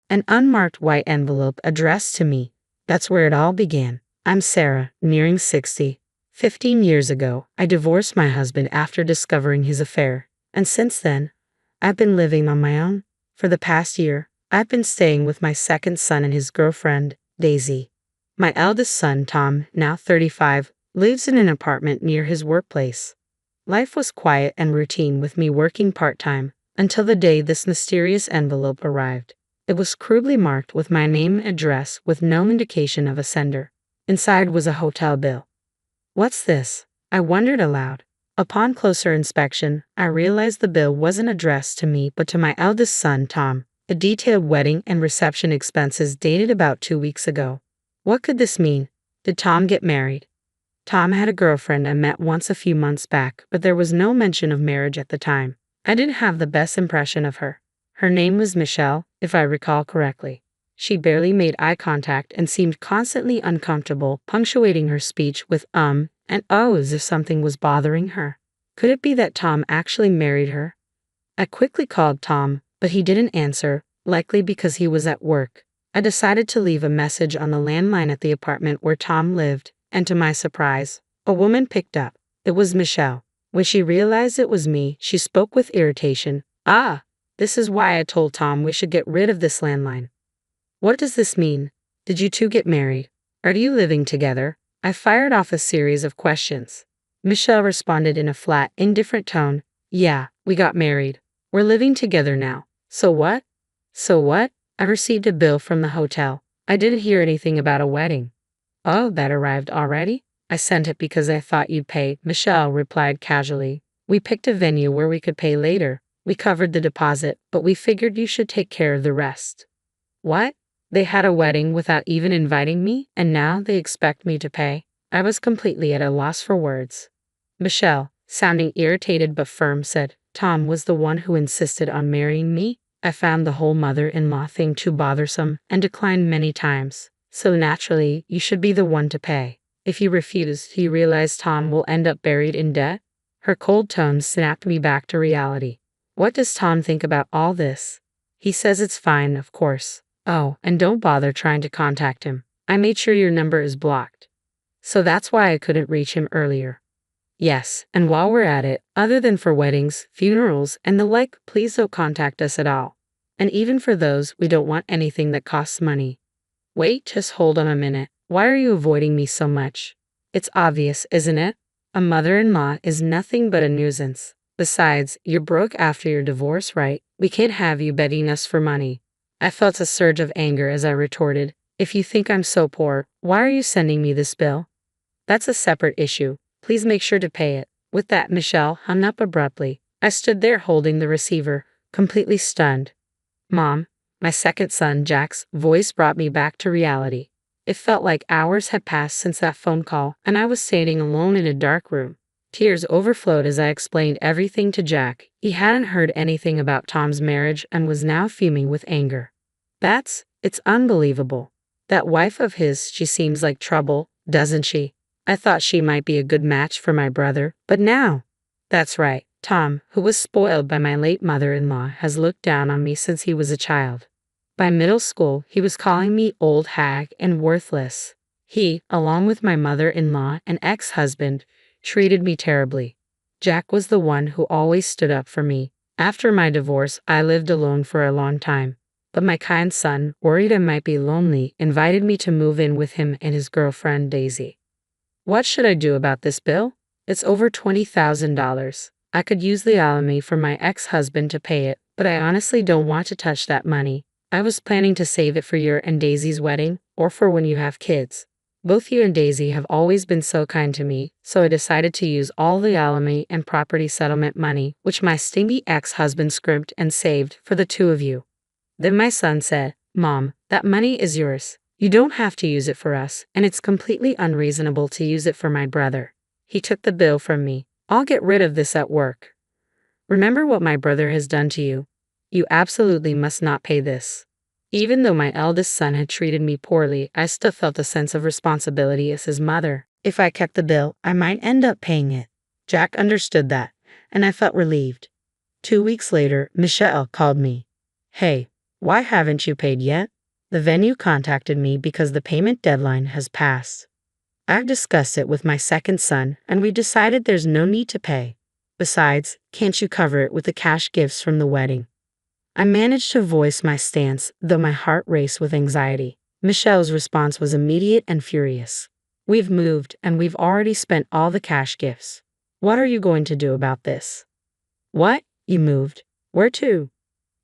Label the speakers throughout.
Speaker 1: An unmarked white envelope addressed to me. That's where it all began. I'm Sarah, nearing 60. 15 years ago, I divorced my husband after discovering his affair. And since then, I've been living on my own. For the past year, I've been staying with my second son and his girlfriend, Daisy. My eldest son, Tham, now 35, lives in an apartment near his workplace. Life was quiet and routine with me working part-time, until the day this mysterious envelope arrived. It was crudely marked with my name and address with no indication of a sender. Inside was a hotel bill. What's this? I wondered aloud. Upon closer inspection, I realized the bill wasn't addressed to me but to my eldest son, Tham. A detailed wedding and reception expenses dated about 2 weeks ago. What could this mean? Did Tham get married? Tham had a girlfriend I met once a few months back, but there was no mention of marriage at the time. I didn't have the best impression of her. Her name was Michelle, if I recall correctly. She barely made eye contact and seemed constantly uncomfortable, punctuating her speech with and oh as if something was bothering her. Could it be that Tham actually married her? I quickly called Tham, but he didn't answer, likely because he was at work. I decided to leave a message on the landline at the apartment where Tham lived, and to my surprise, a woman picked up. It was Michelle. When she realized it was me, she spoke with irritation. This is why I told Tham we should get rid of this landline. What does this mean? Did you two get married? Are you living together? I fired off a series of questions. Michelle responded in a flat, indifferent tone. Yeah, we got married. We're living together now. So what? So what? I received a bill from the hotel. I didn't hear anything about a wedding. Oh, that arrived already? I sent it because I thought you'd pay, Michelle replied casually. We picked a venue where we could pay later. We covered the deposit, but we figured you should take care of the rest. What? They had a wedding without even inviting me, and now they expect me to pay? I was completely at a loss for words. Michelle, sounding irritated but firm, said, Tham was the one who insisted on marrying me. I found the whole mother-in-law thing too bothersome and declined many times. So naturally, you should be the one to pay. If you refuse, you realize Tham will end up buried in debt? Her cold tone snapped me back to reality. What does Tham think about all this? He says it's fine, of course. Oh, and don't bother trying to contact him. I made sure your number is blocked. So that's why I couldn't reach him earlier. Yes, and while we're at it, other than for weddings, funerals, and the like, please don't contact us at all. And even for those, we don't want anything that costs money. Wait, just hold on a minute. Why are you avoiding me so much? It's obvious, isn't it? A mother-in-law is nothing but a nuisance. Besides, you're broke after your divorce, right? We can't have you begging us for money. I felt a surge of anger as I retorted, if you think I'm so poor, why are you sending me this bill? That's a separate issue. Please make sure to pay it. With that, Michelle hung up abruptly. I stood there holding the receiver, completely stunned. Mom, my second son, Jack's voice brought me back to reality. It felt like hours had passed since that phone call, and I was standing alone in a dark room. Tears overflowed as I explained everything to Jack. He hadn't heard anything about Tom's marriage and was now fuming with anger. It's unbelievable. That wife of his, she seems like trouble, doesn't she? I thought she might be a good match for my brother, but now. That's right, Tham, who was spoiled by my late mother-in-law, has looked down on me since he was a child. By middle school, he was calling me old hag and worthless. He, along with my mother-in-law and ex-husband, treated me terribly. Jack was the one who always stood up for me. After my divorce, I lived alone for a long time. But my kind son, worried I might be lonely, invited me to move in with him and his girlfriend, Daisy. What should I do about this bill? It's over $20,000. I could use the alimony for my ex-husband to pay it, but I honestly don't want to touch that money. I was planning to save it for your and Daisy's wedding, or for when you have kids. Both you and Daisy have always been so kind to me, so I decided to use all the alimony and property settlement money, which my stingy ex-husband scrimped and saved, for the two of you. Then my son said, Mom, that money is yours. You don't have to use it for us, and it's completely unreasonable to use it for my brother. He took the bill from me. I'll get rid of this at work. Remember what my brother has done to you. You absolutely must not pay this. Even though my eldest son had treated me poorly, I still felt a sense of responsibility as his mother. If I kept the bill, I might end up paying it. Jack understood that, and I felt relieved. 2 weeks later, Michelle called me. Hey, Why haven't you paid yet? The venue contacted me because the payment deadline has passed. I've discussed it with my second son, and we decided there's no need to pay. Besides, can't you cover it with the cash gifts from the wedding? I managed to voice my stance, though my heart raced with anxiety. Michelle's response was immediate and furious. We've moved, and we've already spent all the cash gifts. What are you going to do about this? What? You moved? Where to?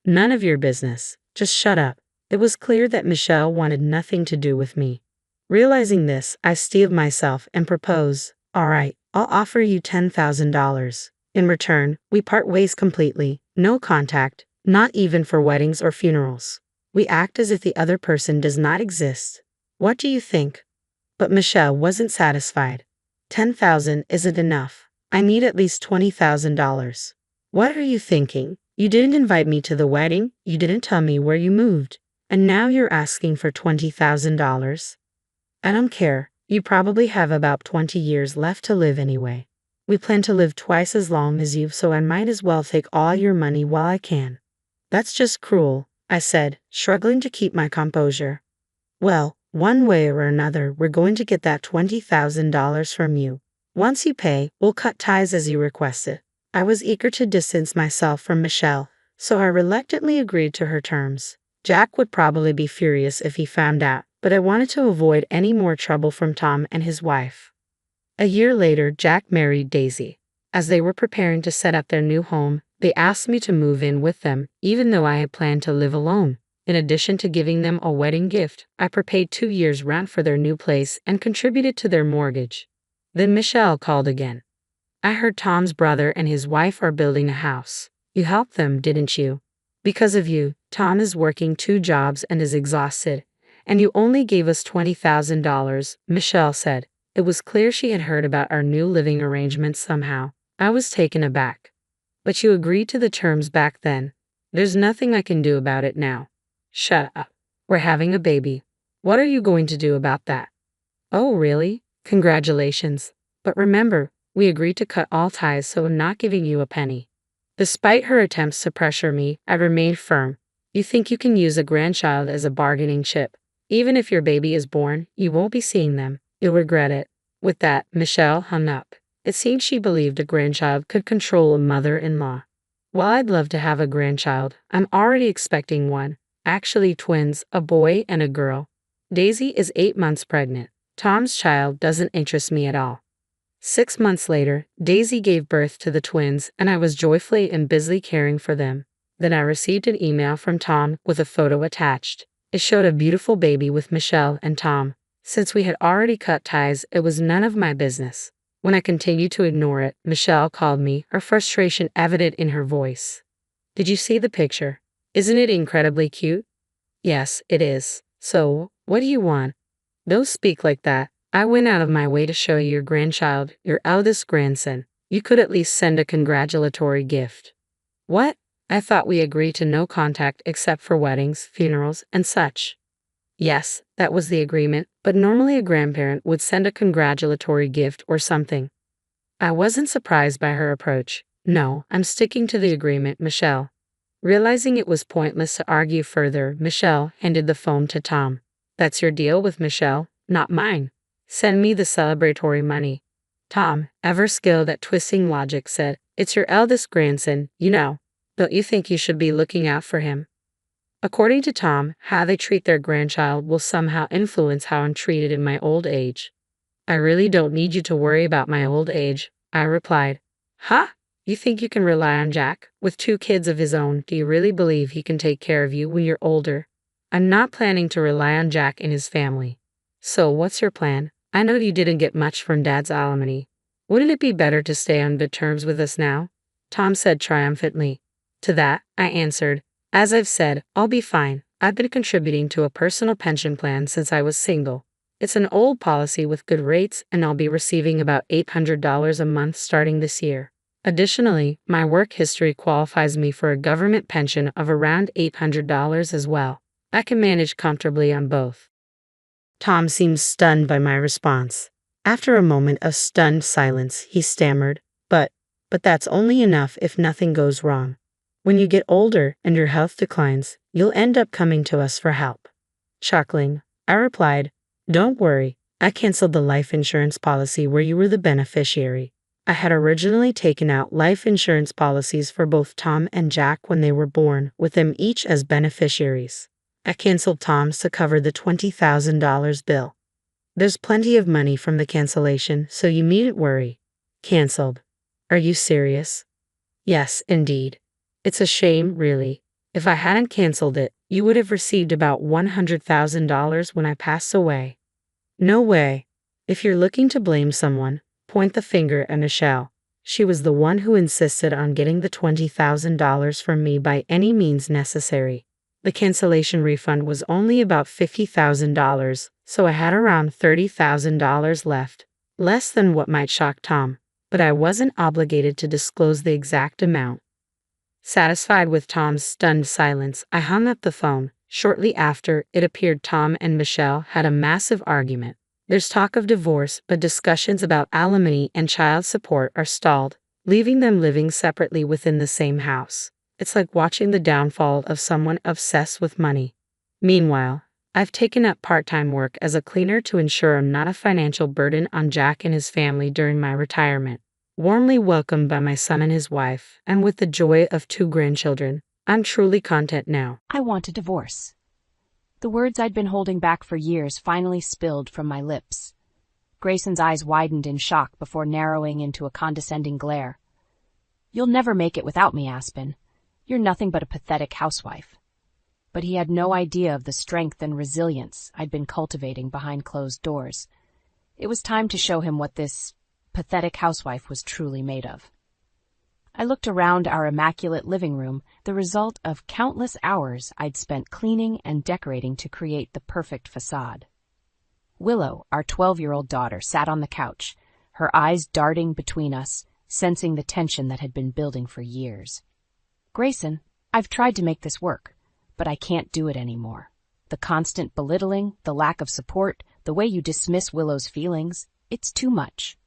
Speaker 1: None of your business. Just shut up. It was clear that Michelle wanted nothing to do with me. Realizing this, I steeled myself and proposed, all right, I'll offer you $10,000. In return, we part ways completely, no contact, not even for weddings or funerals. We act as if the other person does not exist. What do you think? But Michelle wasn't satisfied. $10,000 isn't enough. I need at least $20,000. What are you thinking? You didn't invite me to the wedding, you didn't tell me where you moved, and now you're asking for $20,000? I don't care. You probably have about 20 years left to live anyway. We plan to live twice as long as you, so I might as well take all your money while I can. That's just cruel, I said, struggling to keep my composure. Well, one way or another, we're going to get that $20,000 from you. Once you pay, we'll cut ties as you requested. I was eager to distance myself from Michelle, so I reluctantly agreed to her terms. Jack would probably be furious if he found out, but I wanted to avoid any more trouble from Tham and his wife. A year later, Jack married Daisy. As they were preparing to set up their new home, they asked me to move in with them, even though I had planned to live alone. In addition to giving them a wedding gift, I prepaid 2 years' rent for their new place and contributed to their mortgage. Then Michelle called again. I heard Tom's brother and his wife are building a house. You helped them, didn't you? Because of you, Tom is working 2 jobs and is exhausted. And you only gave us $20,000, Michelle said. It was clear she had heard about our new living arrangements somehow. I was taken aback. But you agreed to the terms back then. There's nothing I can do about it now. Shut up. We're having a baby. What are you going to do about that? Oh, really? Congratulations. But remember, we agreed to cut all ties, so I'm not giving you a penny. Despite her attempts to pressure me, I remained firm. You think you can use a grandchild as a bargaining chip. Even if your baby is born, you won't be seeing them. You'll regret it. With that, Michelle hung up. It seemed she believed a grandchild could control a mother-in-law. While I'd love to have a grandchild, I'm already expecting one. Actually twins, a boy and a girl. Daisy is 8 months pregnant. Tom's child doesn't interest me at all. 6 months later, Daisy gave birth to the twins, and I was joyfully and busily caring for them. Then I received an email from Tom with a photo attached. It showed a beautiful baby with Michelle and Tom. Since we had already cut ties, it was none of my business. When I continued to ignore it, Michelle called me, her frustration evident in her voice. Did you see the picture? Isn't it incredibly cute? Yes, it is. So, what do you want? Don't speak like that. I went out of my way to show you your grandchild, your eldest grandson. You could at least send a congratulatory gift. What? I thought we agreed to no contact except for weddings, funerals, and such. Yes, that was the agreement, but normally a grandparent would send a congratulatory gift or something. I wasn't surprised by her approach. No, I'm sticking to the agreement, Michelle. Realizing it was pointless to argue further, Michelle handed the phone to Tom. That's your deal with Michelle, not mine. Send me the celebratory money. Tom, ever skilled at twisting logic, said, It's your eldest grandson, you know. Don't you think you should be looking out for him? According to Tom, how they treat their grandchild will somehow influence how I'm treated in my old age. I really don't need you to worry about my old age, I replied. Huh? You think you can rely on Jack? With 2 kids of his own, do you really believe he can take care of you when you're older? I'm not planning to rely on Jack and his family. So what's your plan? I know you didn't get much from Dad's alimony. Wouldn't it be better to stay on good terms with us now? Tom said triumphantly. To that, I answered, As I've said, I'll be fine. I've been contributing to a personal pension plan since I was single. It's an old policy with good rates, and I'll be receiving about $800 a month starting this year. Additionally, my work history qualifies me for a government pension of around $800 as well. I can manage comfortably on both. Tom seemed stunned by my response. After a moment of stunned silence, he stammered, But that's only enough if nothing goes wrong. When you get older and your health declines, you'll end up coming to us for help. Chuckling, I replied, "Don't worry, I canceled the life insurance policy where you were the beneficiary. I had originally taken out life insurance policies for both Tom and Jack when they were born, with them each as beneficiaries. I canceled Tom's to cover the $20,000 bill. There's plenty of money from the cancellation, so you needn't worry." Canceled. Are you serious? Yes, indeed. It's a shame, really. If I hadn't canceled it, you would have received about $100,000 when I pass away. No way. If you're looking to blame someone, point the finger at Michelle. She was the one who insisted on getting the $20,000 from me by any means necessary. The cancellation refund was only about $50,000, so I had around $30,000 left. Less than what might shock Tom, but I wasn't obligated to disclose the exact amount. Satisfied with Tom's stunned silence, I hung up the phone. Shortly after, it appeared Tom and Michelle had a massive argument. There's talk of divorce, but discussions about alimony and child support are stalled, leaving them living separately within the same house. It's like watching the downfall of someone obsessed with money. Meanwhile, I've taken up part-time work as a cleaner to ensure I'm not a financial burden on Jack and his family during my retirement. Warmly welcomed by my son and his wife, and with the joy of 2 grandchildren, I'm truly content now.
Speaker 2: I want a divorce. The words I'd been holding back for years finally spilled from my lips. Grayson's eyes widened in shock before narrowing into a condescending glare. "You'll never make it without me, Aspen. You're nothing but a pathetic housewife." But he had no idea of the strength and resilience I'd been cultivating behind closed doors. It was time to show him what this pathetic housewife was truly made of. I looked around our immaculate living room, the result of countless hours I'd spent cleaning and decorating to create the perfect facade. Willow, our 12-year-old daughter, sat on the couch, her eyes darting between us, sensing the tension that had been building for years. "Grayson, I've tried to make this work, but I can't do it anymore. The constant belittling, the lack of support, the way you dismiss Willow's feelings, it's too much."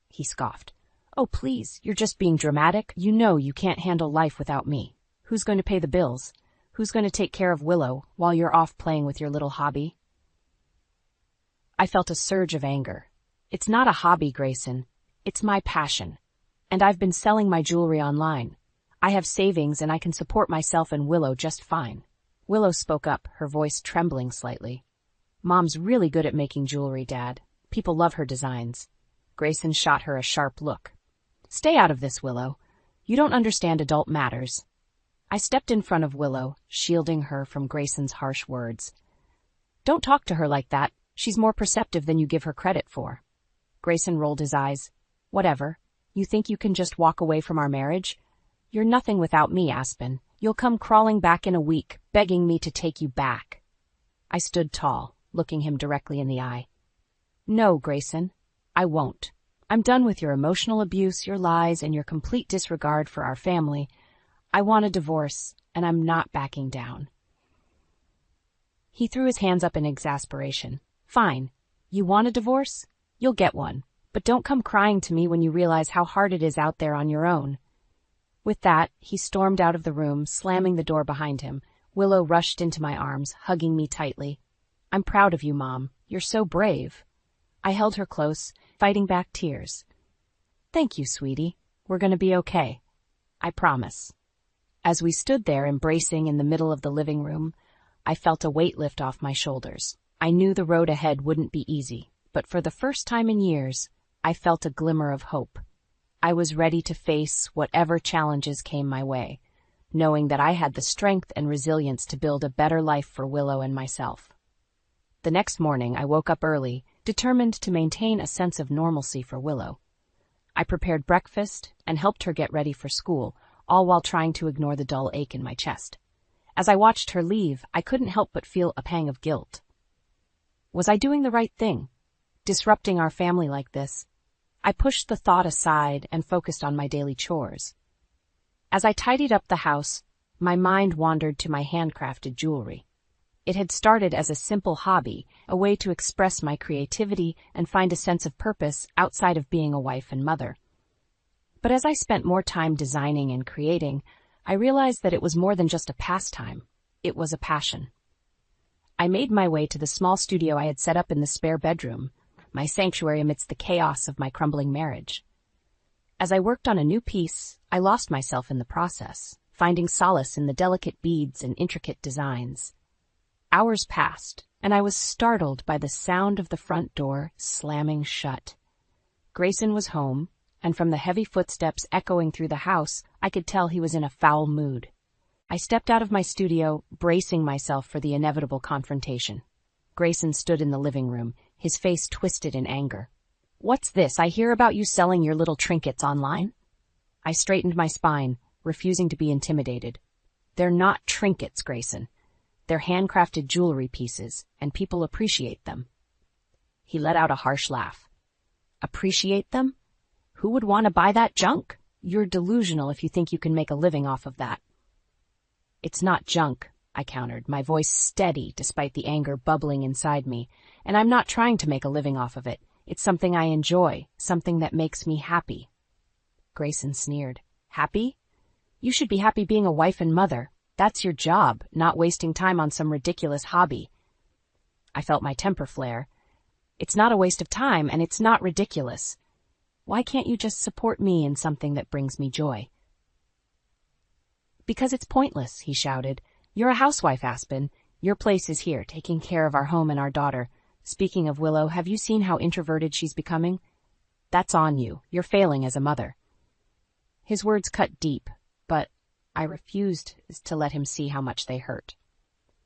Speaker 2: He scoffed. "Oh, please, you're just being dramatic. You know you can't handle life without me. Who's going to pay the bills? Who's going to take care of Willow while you're off playing with your little hobby?" I felt a surge of anger. "It's not a hobby, Grayson. It's my passion. And I've been selling my jewelry online. I have savings and I can support myself and Willow just fine." Willow spoke up, her voice trembling slightly. "Mom's really good at making jewelry, Dad. People love her designs." Grayson shot her a sharp look. "Stay out of this, Willow. You don't understand adult matters." I stepped in front of Willow, shielding her from Grayson's harsh words. "Don't talk to her like that. She's more perceptive than you give her credit for." Grayson rolled his eyes. "Whatever. You think you can just walk away from our marriage? You're nothing without me, Aspen. You'll come crawling back in a week, begging me to take you back." I stood tall, looking him directly in the eye. "No, Grayson, I won't. I'm done with your emotional abuse, your lies, and your complete disregard for our family. I want a divorce, and I'm not backing down." He threw his hands up in exasperation. "Fine. You want a divorce? You'll get one. But don't come crying to me when you realize how hard it is out there on your own." With that, he stormed out of the room, slamming the door behind him. Willow rushed into my arms, hugging me tightly. "I'm proud of you, Mom. You're so brave." I held her close, fighting back tears. "Thank you, sweetie. We're going to be okay. I promise." As we stood there embracing in the middle of the living room, I felt a weight lift off my shoulders. I knew the road ahead wouldn't be easy, but for the first time in years, I felt a glimmer of hope. I was ready to face whatever challenges came my way, knowing that I had the strength and resilience to build a better life for Willow and myself. The next morning, I woke up early, determined to maintain a sense of normalcy for Willow. I prepared breakfast and helped her get ready for school, all while trying to ignore the dull ache in my chest. As I watched her leave, I couldn't help but feel a pang of guilt. Was I doing the right thing? Disrupting our family like this? I pushed the thought aside and focused on my daily chores. As I tidied up the house, my mind wandered to my handcrafted jewelry. It had started as a simple hobby, a way to express my creativity and find a sense of purpose outside of being a wife and mother. But as I spent more time designing and creating, I realized that it was more than just a pastime. It was a passion. I made my way to the small studio I had set up in the spare bedroom, my sanctuary amidst the chaos of my crumbling marriage. As I worked on a new piece, I lost myself in the process, finding solace in the delicate beads and intricate designs. Hours passed, and I was startled by the sound of the front door slamming shut. Grayson was home, and from the heavy footsteps echoing through the house, I could tell he was in a foul mood. I stepped out of my studio, bracing myself for the inevitable confrontation. Grayson stood in the living room, his face twisted in anger. "What's this? I hear about you selling your little trinkets online." I straightened my spine, refusing to be intimidated. "They're not trinkets, Grayson. They're handcrafted jewelry pieces, and people appreciate them." He let out a harsh laugh. "Appreciate them? Who would want to buy that junk? You're delusional if you think you can make a living off of that." "It's not junk," I countered, my voice steady despite the anger bubbling inside me, "and I'm not trying to make a living off of it. It's something I enjoy, something that makes me happy." Grayson sneered. "Happy? You should be happy being a wife and mother. That's your job, not wasting time on some ridiculous hobby." I felt my temper flare. "It's not a waste of time, and it's not ridiculous. Why can't you just support me in something that brings me joy?" "Because it's pointless," he shouted. "You're a housewife, Aspen. Your place is here, taking care of our home and our daughter. Speaking of Willow, have you seen how introverted she's becoming? That's on you. You're failing as a mother." His words cut deep, but I refused to let him see how much they hurt.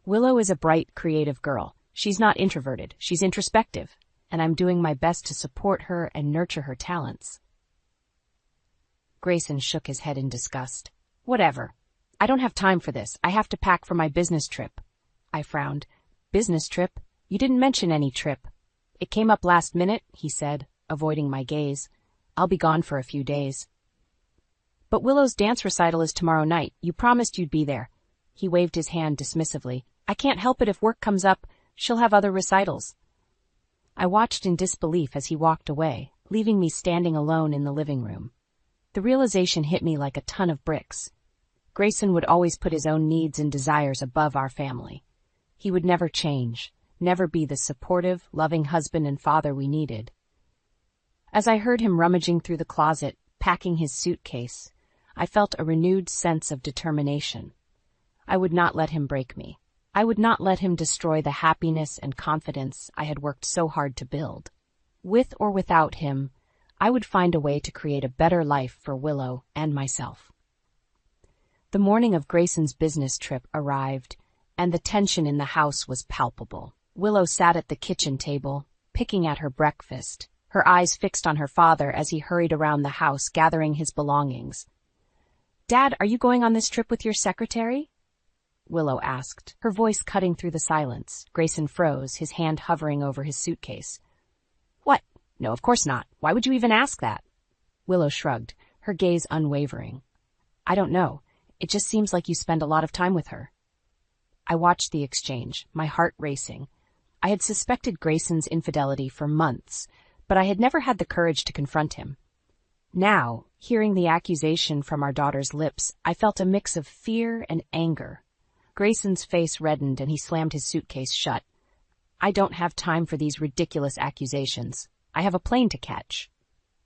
Speaker 2: Willow is a bright, creative girl. She's not introverted. She's introspective, and I'm doing my best to support her and nurture her talents. Grayson shook his head in disgust. "Whatever. I don't have time for this. I have to pack for my business trip." I frowned. "Business trip? You didn't mention any trip." "It came up last minute," he said, avoiding my gaze. "I'll be gone for a few days." "But Willow's dance recital is tomorrow night. You promised you'd be there." He waved his hand dismissively. "I can't help it if work comes up. She'll have other recitals." I watched in disbelief as he walked away, leaving me standing alone in the living room. The realization hit me like a ton of bricks. Grayson would always put his own needs and desires above our family. He would never change, never be the supportive, loving husband and father we needed. As I heard him rummaging through the closet, packing his suitcase, I felt a renewed sense of determination. I would not let him break me. I would not let him destroy the happiness and confidence I had worked so hard to build. With or without him, I would find a way to create a better life for Willow and myself. The morning of Grayson's business trip arrived, and the tension in the house was palpable. Willow sat at the kitchen table, picking at her breakfast, her eyes fixed on her father as he hurried around the house gathering his belongings. "Dad, are you going on this trip with your secretary?" Willow asked, her voice cutting through the silence. Grayson froze, his hand hovering over his suitcase. "What? No, of course not. Why would you even ask that?" Willow shrugged, her gaze unwavering. "I don't know. It just seems like you spend a lot of time with her." I watched the exchange, my heart racing. I had suspected Grayson's infidelity for months, but I had never had the courage to confront him. Now, hearing the accusation from our daughter's lips, I felt a mix of fear and anger. Grayson's face reddened and he slammed his suitcase shut. "I don't have time for these ridiculous accusations. I have a plane to catch."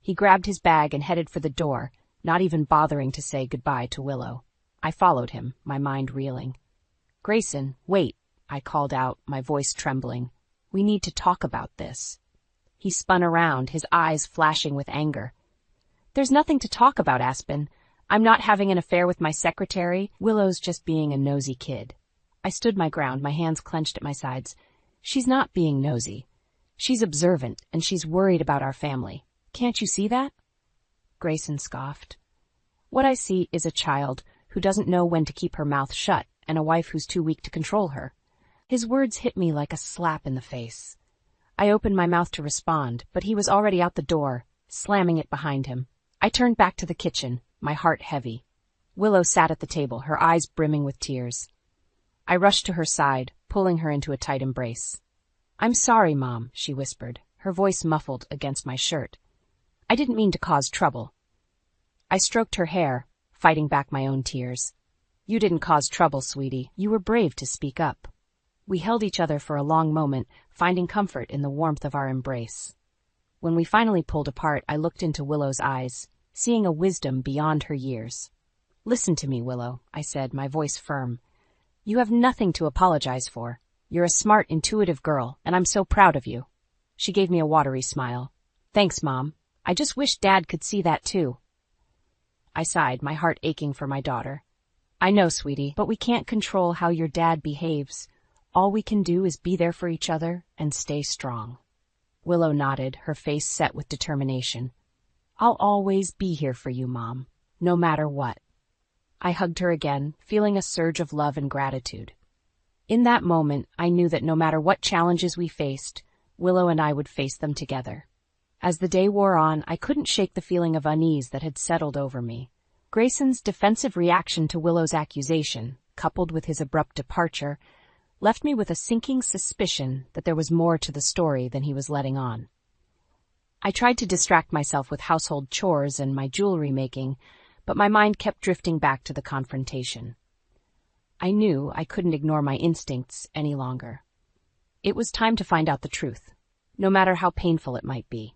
Speaker 2: He grabbed his bag and headed for the door, not even bothering to say goodbye to Willow. I followed him, my mind reeling. "Grayson, wait," I called out, my voice trembling. "We need to talk about this." He spun around, his eyes flashing with anger. "There's nothing to talk about, Aspen. I'm not having an affair with my secretary. Willow's just being a nosy kid." I stood my ground, my hands clenched at my sides. "She's not being nosy. She's observant, and she's worried about our family. Can't you see that?" Grayson scoffed. "What I see is a child who doesn't know when to keep her mouth shut, and a wife who's too weak to control her." His words hit me like a slap in the face. I opened my mouth to respond, but he was already out the door, slamming it behind him. I turned back to the kitchen, my heart heavy. Willow sat at the table, her eyes brimming with tears. I rushed to her side, pulling her into a tight embrace. "I'm sorry, Mom," she whispered, her voice muffled against my shirt. "I didn't mean to cause trouble." I stroked her hair, fighting back my own tears. You didn't cause trouble, sweetie. You were brave to speak up. We held each other for a long moment, finding comfort in the warmth of our embrace. When we finally pulled apart, I looked into Willow's eyes, seeing a wisdom beyond her years. Listen to me, Willow, I said, my voice firm. You have nothing to apologize for. You're a smart, intuitive girl, and I'm so proud of you. She gave me a watery smile. Thanks, Mom. I just wish Dad could see that too. I sighed, my heart aching for my daughter. I know, sweetie, but we can't control how your dad behaves. All we can do is be there for each other and stay strong. Willow nodded, her face set with determination. I'll always be here for you, Mom, no matter what. I hugged her again, feeling a surge of love and gratitude. In that moment, I knew that no matter what challenges we faced, Willow and I would face them together. As the day wore on, I couldn't shake the feeling of unease that had settled over me. Grayson's defensive reaction to Willow's accusation, coupled with his abrupt departure, left me with a sinking suspicion that there was more to the story than he was letting on. I tried to distract myself with household chores and my jewelry making, but my mind kept drifting back to the confrontation. I knew I couldn't ignore my instincts any longer. It was time to find out the truth, no matter how painful it might be.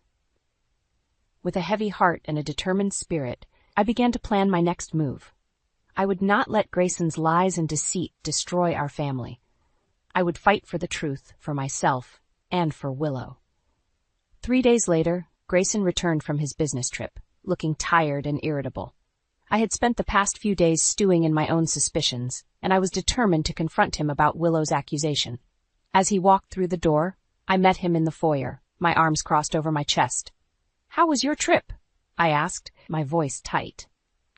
Speaker 2: With a heavy heart and a determined spirit, I began to plan my next move. I would not let Grayson's lies and deceit destroy our family. I would fight for the truth, for myself, and for Willow. 3 days later, Grayson returned from his business trip, looking tired and irritable. I had spent the past few days stewing in my own suspicions, and I was determined to confront him about Willow's accusation. As he walked through the door, I met him in the foyer, my arms crossed over my chest. "How was your trip?" I asked, my voice tight.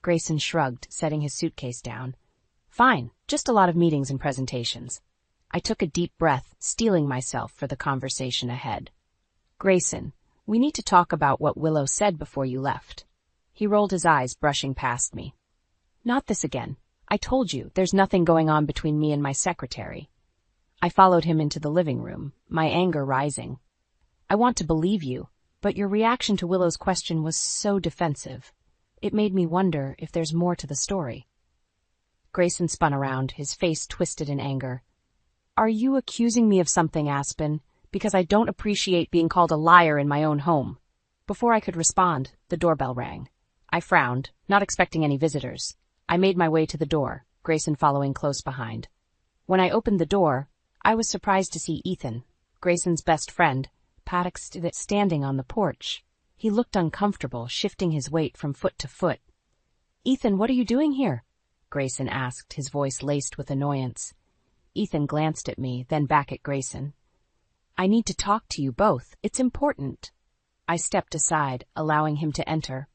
Speaker 2: Grayson shrugged, setting his suitcase down. "Fine, just a lot of meetings and presentations." I took a deep breath, steeling myself for the conversation ahead. "Grayson, we need to talk about what Willow said before you left." He rolled his eyes, brushing past me. "Not this again. I told you, there's nothing going on between me and my secretary." I followed him into the living room, my anger rising. "I want to believe you, but your reaction to Willow's question was so defensive. It made me wonder if there's more to the story." Grayson spun around, his face twisted in anger. "Are you accusing me of something, Aspen? Because I don't appreciate being called a liar in my own home." Before I could respond, the doorbell rang. I frowned, not expecting any visitors. I made my way to the door, Grayson following close behind. When I opened the door, I was surprised to see Ethan, Grayson's best friend, standing on the porch. He looked uncomfortable, shifting his weight from foot to foot. "Ethan, what are you doing here?" Grayson asked, his voice laced with annoyance. Ethan glanced at me, then back at Grayson. "I need to talk to you both. It's important." I stepped aside, allowing him to enter.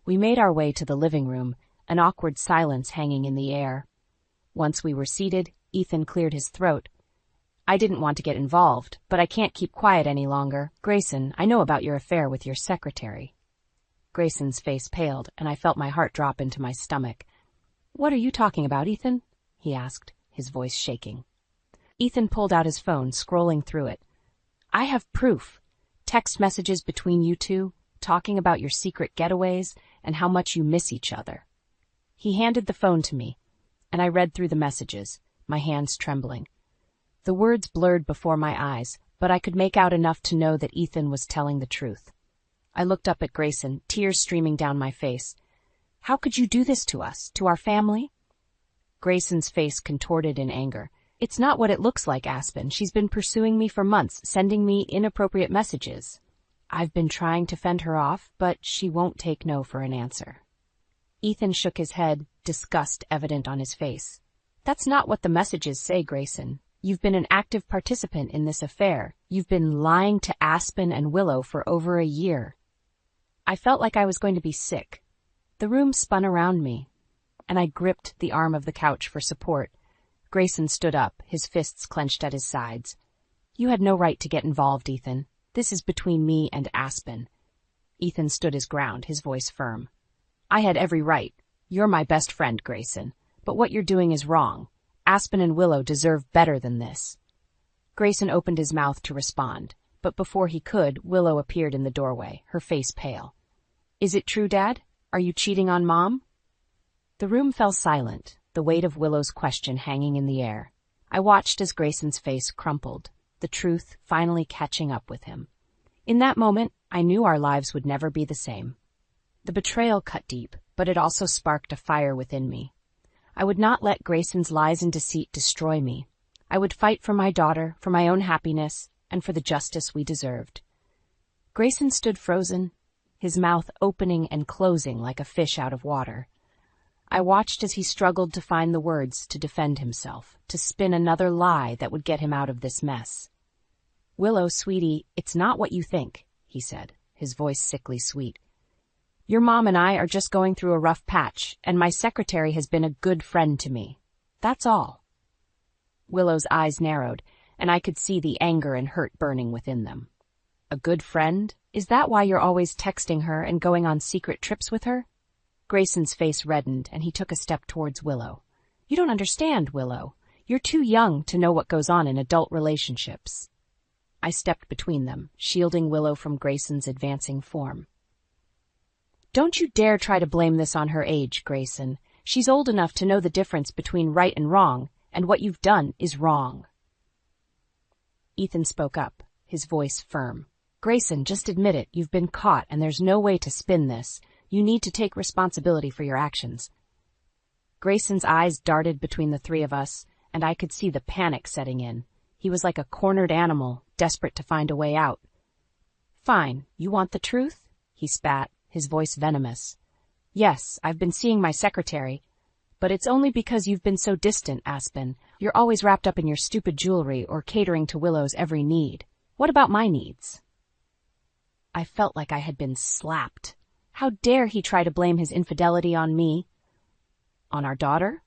Speaker 2: We made our way to the living room, an awkward silence hanging in the air. Once we were seated, Ethan cleared his throat. "I didn't want to get involved, but I can't keep quiet any longer. Grayson, I know about your affair with your secretary." Grayson's face paled, and I felt my heart drop into my stomach. "What are you talking about, Ethan?" he asked, his voice shaking. Ethan pulled out his phone, scrolling through it. "I have proof. Text messages between you two, talking about your secret getaways and how much you miss each other." He handed the phone to me, and I read through the messages, my hands trembling. The words blurred before my eyes, but I could make out enough to know that Ethan was telling the truth. I looked up at Grayson, tears streaming down my face. "How could you do this to us, to our family?" Grayson's face contorted in anger. "It's not what it looks like, Aspen. She's been pursuing me for months, sending me inappropriate messages. I've been trying to fend her off, but she won't take no for an answer." Ethan shook his head, disgust evident on his face. "That's not what the messages say, Grayson. You've been an active participant in this affair. You've been lying to Aspen and Willow for over a year." I felt like I was going to be sick. The room spun around me, and I gripped the arm of the couch for support. Grayson stood up, his fists clenched at his sides. "You had no right to get involved, Ethan. This is between me and Aspen." Ethan stood his ground, his voice firm. "I had every right. You're my best friend, Grayson. But what you're doing is wrong. Aspen and Willow deserve better than this." Grayson opened his mouth to respond, but before he could, Willow appeared in the doorway, her face pale. "Is it true, Dad? Are you cheating on Mom?" The room fell silent, the weight of Willow's question hanging in the air. I watched as Grayson's face crumpled, the truth finally catching up with him. In that moment, I knew our lives would never be the same. The betrayal cut deep, but it also sparked a fire within me. I would not let Grayson's lies and deceit destroy me. I would fight for my daughter, for my own happiness, and for the justice we deserved. Grayson stood frozen, his mouth opening and closing like a fish out of water. I watched as he struggled to find the words to defend himself, to spin another lie that would get him out of this mess. "Willow, sweetie, it's not what you think," he said, his voice sickly sweet. "Your mom and I are just going through a rough patch, and my secretary has been a good friend to me. That's all." Willow's eyes narrowed, and I could see the anger and hurt burning within them. "A good friend? Is that why you're always texting her and going on secret trips with her?" Grayson's face reddened, and he took a step towards Willow. "You don't understand, Willow. You're too young to know what goes on in adult relationships." I stepped between them, shielding Willow from Grayson's advancing form. "Don't you dare try to blame this on her age, Grayson. She's old enough to know the difference between right and wrong, and what you've done is wrong." Ethan spoke up, his voice firm. "Grayson, just admit it. You've been caught, and there's no way to spin this. You need to take responsibility for your actions." Grayson's eyes darted between the three of us, and I could see the panic setting in. He was like a cornered animal, desperate to find a way out. "Fine, you want the truth?" he spat, his voice venomous. "Yes, I've been seeing my secretary. But it's only because you've been so distant, Aspen. You're always wrapped up in your stupid jewelry or catering to Willow's every need. What about my needs?" I felt like I had been slapped. How dare he try to blame his infidelity on me? On our daughter?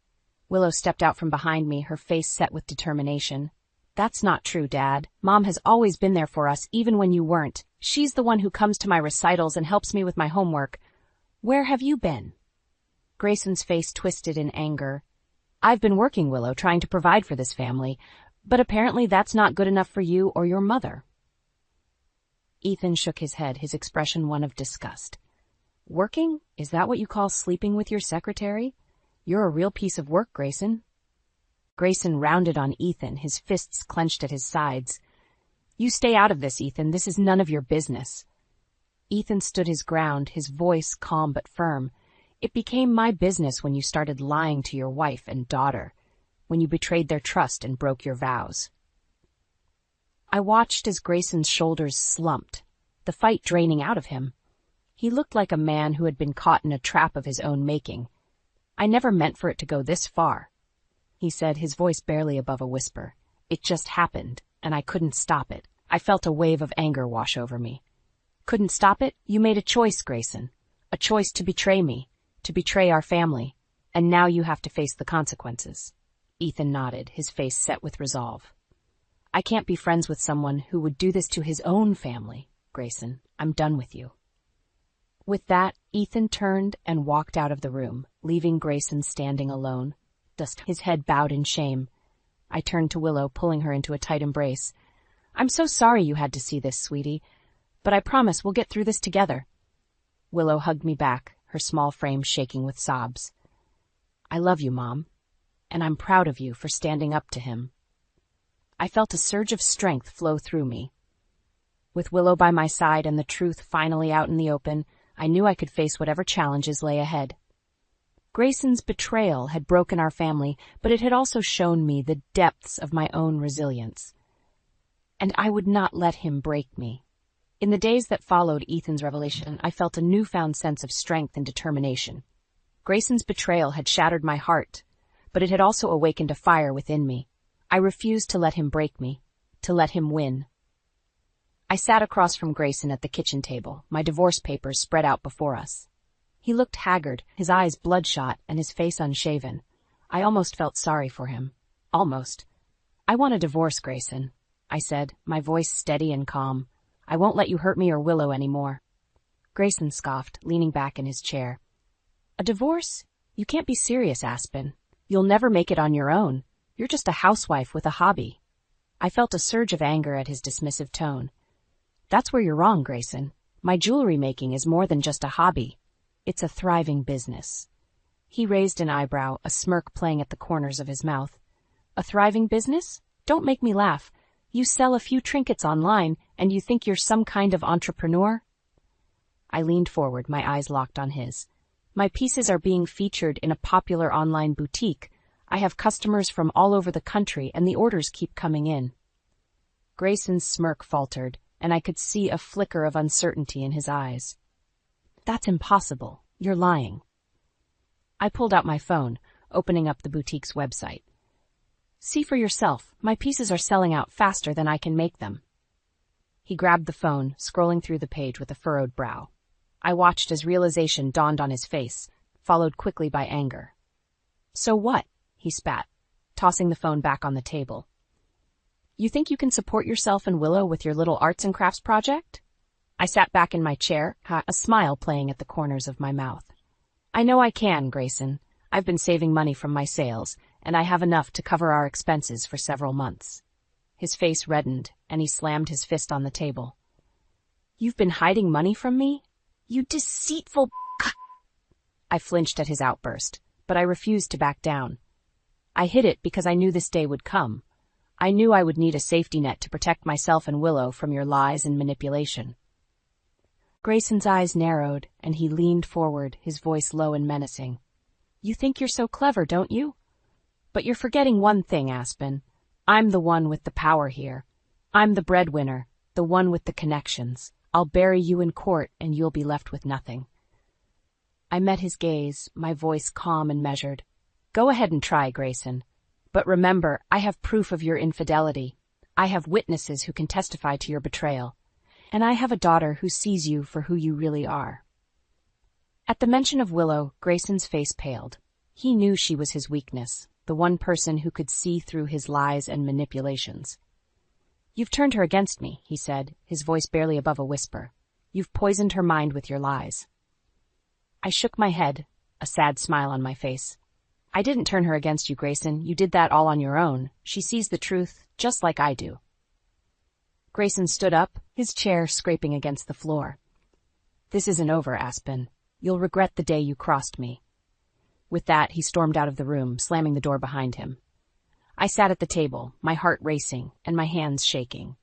Speaker 2: Willow stepped out from behind me, her face set with determination. "That's not true, Dad. Mom has always been there for us, even when you weren't. She's the one who comes to my recitals and helps me with my homework. Where have you been?" Grayson's face twisted in anger. "I've been working, Willow, trying to provide for this family, but apparently that's not good enough for you or your mother." Ethan shook his head, his expression one of disgust. "Working? Is that what you call sleeping with your secretary? You're a real piece of work, Grayson." Grayson rounded on Ethan, his fists clenched at his sides. "You stay out of this, Ethan. This is none of your business." Ethan stood his ground, his voice calm but firm. "It became my business when you started lying to your wife and daughter, when you betrayed their trust and broke your vows." I watched as Grayson's shoulders slumped, the fight draining out of him. He looked like a man who had been caught in a trap of his own making. "I never meant for it to go this far," he said, his voice barely above a whisper. "It just happened, and I couldn't stop it." I felt a wave of anger wash over me. "Couldn't stop it? You made a choice, Grayson. A choice to betray me, to betray our family, and now you have to face the consequences." Ethan nodded, his face set with resolve. "I can't be friends with someone who would do this to his own family, Grayson. I'm done with you." With that, Ethan turned and walked out of the room, leaving Grayson standing alone, his head bowed in shame. I turned to Willow, pulling her into a tight embrace. "I'm so sorry you had to see this, sweetie, but I promise we'll get through this together." Willow hugged me back, her small frame shaking with sobs. "I love you, Mom, and I'm proud of you for standing up to him." I felt a surge of strength flow through me. With Willow by my side and the truth finally out in the open, I knew I could face whatever challenges lay ahead. Grayson's betrayal had broken our family, but it had also shown me the depths of my own resilience. And I would not let him break me. In the days that followed Ethan's revelation, I felt a newfound sense of strength and determination. Grayson's betrayal had shattered my heart, but it had also awakened a fire within me. I refused to let him break me, to let him win. I sat across from Grayson at the kitchen table, my divorce papers spread out before us. He looked haggard, his eyes bloodshot, and his face unshaven. I almost felt sorry for him. Almost. "I want a divorce, Grayson," I said, my voice steady and calm. "I won't let you hurt me or Willow anymore." Grayson scoffed, leaning back in his chair. "A divorce? You can't be serious, Aspen. You'll never make it on your own. You're just a housewife with a hobby." I felt a surge of anger at his dismissive tone. "That's where you're wrong, Grayson. My jewelry making is more than just a hobby. It's a thriving business. He raised an eyebrow, a smirk playing at the corners of his mouth. A thriving business? Don't make me laugh. You sell a few trinkets online, and you think you're some kind of entrepreneur? I leaned forward, my eyes locked on his. My pieces are being featured in a popular online boutique. I have customers from all over the country, and the orders keep coming in. Grayson's smirk faltered, and I could see a flicker of uncertainty in his eyes. That's impossible. You're lying. I pulled out my phone, opening up the boutique's website. See for yourself, my pieces are selling out faster than I can make them. He grabbed the phone, scrolling through the page with a furrowed brow. I watched as realization dawned on his face, followed quickly by anger. So what? He spat, tossing the phone back on the table. You think you can support yourself and Willow with your little arts and crafts project? I sat back in my chair, a smile playing at the corners of my mouth. I know I can, Grayson. I've been saving money from my sales, and I have enough to cover our expenses for several months. His face reddened, and he slammed his fist on the table. You've been hiding money from me? You deceitful I flinched at his outburst, but I refused to back down. I hid it because I knew this day would come. I knew I would need a safety net to protect myself and Willow from your lies and manipulation. Grayson's eyes narrowed, and he leaned forward, his voice low and menacing. You think you're so clever, don't you? But you're forgetting one thing, Aspen. I'm the one with the power here. I'm the breadwinner, the one with the connections. I'll bury you in court, and you'll be left with nothing. I met his gaze, my voice calm and measured. Go ahead and try, Grayson. But remember, I have proof of your infidelity. I have witnesses who can testify to your betrayal. And I have a daughter who sees you for who you really are. At the mention of Willow, Grayson's face paled. He knew she was his weakness, the one person who could see through his lies and manipulations. You've turned her against me, he said, his voice barely above a whisper. You've poisoned her mind with your lies. I shook my head, a sad smile on my face. I didn't turn her against you, Grayson. You did that all on your own. She sees the truth, just like I do. Grayson stood up, his chair scraping against the floor. This isn't over, Aspen. You'll regret the day you crossed me. With that, he stormed out of the room, slamming the door behind him. I sat at the table, my heart racing and my hands shaking.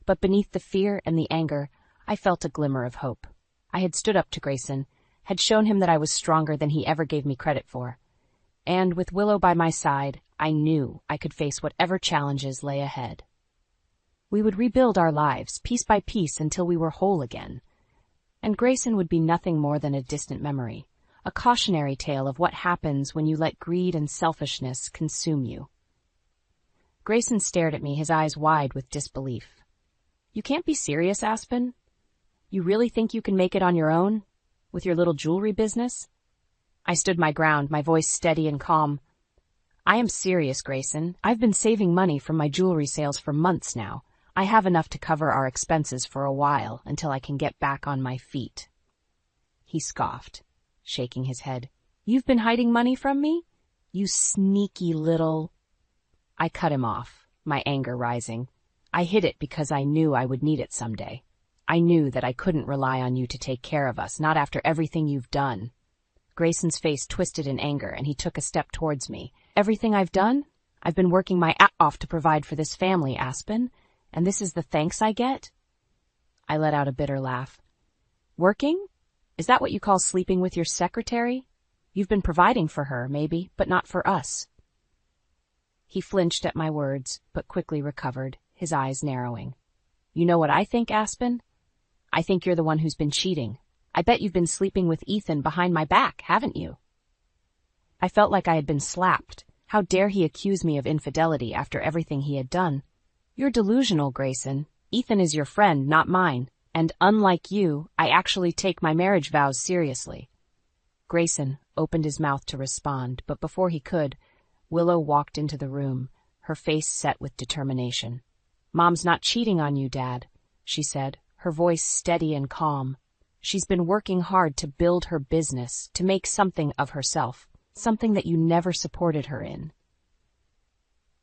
Speaker 2: But beneath the fear and the anger, I felt a glimmer of hope. I had stood up to Grayson, had shown him that I was stronger than he ever gave me credit for. And with Willow by my side, I knew I could face whatever challenges lay ahead. We would rebuild our lives, piece by piece, until we were whole again. And Grayson would be nothing more than a distant memory, a cautionary tale of what happens when you let greed and selfishness consume you. Grayson stared at me, his eyes wide with disbelief. You can't be serious, Aspen? You really think you can make it on your own? With your little jewelry business? I stood my ground, my voice steady and calm. I am serious, Grayson. I've been saving money from my jewelry sales for months now. I have enough to cover our expenses for a while until I can get back on my feet. He scoffed, shaking his head. You've been hiding money from me? You sneaky little... I cut him off, my anger rising. I hid it because I knew I would need it someday. I knew that I couldn't rely on you to take care of us, not after everything you've done. Grayson's face twisted in anger, and he took a step towards me. Everything I've done? I've been working my ass off to provide for this family, Aspen, and this is the thanks I get? I let out a bitter laugh. Working? Is that what you call sleeping with your secretary? You've been providing for her, maybe, but not for us. He flinched at my words, but quickly recovered, his eyes narrowing. You know what I think, Aspen? I think you're the one who's been cheating. I bet you've been sleeping with Ethan behind my back, haven't you? I felt like I had been slapped. How dare he accuse me of infidelity after everything he had done? You're delusional, Grayson. Ethan is your friend, not mine. And unlike you, I actually take my marriage vows seriously. Grayson opened his mouth to respond, but before he could, Willow walked into the room, her face set with determination. Mom's not cheating on you, Dad, she said, her voice steady and calm. She's been working hard to build her business, to make something of herself, something that you never supported her in.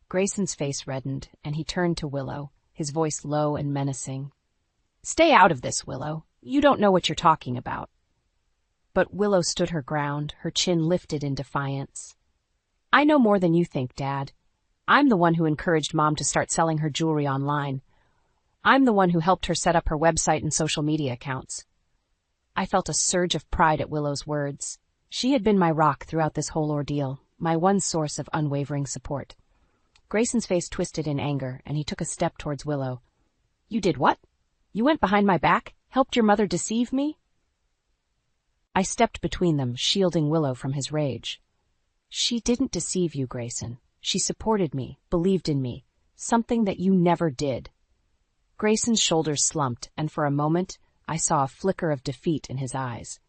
Speaker 2: Grayson's face reddened, and he turned to Willow, his voice low and menacing. Stay out of this, Willow. You don't know what you're talking about. But Willow stood her ground, her chin lifted in defiance. I know more than you think, Dad. I'm the one who encouraged Mom to start selling her jewelry online. I'm the one who helped her set up her website and social media accounts. I felt a surge of pride at Willow's words. She had been my rock throughout this whole ordeal, my one source of unwavering support. Grayson's face twisted in anger, and he took a step towards Willow. You did what? You went behind my back? Helped your mother deceive me? I stepped between them, shielding Willow from his rage. She didn't deceive you, Grayson. She supported me, believed in me, something that you never did. Grayson's shoulders slumped, and for a moment, I saw a flicker of defeat in his eyes.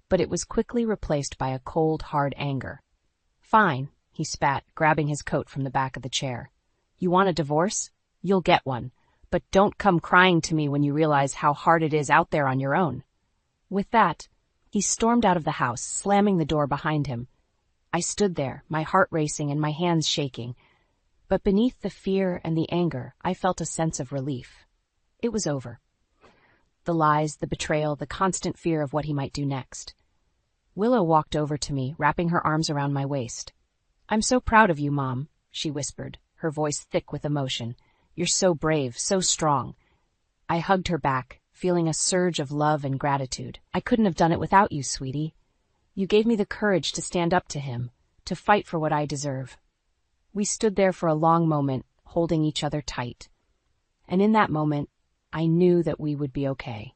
Speaker 2: But it was quickly replaced by a cold, hard anger. Fine, he spat, grabbing his coat from the back of the chair. You want a divorce? You'll get one. But don't come crying to me when you realize how hard it is out there on your own. With that, he stormed out of the house, slamming the door behind him. I stood there, my heart racing and my hands shaking. But beneath the fear and the anger, I felt a sense of relief. It was over. The lies, the betrayal, the constant fear of what he might do next. Willow walked over to me, wrapping her arms around my waist. I'm so proud of you, Mom, she whispered, her voice thick with emotion. You're so brave, so strong. I hugged her back, feeling a surge of love and gratitude. I couldn't have done it without you, sweetie. You gave me the courage to stand up to him, to fight for what I deserve. We stood there for a long moment, holding each other tight. And in that moment, I knew that we would be okay.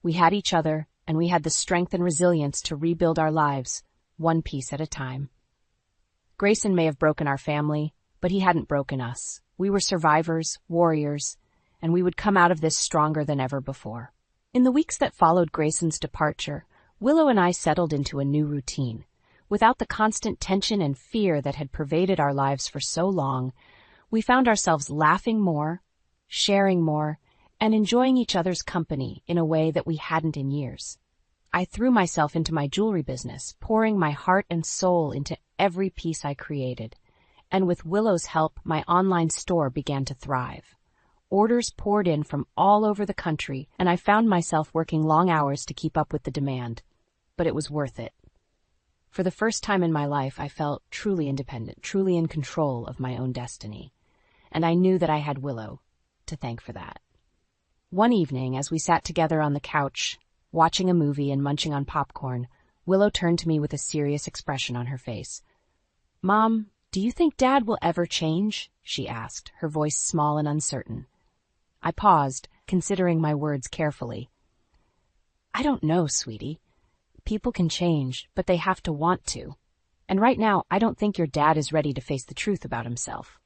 Speaker 2: We had each other, and we had the strength and resilience to rebuild our lives, one piece at a time. Grayson may have broken our family, but he hadn't broken us. We were survivors, warriors, and we would come out of this stronger than ever before. In the weeks that followed Grayson's departure, Willow and I settled into a new routine. Without the constant tension and fear that had pervaded our lives for so long, we found ourselves laughing more, sharing more, and enjoying each other's company in a way that we hadn't in years. I threw myself into my jewelry business, pouring my heart and soul into every piece I created. And with Willow's help, my online store began to thrive. Orders poured in from all over the country, and I found myself working long hours to keep up with the demand. But it was worth it. For the first time in my life, I felt truly independent, truly in control of my own destiny. And I knew that I had Willow to thank for that. One evening, as we sat together on the couch, watching a movie and munching on popcorn, Willow turned to me with a serious expression on her face. Mom, do you think Dad will ever change? She asked, her voice small and uncertain. I paused, considering my words carefully. I don't know, sweetie. People can change, but they have to want to. And right now, I don't think your dad is ready to face the truth about himself.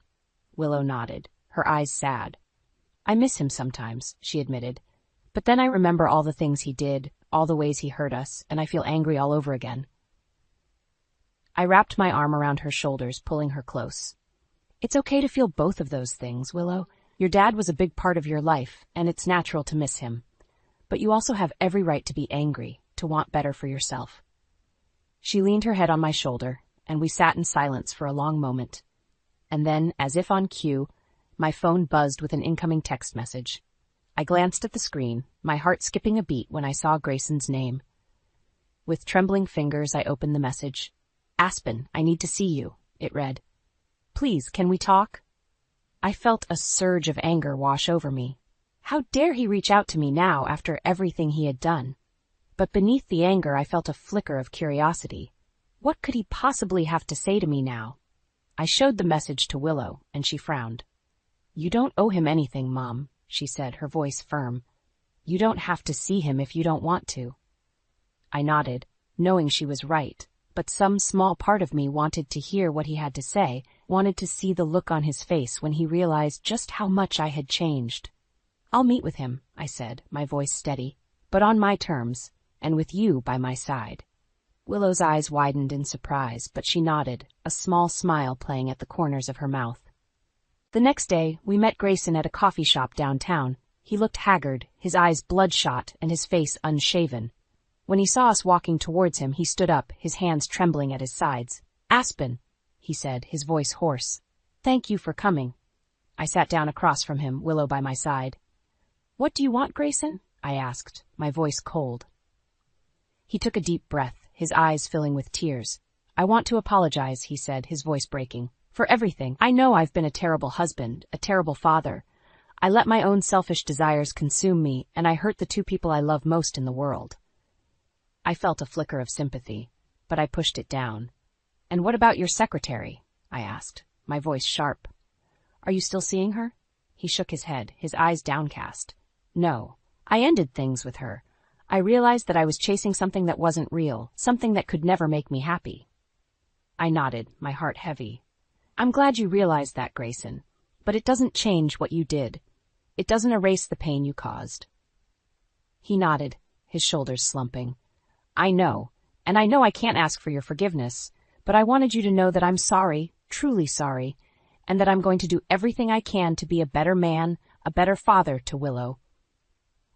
Speaker 2: Willow nodded, her eyes sad. I miss him sometimes, she admitted. But then I remember all the things he did, all the ways he hurt us, and I feel angry all over again. I wrapped my arm around her shoulders, pulling her close. It's okay to feel both of those things, Willow. Your dad was a big part of your life, and it's natural to miss him. But you also have every right to be angry, to want better for yourself. She leaned her head on my shoulder, and we sat in silence for a long moment. And then, as if on cue, my phone buzzed with an incoming text message. I glanced at the screen, my heart skipping a beat when I saw Grayson's name. With trembling fingers, I opened the message. Aspen, I need to see you, it read. Please, can we talk? I felt a surge of anger wash over me. How dare he reach out to me now after everything he had done? But beneath the anger, I felt a flicker of curiosity. What could he possibly have to say to me now? I showed the message to Willow, and she frowned. You don't owe him anything, Mom, she said, her voice firm. You don't have to see him if you don't want to. I nodded, knowing she was right, but some small part of me wanted to hear what he had to say, wanted to see the look on his face when he realized just how much I had changed. I'll meet with him, I said, my voice steady, but on my terms, and with you by my side. Willow's eyes widened in surprise, but she nodded, a small smile playing at the corners of her mouth. The next day, we met Grayson at a coffee shop downtown. He looked haggard, his eyes bloodshot and his face unshaven. When he saw us walking towards him, he stood up, his hands trembling at his sides. Aspen, he said, his voice hoarse. Thank you for coming. I sat down across from him, Willow by my side. What do you want, Grayson? I asked, my voice cold. He took a deep breath, his eyes filling with tears. "I want to apologize," he said, his voice breaking, "for everything. I know I've been a terrible husband, a terrible father. I let my own selfish desires consume me, and I hurt the two people I love most in the world." I felt a flicker of sympathy, but I pushed it down. "And what about your secretary?" I asked, my voice sharp. "Are you still seeing her?" He shook his head, his eyes downcast. "No. I ended things with her. I realized that I was chasing something that wasn't real, something that could never make me happy." I nodded, my heart heavy. "I'm glad you realized that, Grayson. But it doesn't change what you did. It doesn't erase the pain you caused." He nodded, his shoulders slumping. "I know, and I know I can't ask for your forgiveness, but I wanted you to know that I'm sorry, truly sorry, and that I'm going to do everything I can to be a better man, a better father to Willow."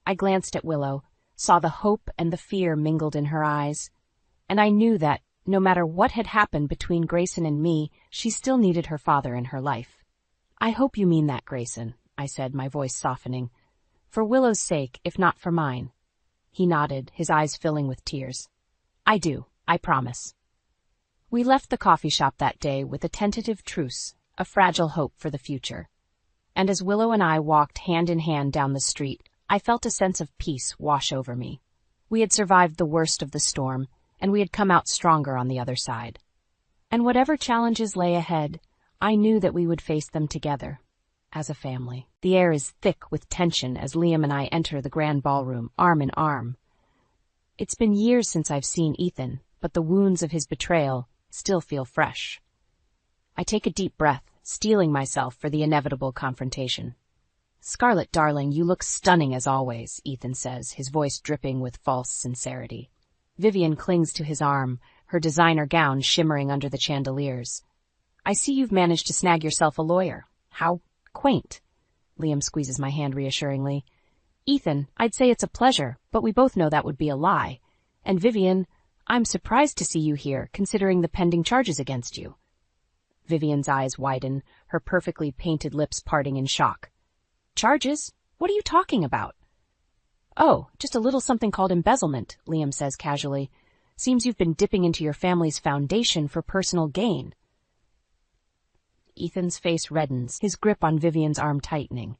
Speaker 2: I glanced at Willow, saw the hope and the fear mingled in her eyes, and I knew that, no matter what had happened between Grayson and me, she still needed her father in her life. "I hope you mean that, Grayson," I said, my voice softening. "For Willow's sake, if not for mine." He nodded, his eyes filling with tears. "I do, I promise." We left the coffee shop that day with a tentative truce, a fragile hope for the future. And as Willow and I walked hand in hand down the street, I felt a sense of peace wash over me. We had survived the worst of the storm, and we had come out stronger on the other side. And whatever challenges lay ahead, I knew that we would face them together, as a family. The air is thick with tension as Liam and I enter the grand ballroom, arm in arm. It's been years since I've seen Ethan, but the wounds of his betrayal still feel fresh. I take a deep breath, steeling myself for the inevitable confrontation. "Scarlett, darling, you look stunning as always," Ethan says, his voice dripping with false sincerity. Vivian clings to his arm, her designer gown shimmering under the chandeliers. "I see you've managed to snag yourself a lawyer. How quaint." Liam squeezes my hand reassuringly. "Ethan, I'd say it's a pleasure, but we both know that would be a lie. And Vivian, I'm surprised to see you here, considering the pending charges against you." Vivian's eyes widen, her perfectly painted lips parting in shock. "Charges? What are you talking about?" "Oh, just a little something called embezzlement," Liam says casually. "Seems you've been dipping into your family's foundation for personal gain." Ethan's face reddens, his grip on Vivian's arm tightening.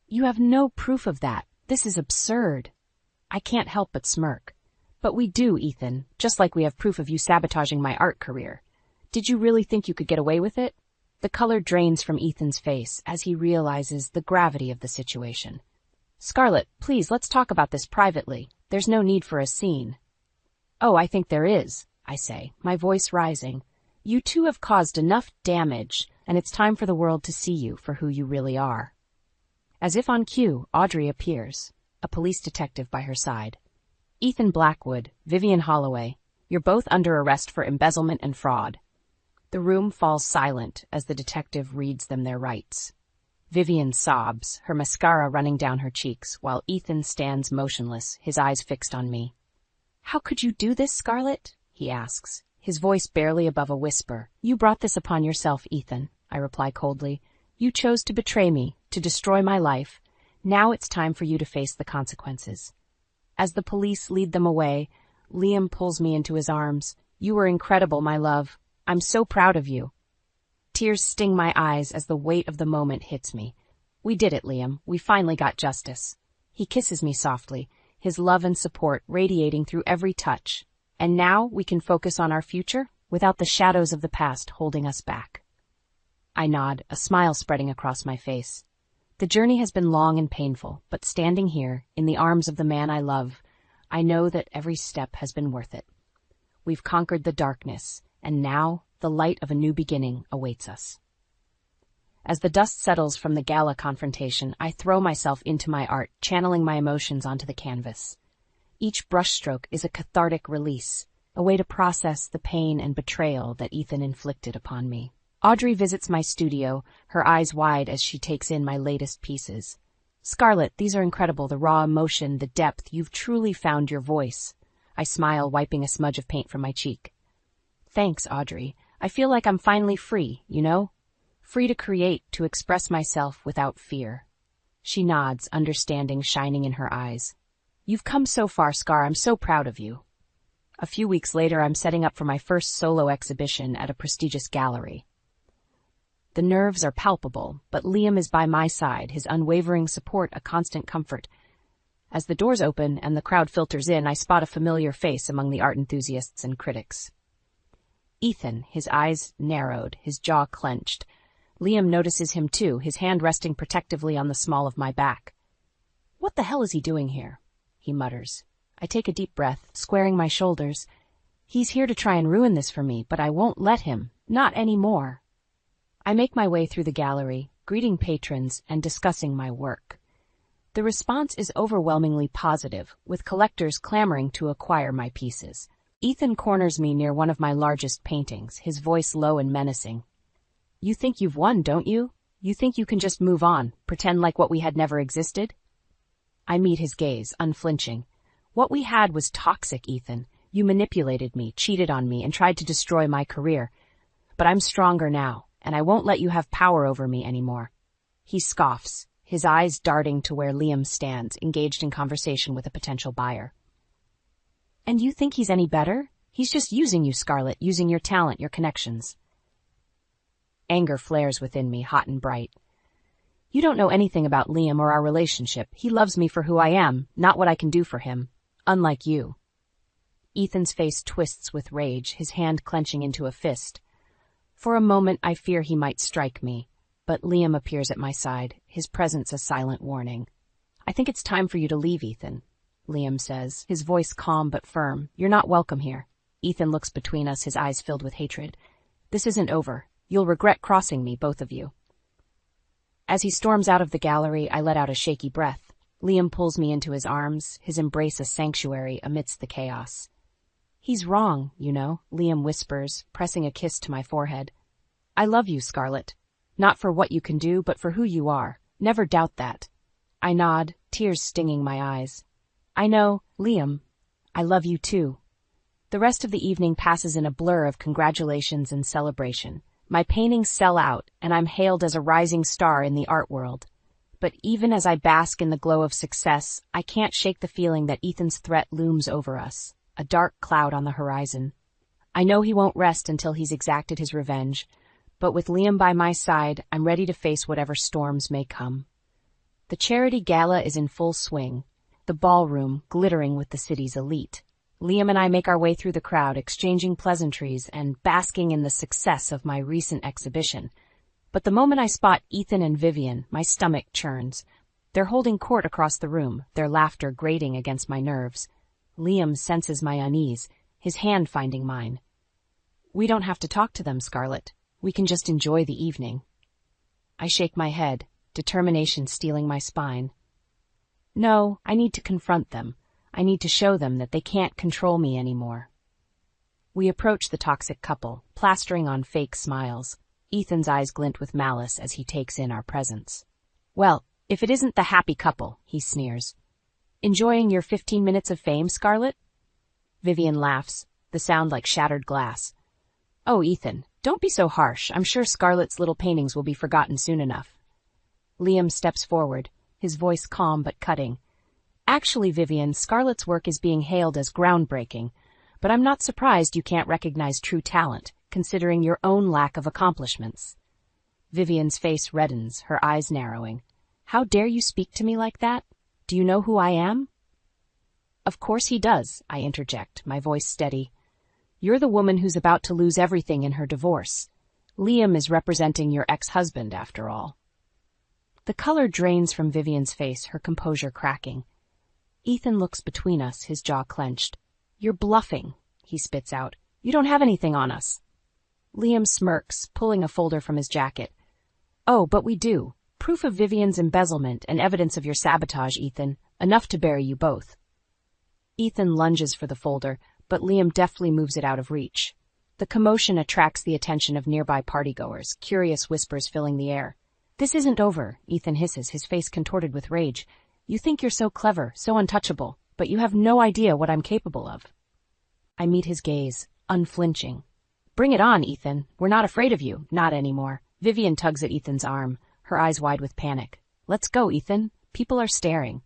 Speaker 2: "You have no proof of that. This is absurd." I can't help but smirk. "But we do, Ethan, just like we have proof of you sabotaging my art career. Did you really think you could get away with it?" The color drains from Ethan's face as he realizes the gravity of the situation. "Scarlett, please, let's talk about this privately. There's no need for a scene." "Oh, I think there is," I say, my voice rising. "You two have caused enough damage, and it's time for the world to see you for who you really are." As if on cue, Audrey appears, a police detective by her side. "Ethan Blackwood, Vivian Holloway, you're both under arrest for embezzlement and fraud." The room falls silent as the detective reads them their rights. Vivian sobs, her mascara running down her cheeks, while Ethan stands motionless, his eyes fixed on me. "How could you do this, Scarlett?" he asks, his voice barely above a whisper. "You brought this upon yourself, Ethan," I reply coldly. "You chose to betray me, to destroy my life. Now it's time for you to face the consequences." As the police lead them away, Liam pulls me into his arms. "You were incredible, my love. I'm so proud of you." Tears sting my eyes as the weight of the moment hits me. "We did it, Liam. We finally got justice." He kisses me softly, his love and support radiating through every touch. "And now we can focus on our future without the shadows of the past holding us back." I nod, a smile spreading across my face. The journey has been long and painful, but standing here, in the arms of the man I love, I know that every step has been worth it. We've conquered the darkness, and now the light of a new beginning awaits us. As the dust settles from the gala confrontation, I throw myself into my art, channeling my emotions onto the canvas. Each brushstroke is a cathartic release, a way to process the pain and betrayal that Ethan inflicted upon me. Audrey visits my studio, her eyes wide as she takes in my latest pieces. "Scarlett, these are incredible, the raw emotion, the depth. You've truly found your voice." I smile, wiping a smudge of paint from my cheek. "Thanks, Audrey. I feel like I'm finally free, you know? Free to create, to express myself without fear." She nods, understanding shining in her eyes. "You've come so far, Scar. I'm so proud of you." A few weeks later, I'm setting up for my first solo exhibition at a prestigious gallery. The nerves are palpable, but Liam is by my side, his unwavering support a constant comfort. As the doors open and the crowd filters in, I spot a familiar face among the art enthusiasts and critics. Ethan, his eyes narrowed, his jaw clenched. Liam notices him too, his hand resting protectively on the small of my back. "What the hell is he doing here?" he mutters. I take a deep breath, squaring my shoulders. He's here to try and ruin this for me, but I won't let him. Not anymore. I make my way through the gallery, greeting patrons and discussing my work. The response is overwhelmingly positive, with collectors clamoring to acquire my pieces. Ethan corners me near one of my largest paintings, his voice low and menacing. "You think you've won, don't you? You think you can just move on, pretend like what we had never existed?" I meet his gaze, unflinching. "What we had was toxic, Ethan. You manipulated me, cheated on me, and tried to destroy my career. But I'm stronger now, and I won't let you have power over me anymore." He scoffs, his eyes darting to where Liam stands, engaged in conversation with a potential buyer. "And you think he's any better? He's just using you, Scarlett, using your talent, your connections." Anger flares within me, hot and bright. "You don't know anything about Liam or our relationship. He loves me for who I am, not what I can do for him. Unlike you." Ethan's face twists with rage, his hand clenching into a fist. For a moment, I fear he might strike me, but Liam appears at my side, his presence a silent warning. "I think it's time for you to leave, Ethan," Liam says, his voice calm but firm. "You're not welcome here." Ethan looks between us, his eyes filled with hatred. "This isn't over. You'll regret crossing me, both of you." As he storms out of the gallery, I let out a shaky breath. Liam pulls me into his arms, his embrace a sanctuary amidst the chaos. "He's wrong, you know," Liam whispers, pressing a kiss to my forehead. "I love you, Scarlett. Not for what you can do, but for who you are. Never doubt that." I nod, tears stinging my eyes. "I know, Liam. I love you too." The rest of the evening passes in a blur of congratulations and celebration. My paintings sell out, and I'm hailed as a rising star in the art world. But even as I bask in the glow of success, I can't shake the feeling that Ethan's threat looms over us, a dark cloud on the horizon. I know he won't rest until he's exacted his revenge, but with Liam by my side, I'm ready to face whatever storms may come. The charity gala is in full swing, the ballroom glittering with the city's elite. Liam and I make our way through the crowd, exchanging pleasantries and basking in the success of my recent exhibition. But the moment I spot Ethan and Vivian, my stomach churns. They're holding court across the room, their laughter grating against my nerves. Liam senses my unease, his hand finding mine. "We don't have to talk to them, Scarlett. We can just enjoy the evening." I shake my head, determination stealing my spine. "No, I need to confront them. I need to show them that they can't control me anymore." We approach the toxic couple, plastering on fake smiles. Ethan's eyes glint with malice as he takes in our presence. "Well, if it isn't the happy couple," he sneers. "Enjoying your 15 minutes of fame, Scarlett?" Vivian laughs, the sound like shattered glass. "Oh, Ethan, don't be so harsh. I'm sure Scarlett's little paintings will be forgotten soon enough." Liam steps forward, his voice calm but cutting. "Actually, Vivian, Scarlett's work is being hailed as groundbreaking, but I'm not surprised you can't recognize true talent, considering your own lack of accomplishments." Vivian's face reddens, her eyes narrowing. "How dare you speak to me like that? Do you know who I am?" "Of course he does," I interject, my voice steady. "You're the woman who's about to lose everything in her divorce. Liam is representing your ex-husband, after all." The color drains from Vivian's face, her composure cracking. Ethan looks between us, his jaw clenched. "You're bluffing," he spits out. "You don't have anything on us." Liam smirks, pulling a folder from his jacket. "Oh, but we do. Proof of Vivian's embezzlement and evidence of your sabotage, Ethan. Enough to bury you both." Ethan lunges for the folder, but Liam deftly moves it out of reach. The commotion attracts the attention of nearby partygoers, curious whispers filling the air. "This isn't over," Ethan hisses, his face contorted with rage. "You think you're so clever, so untouchable, but you have no idea what I'm capable of." I meet his gaze, unflinching. "Bring it on, Ethan. We're not afraid of you. Not anymore." Vivian tugs at Ethan's arm, her eyes wide with panic. "Let's go, Ethan. People are staring."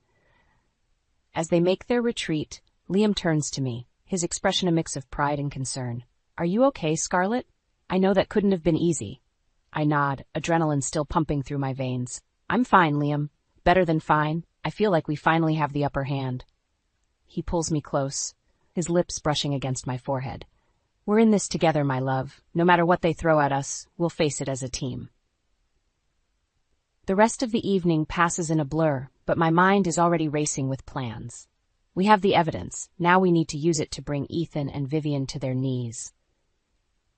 Speaker 2: As they make their retreat, Liam turns to me, his expression a mix of pride and concern. "Are you okay, Scarlett? I know that couldn't have been easy." I nod, adrenaline still pumping through my veins. "I'm fine, Liam. Better than fine. I feel like we finally have the upper hand." He pulls me close, his lips brushing against my forehead. "We're in this together, my love. No matter what they throw at us, we'll face it as a team." The rest of the evening passes in a blur, but my mind is already racing with plans. We have the evidence. Now we need to use it to bring Ethan and Vivian to their knees.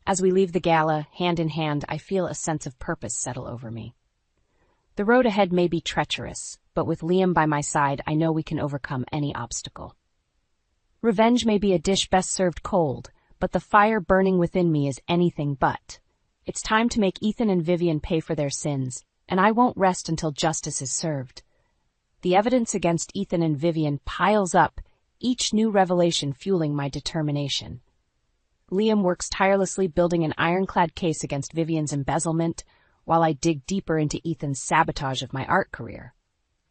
Speaker 2: As we leave the gala, hand in hand, I feel a sense of purpose settle over me. The road ahead may be treacherous, but with Liam by my side, I know we can overcome any obstacle. Revenge may be a dish best served cold, but the fire burning within me is anything but. It's time to make Ethan and Vivian pay for their sins, and I won't rest until justice is served. The evidence against Ethan and Vivian piles up, each new revelation fueling my determination. Liam works tirelessly building an ironclad case against Vivian's embezzlement, while I dig deeper into Ethan's sabotage of my art career.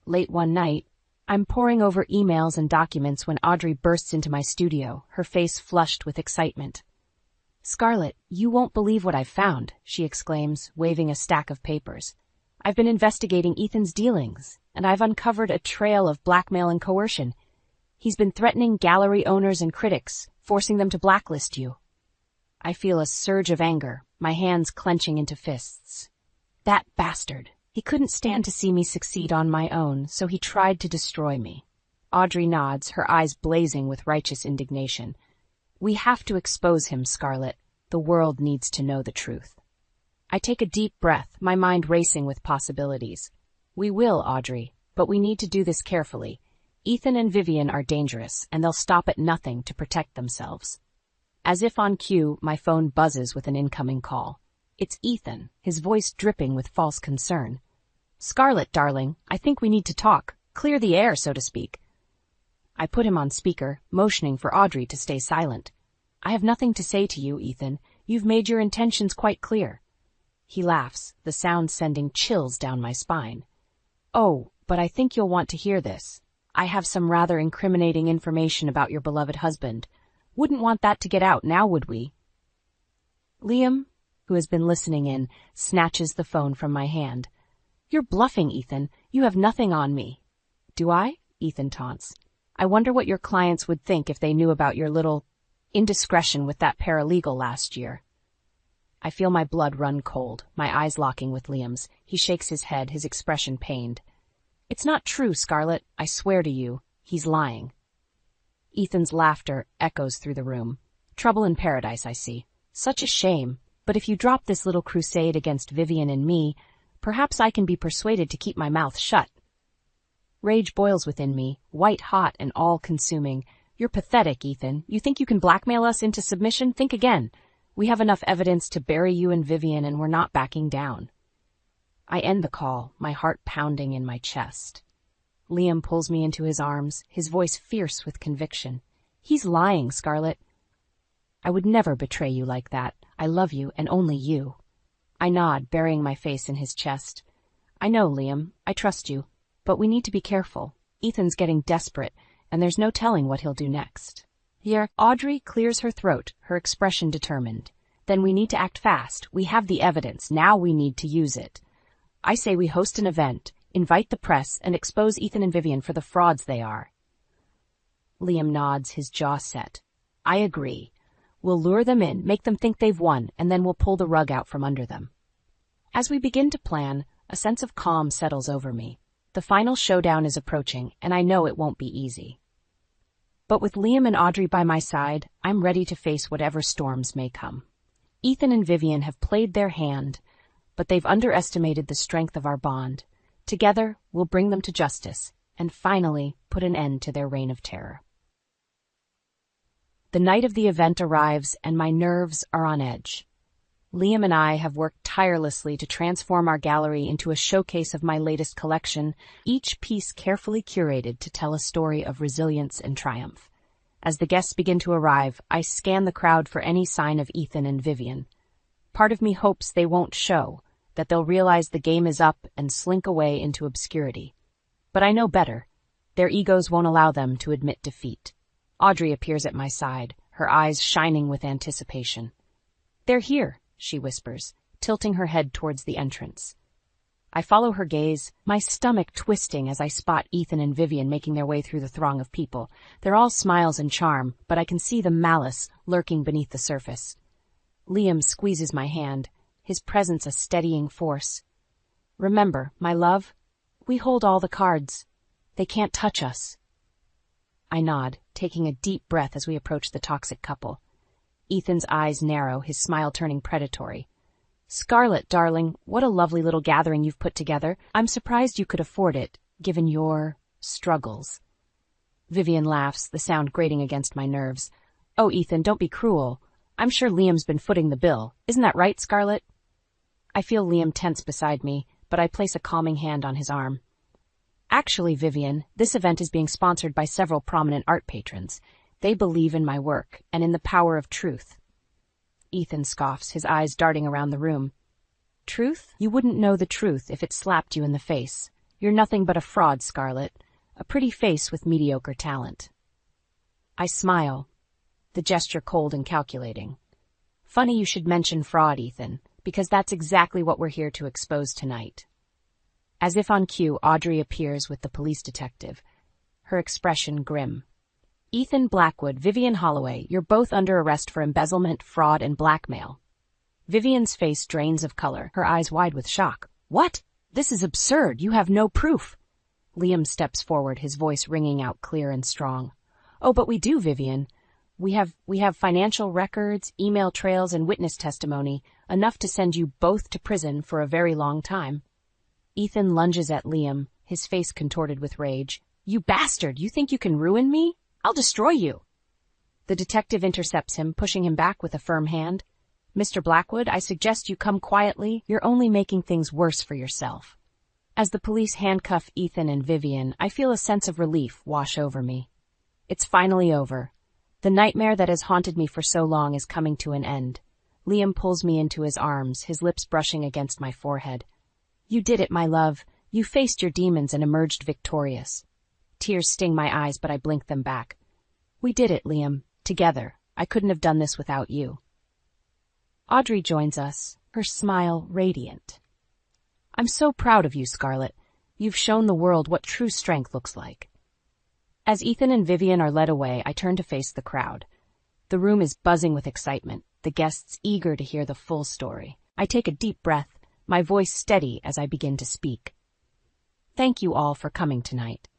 Speaker 2: Late one night, I'm poring over emails and documents when Audrey bursts into my studio, her face flushed with excitement. "Scarlett, you won't believe what I've found," she exclaims, waving a stack of papers. "I've been investigating Ethan's dealings, and I've uncovered a trail of blackmail and coercion. He's been threatening gallery owners and critics, forcing them to blacklist you." I feel a surge of anger, my hands clenching into fists. That bastard. He couldn't stand to see me succeed on my own, so he tried to destroy me. Audrey nods, her eyes blazing with righteous indignation. "We have to expose him, Scarlett. The world needs to know the truth." I take a deep breath, my mind racing with possibilities. "We will, Audrey, but we need to do this carefully. Ethan and Vivian are dangerous, and they'll stop at nothing to protect themselves." As if on cue, my phone buzzes with an incoming call. It's Ethan, his voice dripping with false concern. "Scarlett, darling, I think we need to talk. Clear the air, so to speak." I put him on speaker, motioning for Audrey to stay silent. "I have nothing to say to you, Ethan. You've made your intentions quite clear." He laughs, the sound sending chills down my spine. "Oh, but I think you'll want to hear this. I have some rather incriminating information about your beloved husband. Wouldn't want that to get out now, would we?" Liam, who has been listening in, snatches the phone from my hand. "You're bluffing, Ethan. You have nothing on me." "Do I?" Ethan taunts. "I wonder what your clients would think if they knew about your little indiscretion with that paralegal last year." I feel my blood run cold, my eyes locking with Liam's. He shakes his head, his expression pained. "It's not true, Scarlett. I swear to you, he's lying." Ethan's laughter echoes through the room. "Trouble in paradise, I see. Such a shame. But if you drop this little crusade against Vivian and me, perhaps I can be persuaded to keep my mouth shut." Rage boils within me, white hot and all-consuming. "You're pathetic, Ethan. You think you can blackmail us into submission? Think again. We have enough evidence to bury you and Vivian, and we're not backing down." I end the call, my heart pounding in my chest. Liam pulls me into his arms, his voice fierce with conviction. "He's lying, Scarlett. I would never betray you like that. I love you, and only you." I nod, burying my face in his chest. "I know, Liam. I trust you. But we need to be careful. Ethan's getting desperate, and there's no telling what he'll do next." Here, Audrey clears her throat, her expression determined. "Then we need to act fast. We have the evidence. Now we need to use it. I say we host an event, invite the press, and expose Ethan and Vivian for the frauds they are." Liam nods, his jaw set. "I agree. We'll lure them in, make them think they've won, and then we'll pull the rug out from under them." As we begin to plan, a sense of calm settles over me. The final showdown is approaching, and I know it won't be easy. But with Liam and Audrey by my side, I'm ready to face whatever storms may come. Ethan and Vivian have played their hand, but they've underestimated the strength of our bond. Together, we'll bring them to justice, and finally put an end to their reign of terror. The night of the event arrives, and my nerves are on edge. Liam and I have worked tirelessly to transform our gallery into a showcase of my latest collection, each piece carefully curated to tell a story of resilience and triumph. As the guests begin to arrive, I scan the crowd for any sign of Ethan and Vivian. Part of me hopes they won't show, that they'll realize the game is up and slink away into obscurity. But I know better. Their egos won't allow them to admit defeat. Audrey appears at my side, her eyes shining with anticipation. "They're here," she whispers, tilting her head towards the entrance. I follow her gaze, my stomach twisting as I spot Ethan and Vivian making their way through the throng of people. They're all smiles and charm, but I can see the malice lurking beneath the surface. Liam squeezes my hand, his presence a steadying force. "Remember, my love, we hold all the cards. They can't touch us." I nod, taking a deep breath as we approach the toxic couple. Ethan's eyes narrow, his smile turning predatory. "Scarlett, darling, what a lovely little gathering you've put together. I'm surprised you could afford it, given your struggles." Vivian laughs, the sound grating against my nerves. "Oh, Ethan, don't be cruel. I'm sure Liam's been footing the bill. Isn't that right, Scarlett?" I feel Liam tense beside me, but I place a calming hand on his arm. "Actually, Vivian, this event is being sponsored by several prominent art patrons. They believe in my work and in the power of truth." Ethan scoffs, his eyes darting around the room. "Truth? You wouldn't know the truth if it slapped you in the face. You're nothing but a fraud, Scarlett. A pretty face with mediocre talent." I smile, the gesture cold and calculating. "Funny you should mention fraud, Ethan, because that's exactly what we're here to expose tonight." As if on cue, Audrey appears with the police detective, her expression grim. "Ethan Blackwood, Vivian Holloway, you're both under arrest for embezzlement, fraud, and blackmail." Vivian's face drains of color, her eyes wide with shock. "What? This is absurd. You have no proof." Liam steps forward, his voice ringing out clear and strong. "Oh, but we do, Vivian. We have financial records, email trails, and witness testimony, enough to send you both to prison for a very long time." Ethan lunges at Liam, his face contorted with rage. "You bastard! You think you can ruin me? I'll destroy you." The detective intercepts him, pushing him back with a firm hand. "Mr. Blackwood, I suggest you come quietly. You're only making things worse for yourself." As the police handcuff Ethan and Vivian, I feel a sense of relief wash over me. It's finally over. The nightmare that has haunted me for so long is coming to an end. Liam pulls me into his arms, his lips brushing against my forehead. "You did it, my love. You faced your demons and emerged victorious." Tears sting my eyes, but I blink them back. "We did it, Liam. Together. I couldn't have done this without you." Audrey joins us, her smile radiant. "I'm so proud of you, Scarlett. You've shown the world what true strength looks like." As Ethan and Vivian are led away, I turn to face the crowd. The room is buzzing with excitement, the guests eager to hear the full story. I take a deep breath, my voice steady as I begin to speak. Thank you all for coming tonight.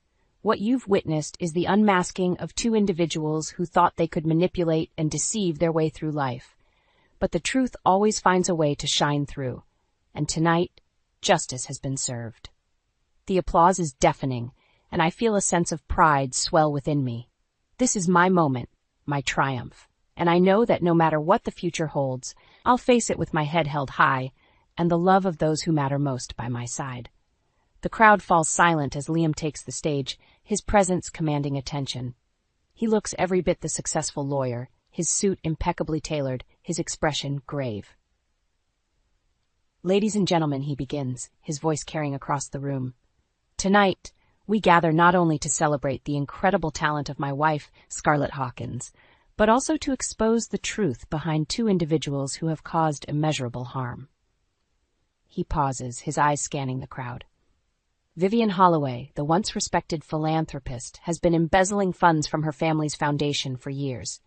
Speaker 2: What you've witnessed is the unmasking of two individuals who thought they could manipulate and deceive their way through life. But the truth always finds a way to shine through, and tonight, justice has been served. The applause is deafening, and I feel a sense of pride swell within me. This is my moment, my triumph, and I know that no matter what the future holds, I'll face it with my head held high and the love of those who matter most by my side. The crowd falls silent as Liam takes the stage, his presence commanding attention. He looks every bit the successful lawyer, his suit impeccably tailored, his expression grave. "Ladies and gentlemen," he begins, his voice carrying across the room. "Tonight, we gather not only to celebrate the incredible talent of my wife, Scarlett Hawkins, but also to expose the truth behind two individuals who have caused immeasurable harm." He pauses, his eyes scanning the crowd. Vivian Holloway, the once respected philanthropist, has been embezzling funds from her family's foundation for years.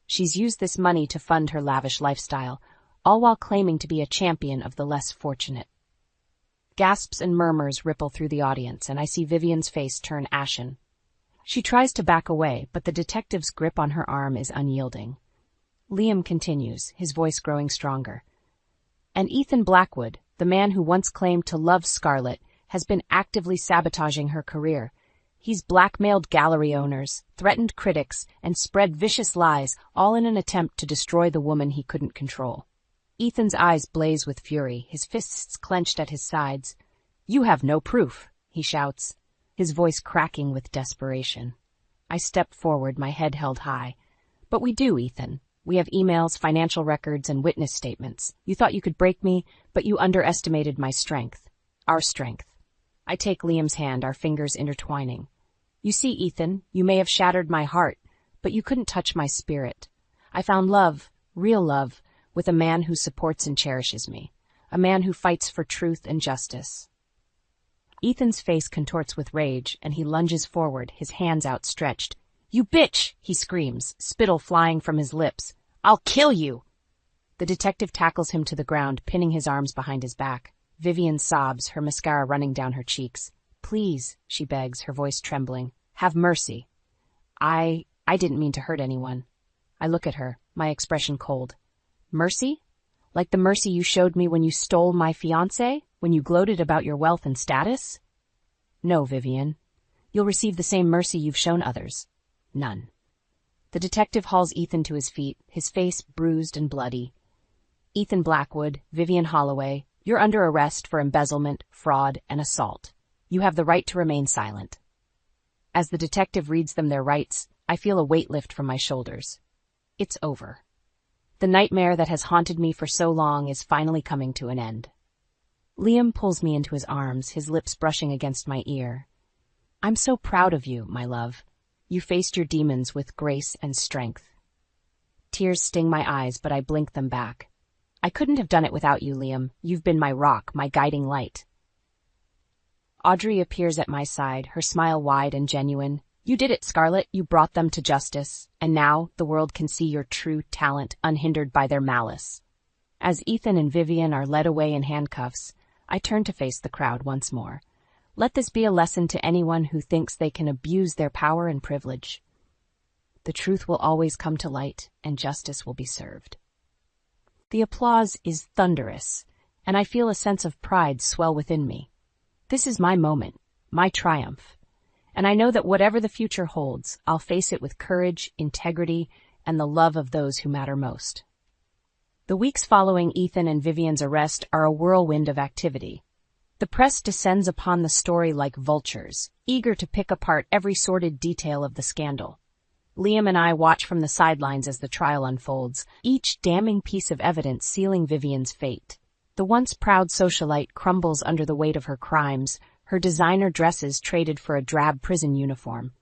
Speaker 2: She's used this money to fund her lavish lifestyle, all while claiming to be a champion of the less fortunate. Gasps and murmurs ripple through the audience, and I see Vivian's face turn ashen. She tries to back away, but the detective's grip on her arm is unyielding. Liam continues, his voice growing stronger. "And Ethan Blackwood, the man who once claimed to love Scarlett, has been actively sabotaging her career. He's blackmailed gallery owners, threatened critics, and spread vicious lies, all in an attempt to destroy the woman he couldn't control." Ethan's eyes blaze with fury, his fists clenched at his sides. "You have no proof," he shouts, his voice cracking with desperation. I step forward, my head held high. "But we do, Ethan. We have emails, financial records, and witness statements. You thought you could break me, but you underestimated my strength. Our strength." I take Liam's hand, our fingers intertwining. "You see, Ethan, you may have shattered my heart, but you couldn't touch my spirit. I found love, real love, with a man who supports and cherishes me, a man who fights for truth and justice. Ethan's face contorts with rage, and he lunges forward, his hands outstretched. "You bitch!" he screams, spittle flying from his lips. "I'll kill you!" The detective tackles him to the ground, pinning his arms behind his back. Vivian sobs, her mascara running down her cheeks. "Please," she begs, her voice trembling. "Have mercy. I didn't mean to hurt anyone." I look at her, my expression cold. "Mercy? Like the mercy you showed me when you stole my fiancé? When you gloated about your wealth and status?" "No, Vivian. You'll receive the same mercy you've shown others. None." The detective hauls Ethan to his feet, his face bruised and bloody. "Ethan Blackwood, Vivian Holloway, you're under arrest for embezzlement, fraud, and assault. You have the right to remain silent." As the detective reads them their rights, I feel a weight lift from my shoulders. It's over. The nightmare that has haunted me for so long is finally coming to an end. Liam pulls me into his arms, his lips brushing against my ear. "I'm so proud of you, my love. You faced your demons with grace and strength." Tears sting my eyes, but I blink them back. "I couldn't have done it without you, Liam. You've been my rock, my guiding light." Audrey appears at my side, her smile wide and genuine. "You did it, Scarlett. You brought them to justice, and now the world can see your true talent unhindered by their malice." As Ethan and Vivian are led away in handcuffs, I turn to face the crowd once more. Let this be a lesson to anyone who thinks they can abuse their power and privilege. The truth will always come to light, and justice will be served. The applause is thunderous, and I feel a sense of pride swell within me. This is my moment, my triumph, and I know that whatever the future holds, I'll face it with courage, integrity, and the love of those who matter most. The weeks following Ethan and Vivian's arrest are a whirlwind of activity. The press descends upon the story like vultures, eager to pick apart every sordid detail of the scandal. Liam and I watch from the sidelines as the trial unfolds, each damning piece of evidence sealing Vivian's fate. The once proud socialite crumbles under the weight of her crimes, her designer dresses traded for a drab prison uniform.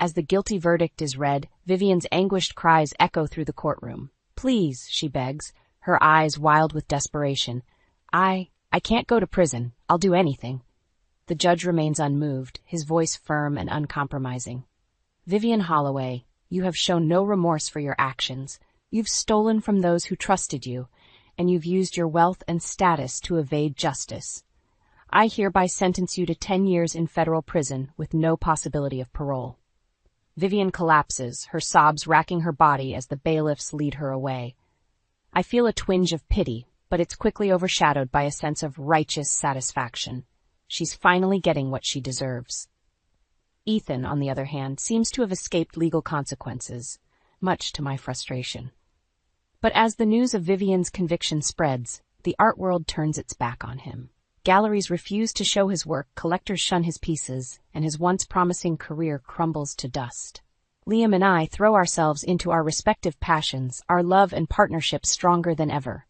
Speaker 2: As the guilty verdict is read, Vivian's anguished cries echo through the courtroom. "Please," she begs, her eyes wild with desperation. I can't go to prison. I'll do anything." The judge remains unmoved, his voice firm and uncompromising. "Vivian Holloway, you have shown no remorse for your actions. You've stolen from those who trusted you, and you've used your wealth and status to evade justice. I hereby sentence you to 10 years in federal prison with no possibility of parole." Vivian collapses, her sobs racking her body as the bailiffs lead her away. I feel a twinge of pity, but it's quickly overshadowed by a sense of righteous satisfaction. She's finally getting what she deserves. Ethan, on the other hand, seems to have escaped legal consequences, much to my frustration. But as the news of Vivian's conviction spreads, the art world turns its back on him. Galleries refuse to show his work, collectors shun his pieces, and his once promising career crumbles to dust. Liam and I throw ourselves into our respective passions, our love and partnership stronger than ever.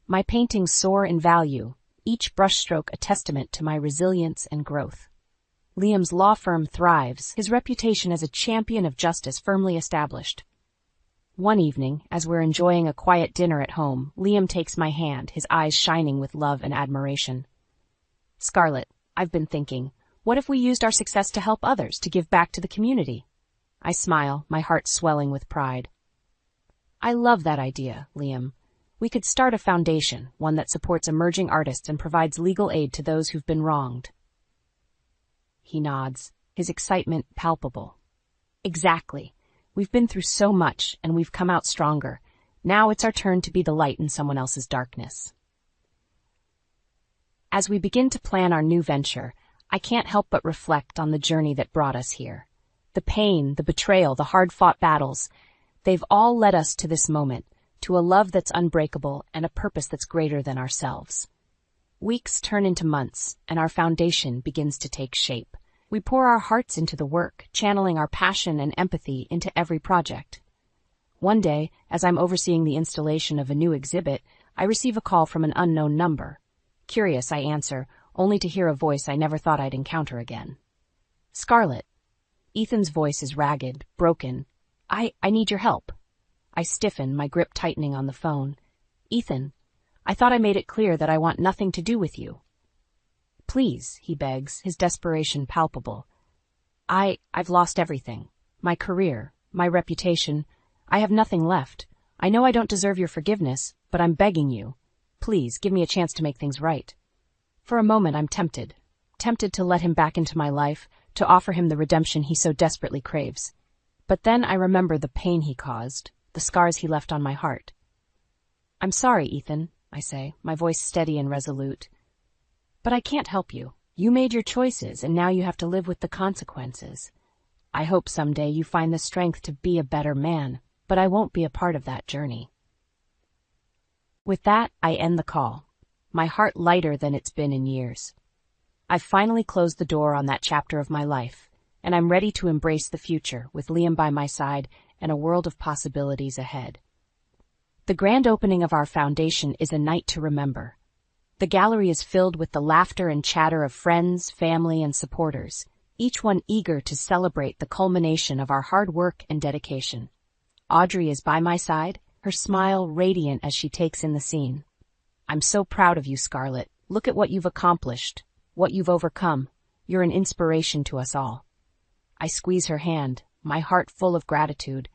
Speaker 2: My paintings soar in value, each brushstroke a testament to my resilience and growth. Liam's law firm thrives, his reputation as a champion of justice firmly established. One evening, as we're enjoying a quiet dinner at home, Liam takes my hand, his eyes shining with love and admiration. "Scarlett, I've been thinking, what if we used our success to help others, to give back to the community?" I smile, my heart swelling with pride. "I love that idea, Liam. We could start a foundation, one that supports emerging artists and provides legal aid to those who've been wronged." He nods, his excitement palpable. "Exactly. We've been through so much, and we've come out stronger. Now it's our turn to be the light in someone else's darkness." As we begin to plan our new venture, I can't help but reflect on the journey that brought us here. The pain, the betrayal, the hard-fought battles, they've all led us to this moment, to a love that's unbreakable and a purpose that's greater than ourselves. Weeks turn into months, and our foundation begins to take shape. We pour our hearts into the work, channeling our passion and empathy into every project. One day, as I'm overseeing the installation of a new exhibit, I receive a call from an unknown number. Curious, I answer, only to hear a voice I never thought I'd encounter again. "Scarlett." Ethan's voice is ragged, broken. I need your help. I stiffen, my grip tightening on the phone. Ethan, I thought I made it clear that I want nothing to do with you. Please, he begs, his desperation palpable. I've lost everything. My career, my reputation. I have nothing left. I know I don't deserve your forgiveness, but I'm begging you. Please, give me a chance to make things right. For a moment, I'm tempted to let him back into my life, to offer him the redemption he so desperately craves. But then I remember the pain he caused, the scars he left on my heart. I'm sorry, Ethan, I say, my voice steady and resolute. But I can't help you. You made your choices, and now you have to live with the consequences. I hope someday you find the strength to be a better man, but I won't be a part of that journey. With that, I end the call, my heart lighter than it's been in years. I've finally closed the door on that chapter of my life, and I'm ready to embrace the future with Liam by my side and a world of possibilities ahead. The grand opening of our foundation is a night to remember. The gallery is filled with the laughter and chatter of friends, family, and supporters, each one eager to celebrate the culmination of our hard work and dedication. Audrey is by my side, her smile radiant as she takes in the scene. I'm so proud of you, Scarlett. Look at what you've accomplished, what you've overcome. You're an inspiration to us all. I squeeze her hand, my heart full of gratitude.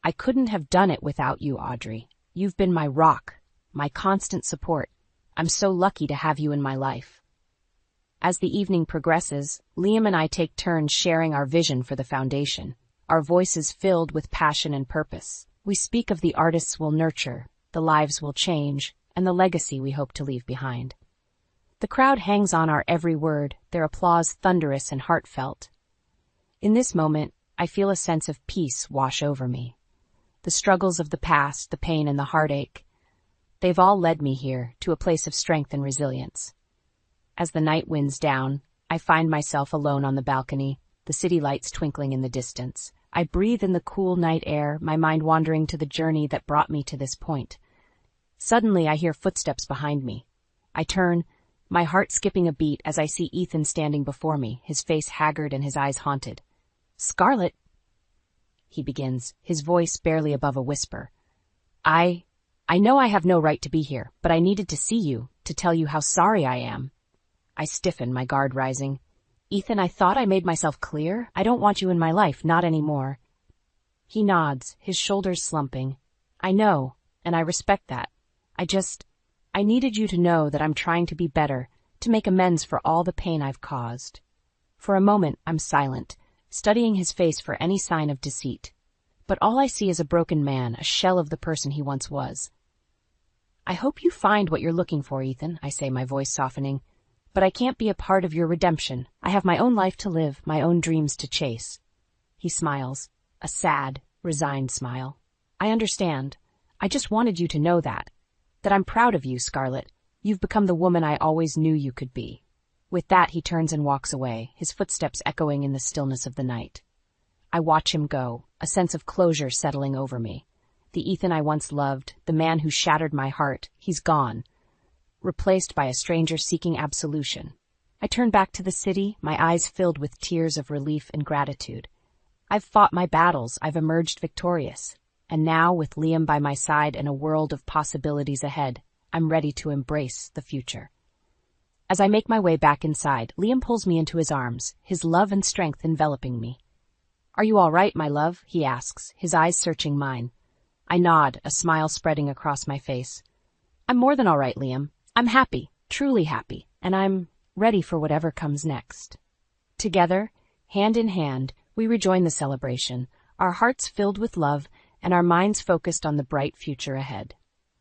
Speaker 2: I couldn't have done it without you, Audrey. You've been my rock, my constant support. I'm so lucky to have you in my life. As the evening progresses, Liam and I take turns sharing our vision for the foundation, our voices filled with passion and purpose. We speak of the artists we'll nurture, the lives we'll change, and the legacy we hope to leave behind. The crowd hangs on our every word, their applause thunderous and heartfelt. In this moment, I feel a sense of peace wash over me. The struggles of the past, the pain and the heartache, they've all led me here to a place of strength and resilience. As the night winds down, I find myself alone on the balcony, the city lights twinkling in the distance. I breathe in the cool night air, my mind wandering to the journey that brought me to this point. Suddenly, I hear footsteps behind me. I turn, my heart skipping a beat as I see Ethan standing before me, his face haggard and his eyes haunted. Scarlett, he begins, his voice barely above a whisper. I know I have no right to be here, but I needed to see you, to tell you how sorry I am. I stiffen, my guard rising. Ethan, I thought I made myself clear. I don't want you in my life, not anymore. He nods, his shoulders slumping. I know, and I respect that. I needed you to know that I'm trying to be better, to make amends for all the pain I've caused. For a moment, I'm silent, studying his face for any sign of deceit. But all I see is a broken man, a shell of the person he once was. I hope you find what you're looking for, Ethan, I say, my voice softening. But I can't be a part of your redemption. I have my own life to live, my own dreams to chase. He smiles, a sad, resigned smile. I understand. I just wanted you to know that I'm proud of you, Scarlett. You've become the woman I always knew you could be. With that, he turns and walks away, his footsteps echoing in the stillness of the night. I watch him go, a sense of closure settling over me. The Ethan I once loved, the man who shattered my heart, he's gone, replaced by a stranger seeking absolution. I turn back to the city, my eyes filled with tears of relief and gratitude. I've fought my battles, I've emerged victorious. And now, with Liam by my side and a world of possibilities ahead, I'm ready to embrace the future. As I make my way back inside, Liam pulls me into his arms, his love and strength enveloping me. Are you all right, my love? He asks, his eyes searching mine. I nod, a smile spreading across my face. I'm more than all right, Liam. I'm happy, truly happy, and I'm ready for whatever comes next. Together, hand in hand, we rejoin the celebration, our hearts filled with love and our minds focused on the bright future ahead.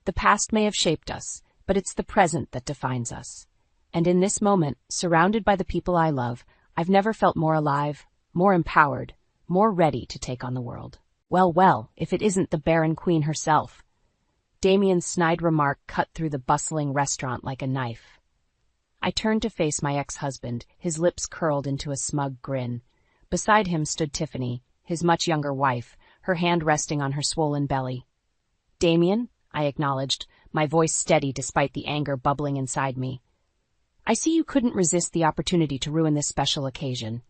Speaker 2: The past may have shaped us, but it's the present that defines us. And in this moment, surrounded by the people I love, I've never felt more alive, more empowered, more ready to take on the world. Well, if it isn't the Baron Queen herself. Damien's snide remark cut through the bustling restaurant like a knife. I turned to face my ex-husband, his lips curled into a smug grin. Beside him stood Tiffany, his much younger wife, her hand resting on her swollen belly. Damien, I acknowledged, my voice steady despite the anger bubbling inside me. I see you couldn't resist the opportunity to ruin this special occasion.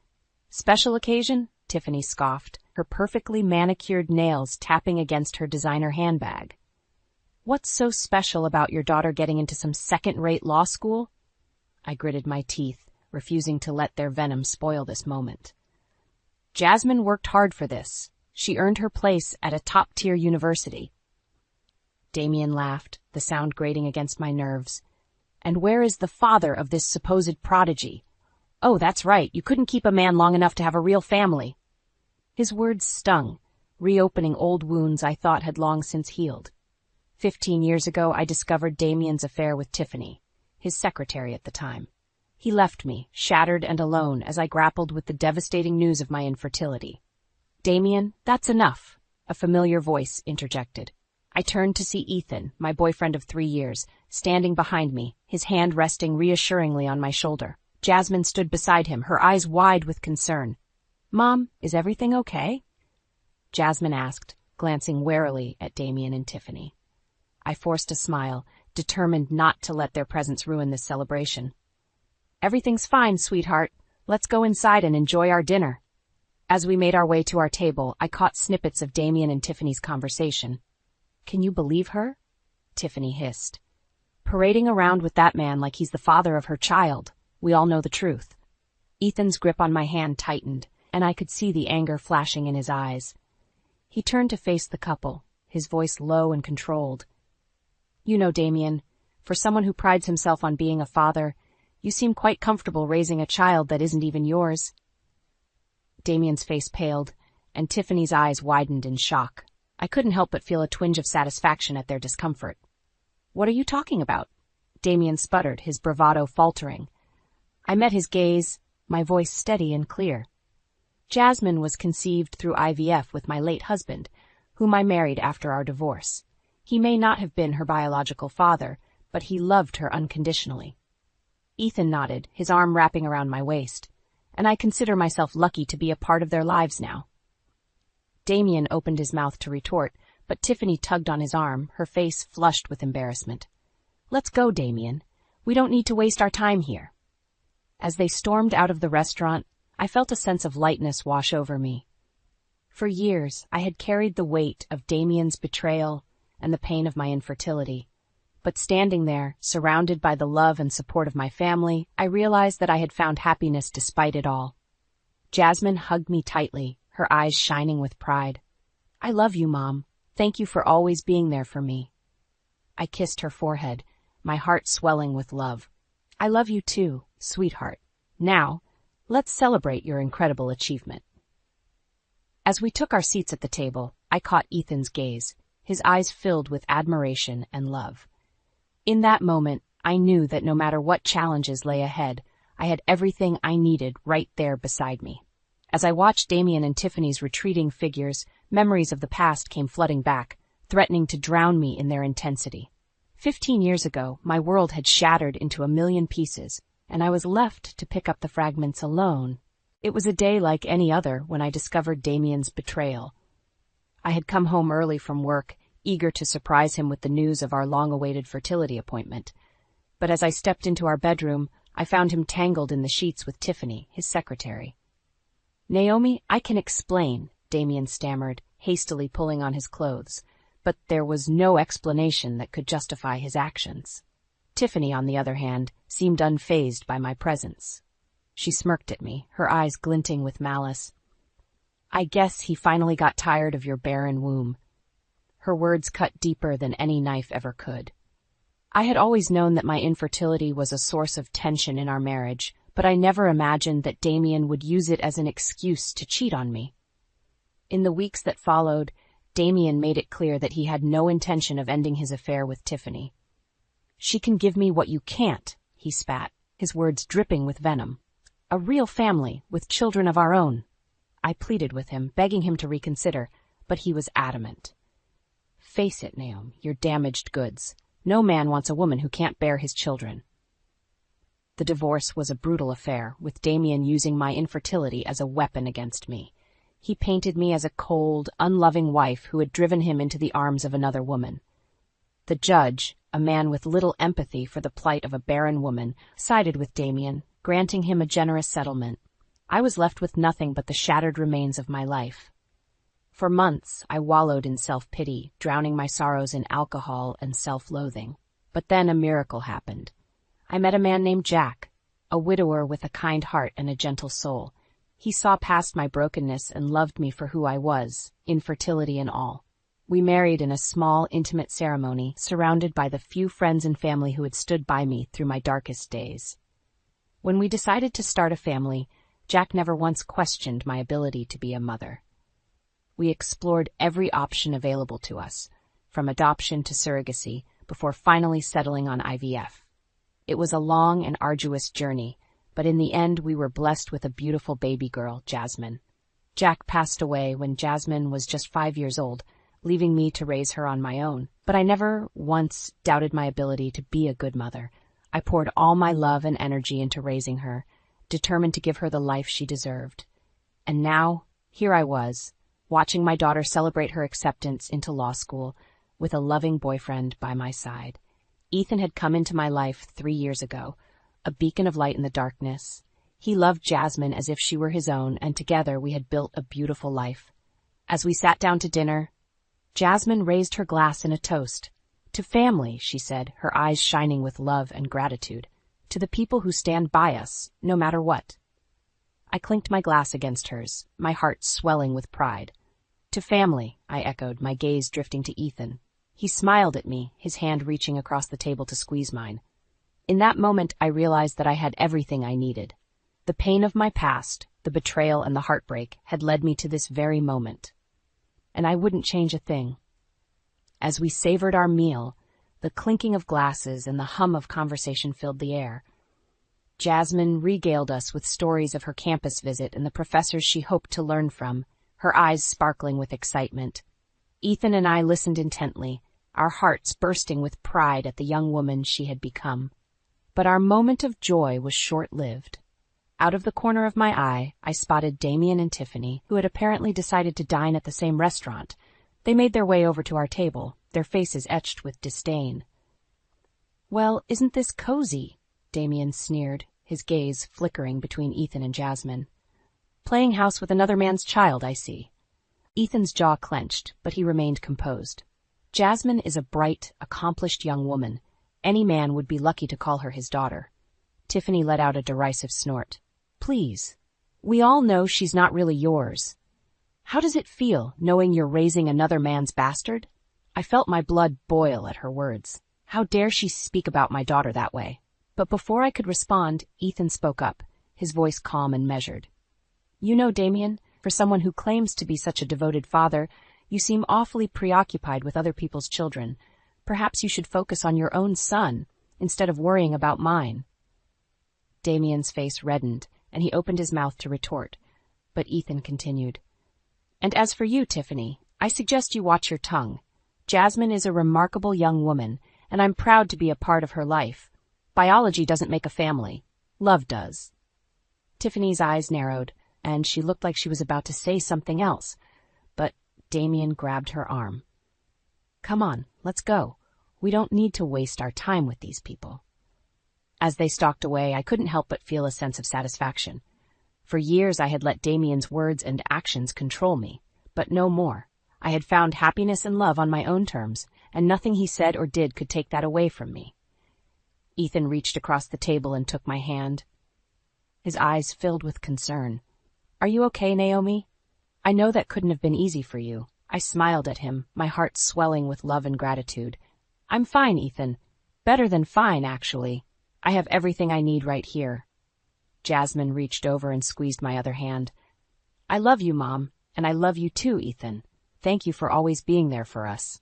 Speaker 2: Special occasion? Tiffany scoffed, her perfectly manicured nails tapping against her designer handbag. "What's so special about your daughter getting into some second-rate law school?" I gritted my teeth, refusing to let their venom spoil this moment. "Jasmine worked hard for this. She earned her place at a top-tier university." Damien laughed, the sound grating against my nerves. "And where is the father of this supposed prodigy? Oh, that's right, you couldn't keep a man long enough to have a real family." His words stung, reopening old wounds I thought had long since healed. 15 years ago, I discovered Damien's affair with Tiffany, his secretary at the time. He left me, shattered and alone, as I grappled with the devastating news of my infertility. "Damien, that's enough," a familiar voice interjected. I turned to see Ethan, my boyfriend of 3 years, standing behind me, his hand resting reassuringly on my shoulder. Jasmine stood beside him, her eyes wide with concern. "Mom, is everything okay?" Jasmine asked, glancing warily at Damien and Tiffany. I forced a smile, determined not to let their presence ruin this celebration. "Everything's fine, sweetheart. Let's go inside and enjoy our dinner." As we made our way to our table, I caught snippets of Damien and Tiffany's conversation. "Can you believe her?" Tiffany hissed. "Parading around with that man like he's the father of her child. We all know the truth." Ethan's grip on my hand tightened, and I could see the anger flashing in his eyes. He turned to face the couple, his voice low and controlled. "You know, Damien, for someone who prides himself on being a father, you seem quite comfortable raising a child that isn't even yours." Damien's face paled, and Tiffany's eyes widened in shock. I couldn't help but feel a twinge of satisfaction at their discomfort. "What are you talking about?" Damien sputtered, his bravado faltering. I met his gaze, my voice steady and clear. "Jasmine was conceived through IVF with my late husband, whom I married after our divorce. He may not have been her biological father, but he loved her unconditionally." Ethan nodded, his arm wrapping around my waist, "and I consider myself lucky to be a part of their lives now." Damien opened his mouth to retort, but Tiffany tugged on his arm, her face flushed with embarrassment. "Let's go, Damien. We don't need to waste our time here." As they stormed out of the restaurant, I felt a sense of lightness wash over me. For years, I had carried the weight of Damien's betrayal and the pain of my infertility. But standing there, surrounded by the love and support of my family, I realized that I had found happiness despite it all. Jasmine hugged me tightly, her eyes shining with pride. "I love you, Mom. Thank you for always being there for me." I kissed her forehead, my heart swelling with love. "I love you too, sweetheart. Now, let's celebrate your incredible achievement." As we took our seats at the table, I caught Ethan's gaze, his eyes filled with admiration and love. In that moment, I knew that no matter what challenges lay ahead, I had everything I needed right there beside me. As I watched Damien and Tiffany's retreating figures, memories of the past came flooding back, threatening to drown me in their intensity. 15 years ago, my world had shattered into a million pieces, and I was left to pick up the fragments alone. It was a day like any other when I discovered Damien's betrayal. I had come home early from work, eager to surprise him with the news of our long-awaited fertility appointment. But as I stepped into our bedroom, I found him tangled in the sheets with Tiffany, his secretary. "Naomi, I can explain," Damien stammered, hastily pulling on his clothes, but there was no explanation that could justify his actions. Tiffany, on the other hand, seemed unfazed by my presence. She smirked at me, her eyes glinting with malice. "I guess he finally got tired of your barren womb." Her words cut deeper than any knife ever could. I had always known that my infertility was a source of tension in our marriage, but I never imagined that Damien would use it as an excuse to cheat on me. In the weeks that followed, Damien made it clear that he had no intention of ending his affair with Tiffany. "She can give me what you can't," he spat, his words dripping with venom. "A real family, with children of our own." I pleaded with him, begging him to reconsider, but he was adamant. "Face it, Naomi, you're damaged goods. No man wants a woman who can't bear his children." The divorce was a brutal affair, with Damien using my infertility as a weapon against me. He painted me as a cold, unloving wife who had driven him into the arms of another woman. The judge, a man with little empathy for the plight of a barren woman, sided with Damien, granting him a generous settlement. I was left with nothing but the shattered remains of my life. For months, I wallowed in self-pity, drowning my sorrows in alcohol and self-loathing. But then a miracle happened. I met a man named Jack, a widower with a kind heart and a gentle soul. He saw past my brokenness and loved me for who I was, infertility and all. We married in a small, intimate ceremony, surrounded by the few friends and family who had stood by me through my darkest days. When we decided to start a family, Jack never once questioned my ability to be a mother. We explored every option available to us, from adoption to surrogacy, before finally settling on IVF. It was a long and arduous journey, but in the end we were blessed with a beautiful baby girl, Jasmine. Jack passed away when Jasmine was just 5 years old, leaving me to raise her on my own. But I never once doubted my ability to be a good mother. I poured all my love and energy into raising her, determined to give her the life she deserved. And now, here I was, watching my daughter celebrate her acceptance into law school with a loving boyfriend by my side. Ethan had come into my life 3 years ago, a beacon of light in the darkness. He loved Jasmine as if she were his own, and together we had built a beautiful life. As we sat down to dinner, Jasmine raised her glass in a toast. "To family," she said, her eyes shining with love and gratitude. "To the people who stand by us, no matter what." I clinked my glass against hers, my heart swelling with pride. "To family," I echoed, my gaze drifting to Ethan. He smiled at me, his hand reaching across the table to squeeze mine. In that moment, I realized that I had everything I needed. The pain of my past, the betrayal and the heartbreak had led me to this very moment. And I wouldn't change a thing. As we savored our meal, the clinking of glasses and the hum of conversation filled the air. Jasmine regaled us with stories of her campus visit and the professors she hoped to learn from, her eyes sparkling with excitement. Ethan and I listened intently, our hearts bursting with pride at the young woman she had become. But our moment of joy was short-lived. Out of the corner of my eye, I spotted Damien and Tiffany, who had apparently decided to dine at the same restaurant. They made their way over to our table, their faces etched with disdain. "Well, isn't this cozy?" Damien sneered, his gaze flickering between Ethan and Jasmine. "Playing house with another man's child, I see." Ethan's jaw clenched, but he remained composed. "Jasmine is a bright, accomplished young woman. Any man would be lucky to call her his daughter." Tiffany let out a derisive snort. "Please. We all know she's not really yours. How does it feel, knowing you're raising another man's bastard?" I felt my blood boil at her words. How dare she speak about my daughter that way? But before I could respond, Ethan spoke up, his voice calm and measured. "You know, Damien, for someone who claims to be such a devoted father, you seem awfully preoccupied with other people's children. Perhaps you should focus on your own son, instead of worrying about mine." Damien's face reddened, and he opened his mouth to retort, but Ethan continued. "And as for you, Tiffany, I suggest you watch your tongue. Jasmine is a remarkable young woman, and I'm proud to be a part of her life. Biology doesn't make a family. Love does." Tiffany's eyes narrowed, and she looked like she was about to say something else, but Damien grabbed her arm. "Come on, let's go. We don't need to waste our time with these people." As they stalked away, I couldn't help but feel a sense of satisfaction. For years I had let Damien's words and actions control me, but no more. I had found happiness and love on my own terms, and nothing he said or did could take that away from me. Ethan reached across the table and took my hand. His eyes filled with concern. "Are you okay, Naomi? I know that couldn't have been easy for you." I smiled at him, my heart swelling with love and gratitude. "I'm fine, Ethan. Better than fine, actually. I have everything I need right here." Jasmine reached over and squeezed my other hand. "I love you, Mom, and I love you too, Ethan. Thank you for always being there for us."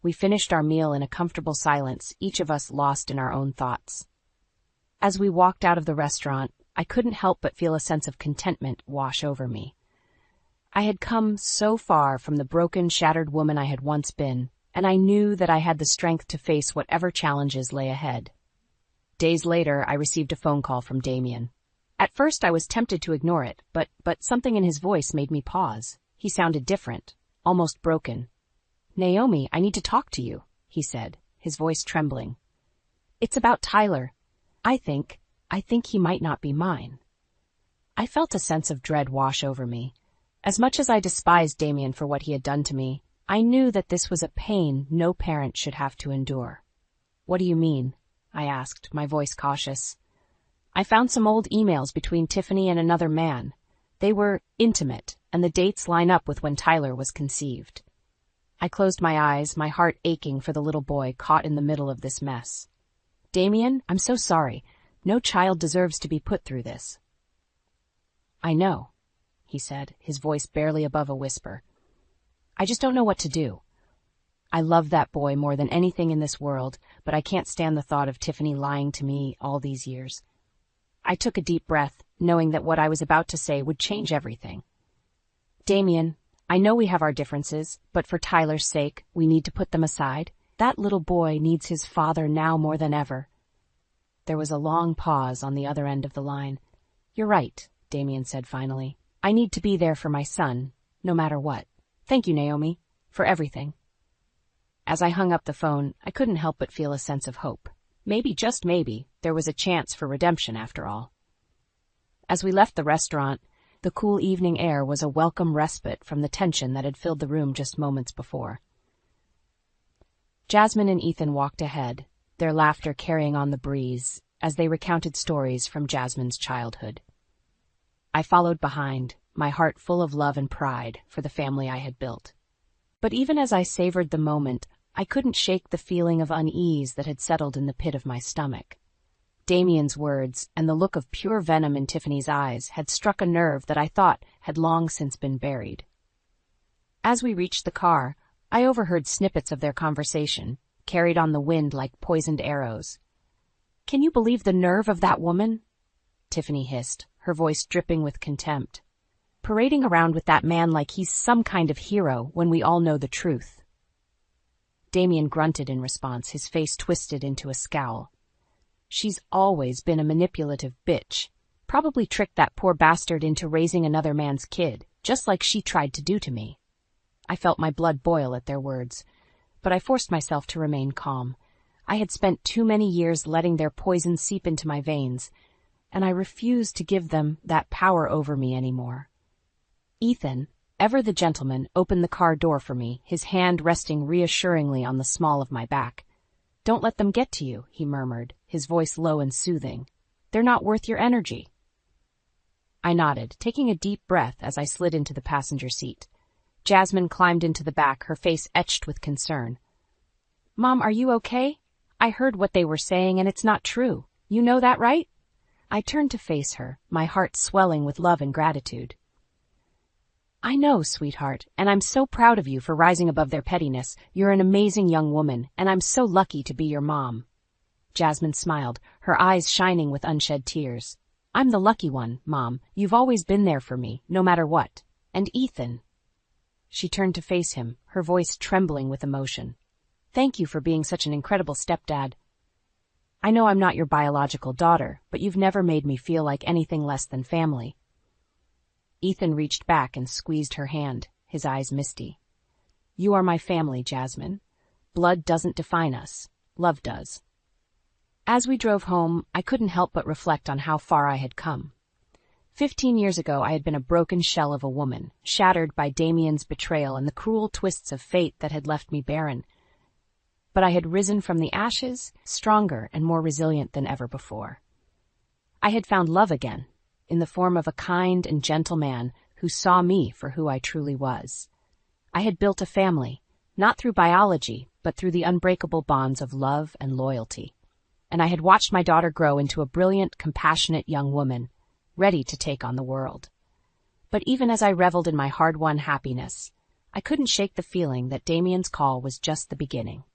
Speaker 2: We finished our meal in a comfortable silence, each of us lost in our own thoughts. As we walked out of the restaurant, I couldn't help but feel a sense of contentment wash over me. I had come so far from the broken, shattered woman I had once been, and I knew that I had the strength to face whatever challenges lay ahead. Days later, I received a phone call from Damien. At first, I was tempted to ignore it, but something in his voice made me pause. He sounded different, almost broken. "Naomi, I need to talk to you," he said, his voice trembling. "It's about Tyler. I think he might not be mine." I felt a sense of dread wash over me. As much as I despised Damien for what he had done to me, I knew that this was a pain no parent should have to endure. "What do you mean?" I asked, my voice cautious. "I found some old emails between Tiffany and another man. They were intimate, and the dates line up with when Tyler was conceived." I closed my eyes, my heart aching for the little boy caught in the middle of this mess. "Damien, I'm so sorry. No child deserves to be put through this." "I know," he said, his voice barely above a whisper. "I just don't know what to do. I love that boy more than anything in this world, but I can't stand the thought of Tiffany lying to me all these years." I took a deep breath, knowing that what I was about to say would change everything. "Damien, I know we have our differences, but for Tyler's sake, we need to put them aside. That little boy needs his father now more than ever." There was a long pause on the other end of the line. "You're right," Damien said finally. "I need to be there for my son, no matter what. Thank you, Naomi, for everything." As I hung up the phone, I couldn't help but feel a sense of hope. Maybe, just maybe, there was a chance for redemption after all. As we left the restaurant, the cool evening air was a welcome respite from the tension that had filled the room just moments before. Jasmine and Ethan walked ahead, their laughter carrying on the breeze as they recounted stories from Jasmine's childhood. I followed behind, my heart full of love and pride for the family I had built. But even as I savored the moment, I couldn't shake the feeling of unease that had settled in the pit of my stomach. Damien's words and the look of pure venom in Tiffany's eyes had struck a nerve that I thought had long since been buried. As we reached the car, I overheard snippets of their conversation, carried on the wind like poisoned arrows. "Can you believe the nerve of that woman?" Tiffany hissed, her voice dripping with contempt. "Parading around with that man like he's some kind of hero when we all know the truth." Damien grunted in response, his face twisted into a scowl. "She's always been a manipulative bitch. Probably tricked that poor bastard into raising another man's kid, just like she tried to do to me." I felt my blood boil at their words, but I forced myself to remain calm. I had spent too many years letting their poison seep into my veins, and I refused to give them that power over me anymore. Ethan, ever the gentleman, opened the car door for me, his hand resting reassuringly on the small of my back. "Don't let them get to you," he murmured, his voice low and soothing. "They're not worth your energy." I nodded, taking a deep breath as I slid into the passenger seat. Jasmine climbed into the back, her face etched with concern. "Mom, are you okay? I heard what they were saying and it's not true. You know that, right?" I turned to face her, my heart swelling with love and gratitude. "I know, sweetheart, and I'm so proud of you for rising above their pettiness. You're an amazing young woman, and I'm so lucky to be your mom." Jasmine smiled, her eyes shining with unshed tears. "I'm the lucky one, Mom. You've always been there for me, no matter what. And Ethan." She turned to face him, her voice trembling with emotion. "Thank you for being such an incredible stepdad. I know I'm not your biological daughter, but you've never made me feel like anything less than family." Ethan reached back and squeezed her hand, his eyes misty. "You are my family, Jasmine. Blood doesn't define us. Love does." As we drove home, I couldn't help but reflect on how far I had come. 15 years ago, I had been a broken shell of a woman, shattered by Damien's betrayal and the cruel twists of fate that had left me barren. But I had risen from the ashes, stronger and more resilient than ever before. I had found love again, in the form of a kind and gentle man who saw me for who I truly was. I had built a family, not through biology, but through the unbreakable bonds of love and loyalty. And I had watched my daughter grow into a brilliant, compassionate young woman, ready to take on the world. But even as I reveled in my hard-won happiness, I couldn't shake the feeling that Damien's call was just the beginning.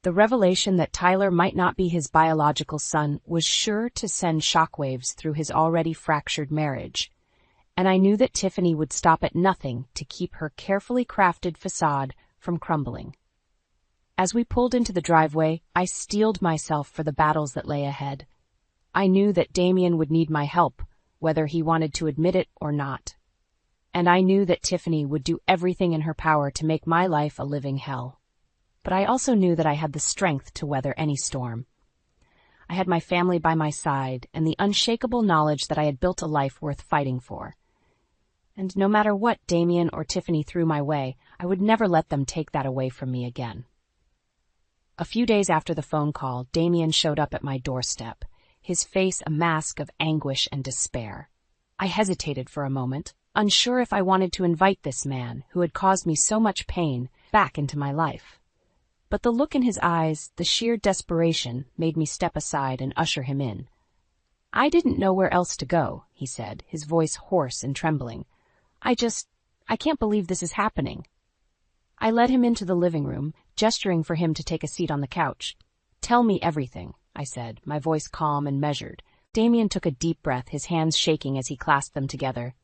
Speaker 2: The revelation that Tyler might not be his biological son was sure to send shockwaves through his already fractured marriage, and I knew that Tiffany would stop at nothing to keep her carefully crafted facade from crumbling. As we pulled into the driveway, I steeled myself for the battles that lay ahead. I knew that Damien would need my help, whether he wanted to admit it or not. And I knew that Tiffany would do everything in her power to make my life a living hell. But I also knew that I had the strength to weather any storm. I had my family by my side and the unshakable knowledge that I had built a life worth fighting for. And no matter what Damien or Tiffany threw my way, I would never let them take that away from me again. A few days after the phone call, Damien showed up at my doorstep, his face a mask of anguish and despair. I hesitated for a moment, unsure if I wanted to invite this man, who had caused me so much pain, back into my life. But the look in his eyes, the sheer desperation, made me step aside and usher him in. "I didn't know where else to go," he said, his voice hoarse and trembling. I can't believe this is happening." I led him into the living room, gesturing for him to take a seat on the couch. "Tell me everything," I said, my voice calm and measured. Damien took a deep breath, his hands shaking as he clasped them together.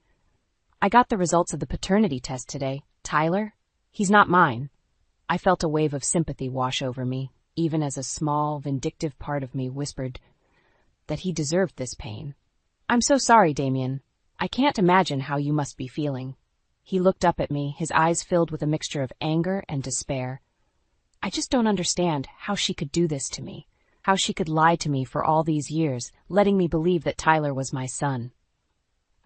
Speaker 2: "I got the results of the paternity test today. Tyler? He's not mine." I felt a wave of sympathy wash over me, even as a small, vindictive part of me whispered that he deserved this pain. "I'm so sorry, Damien. I can't imagine how you must be feeling." He looked up at me, his eyes filled with a mixture of anger and despair. "I just don't understand how she could do this to me, how she could lie to me for all these years, letting me believe that Tyler was my son."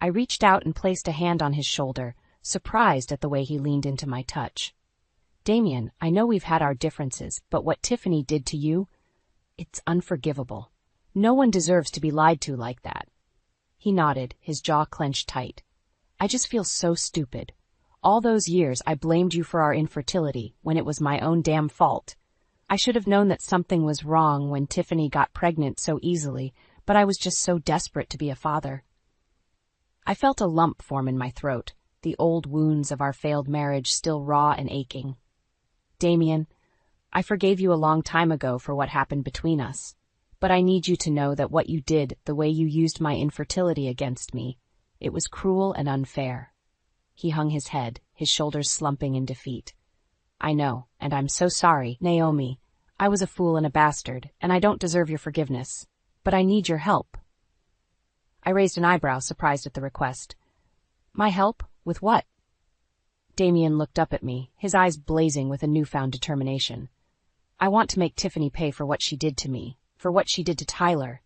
Speaker 2: I reached out and placed a hand on his shoulder, surprised at the way he leaned into my touch. "Damien, I know we've had our differences, but what Tiffany did to you, it's unforgivable. No one deserves to be lied to like that." He nodded, his jaw clenched tight. "I just feel so stupid. All those years I blamed you for our infertility when it was my own damn fault. I should have known that something was wrong when Tiffany got pregnant so easily, but I was just so desperate to be a father." I felt a lump form in my throat, the old wounds of our failed marriage still raw and aching. "Damien, I forgave you a long time ago for what happened between us, but I need you to know that what you did, the way you used my infertility against me, it was cruel and unfair." He hung his head, his shoulders slumping in defeat. "I know, and I'm so sorry, Naomi. I was a fool and a bastard, and I don't deserve your forgiveness. But I need your help." I raised an eyebrow, surprised at the request. "My help? With what?" Damien looked up at me, his eyes blazing with a newfound determination. "I want to make Tiffany pay for what she did to me, for what she did to Tyler,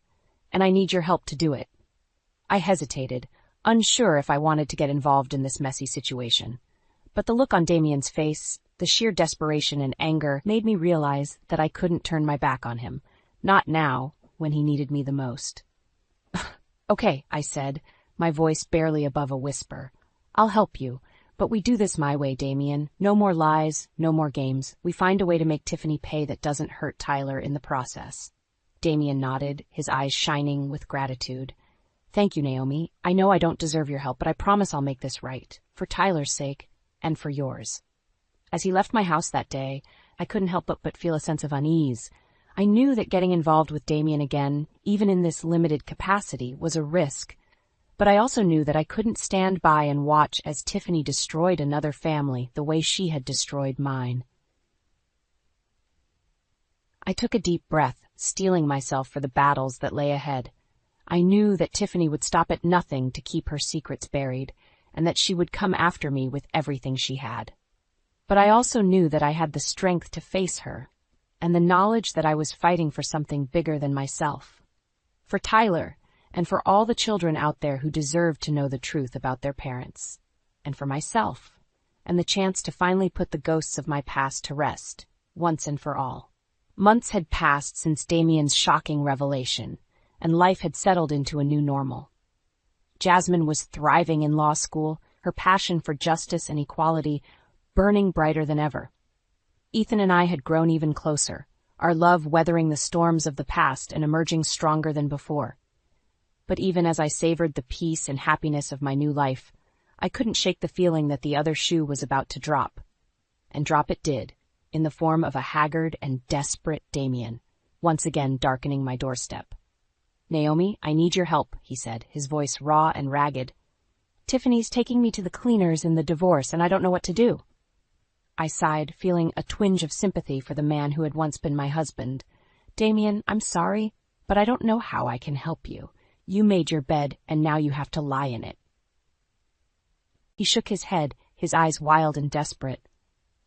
Speaker 2: and I need your help to do it." I hesitated, unsure if I wanted to get involved in this messy situation. But the look on Damien's face, the sheer desperation and anger, made me realize that I couldn't turn my back on him, not now, when he needed me the most. "Okay," I said, my voice barely above a whisper. "I'll help you, but we do this my way, Damien. No more lies, no more games. We find a way to make Tiffany pay that doesn't hurt Tyler in the process." Damien nodded, his eyes shining with gratitude. "Thank you, Naomi. I know I don't deserve your help, but I promise I'll make this right, for Tyler's sake and for yours." As he left my house that day, I couldn't help but feel a sense of unease. I knew that getting involved with Damien again, even in this limited capacity, was a risk. But I also knew that I couldn't stand by and watch as Tiffany destroyed another family the way she had destroyed mine. I took a deep breath, steeling myself for the battles that lay ahead. I knew that Tiffany would stop at nothing to keep her secrets buried, and that she would come after me with everything she had. But I also knew that I had the strength to face her, and the knowledge that I was fighting for something bigger than myself. For Tyler, and for all the children out there who deserved to know the truth about their parents. And for myself, and the chance to finally put the ghosts of my past to rest, once and for all. Months had passed since Damien's shocking revelation, and life had settled into a new normal. Jasmine was thriving in law school, her passion for justice and equality burning brighter than ever. Ethan and I had grown even closer, our love weathering the storms of the past and emerging stronger than before. But even as I savored the peace and happiness of my new life, I couldn't shake the feeling that the other shoe was about to drop. And drop it did, in the form of a haggard and desperate Damien, once again darkening my doorstep. "Naomi, I need your help," he said, his voice raw and ragged. "Tiffany's taking me to the cleaners in the divorce, and I don't know what to do." I sighed, feeling a twinge of sympathy for the man who had once been my husband. "Damien, I'm sorry, but I don't know how I can help you. You made your bed, and now you have to lie in it." He shook his head, his eyes wild and desperate.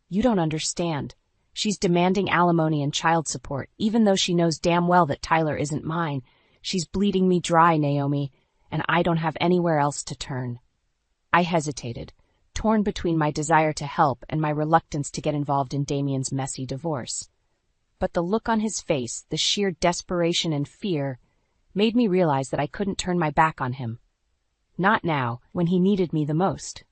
Speaker 2: "You don't understand. She's demanding alimony and child support, even though she knows damn well that Tyler isn't mine. She's bleeding me dry, Naomi, and I don't have anywhere else to turn." I hesitated, torn between my desire to help and my reluctance to get involved in Damien's messy divorce. But the look on his face, the sheer desperation and fear, made me realize that I couldn't turn my back on him. Not now, when he needed me the most.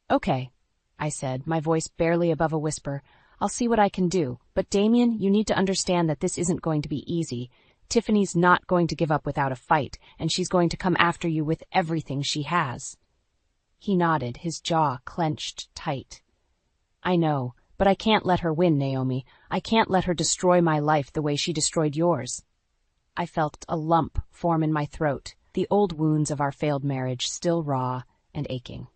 Speaker 2: "Okay," I said, my voice barely above a whisper. "I'll see what I can do. But Damien, you need to understand that this isn't going to be easy. Tiffany's not going to give up without a fight, and she's going to come after you with everything she has." He nodded, his jaw clenched tight. "I know, but I can't let her win, Naomi. I can't let her destroy my life the way she destroyed yours." I felt a lump form in my throat, the old wounds of our failed marriage still raw and aching.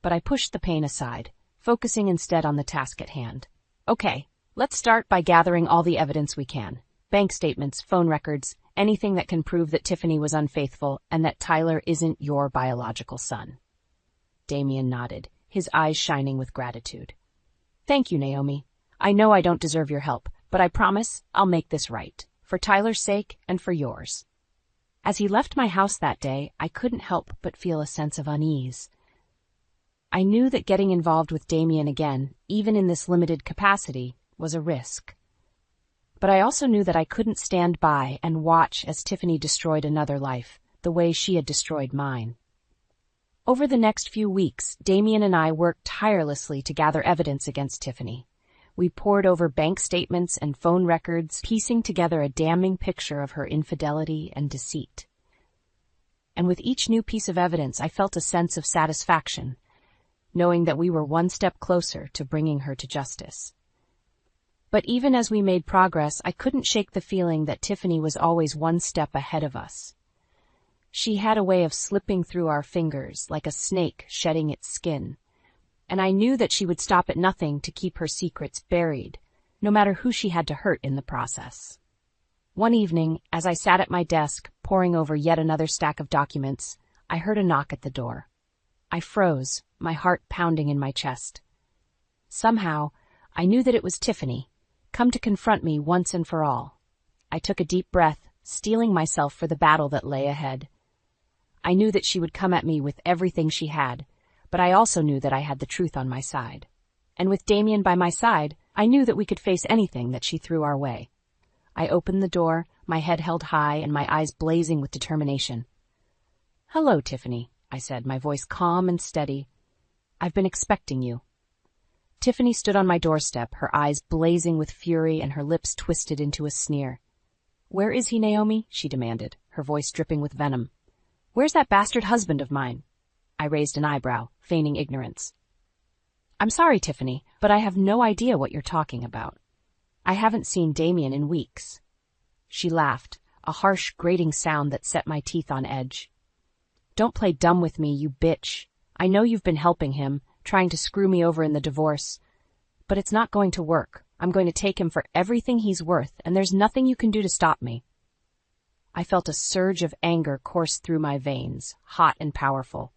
Speaker 2: But I pushed the pain aside, focusing instead on the task at hand. "Okay, let's start by gathering all the evidence we can. Bank statements, phone records, anything that can prove that Tiffany was unfaithful and that Tyler isn't your biological son." Damien nodded, his eyes shining with gratitude. "Thank you, Naomi. I know I don't deserve your help, but I promise I'll make this right, for Tyler's sake and for yours." As he left my house that day, I couldn't help but feel a sense of unease. I knew that getting involved with Damien again, even in this limited capacity, was a risk. But I also knew that I couldn't stand by and watch as Tiffany destroyed another life, the way she had destroyed mine. Over the next few weeks, Damien and I worked tirelessly to gather evidence against Tiffany. We pored over bank statements and phone records, piecing together a damning picture of her infidelity and deceit. And with each new piece of evidence, I felt a sense of satisfaction, knowing that we were one step closer to bringing her to justice. But even as we made progress, I couldn't shake the feeling that Tiffany was always one step ahead of us. She had a way of slipping through our fingers like a snake shedding its skin, and I knew that she would stop at nothing to keep her secrets buried, no matter who she had to hurt in the process. One evening, as I sat at my desk, poring over yet another stack of documents, I heard a knock at the door. I froze, my heart pounding in my chest. Somehow, I knew that it was Tiffany, come to confront me once and for all. I took a deep breath, steeling myself for the battle that lay ahead. I knew that she would come at me with everything she had, but I also knew that I had the truth on my side. And with Damien by my side, I knew that we could face anything that she threw our way. I opened the door, my head held high and my eyes blazing with determination. "Hello, Tiffany," I said, my voice calm and steady. "I've been expecting you." Tiffany stood on my doorstep, her eyes blazing with fury and her lips twisted into a sneer. "Where is he, Naomi?" she demanded, her voice dripping with venom. "Where's that bastard husband of mine?" I raised an eyebrow, feigning ignorance. "I'm sorry, Tiffany, but I have no idea what you're talking about. I haven't seen Damien in weeks." She laughed, a harsh, grating sound that set my teeth on edge. "Don't play dumb with me, you bitch. I know you've been helping him, trying to screw me over in the divorce. But it's not going to work. I'm going to take him for everything he's worth, and there's nothing you can do to stop me." I felt a surge of anger course through my veins, hot and powerful.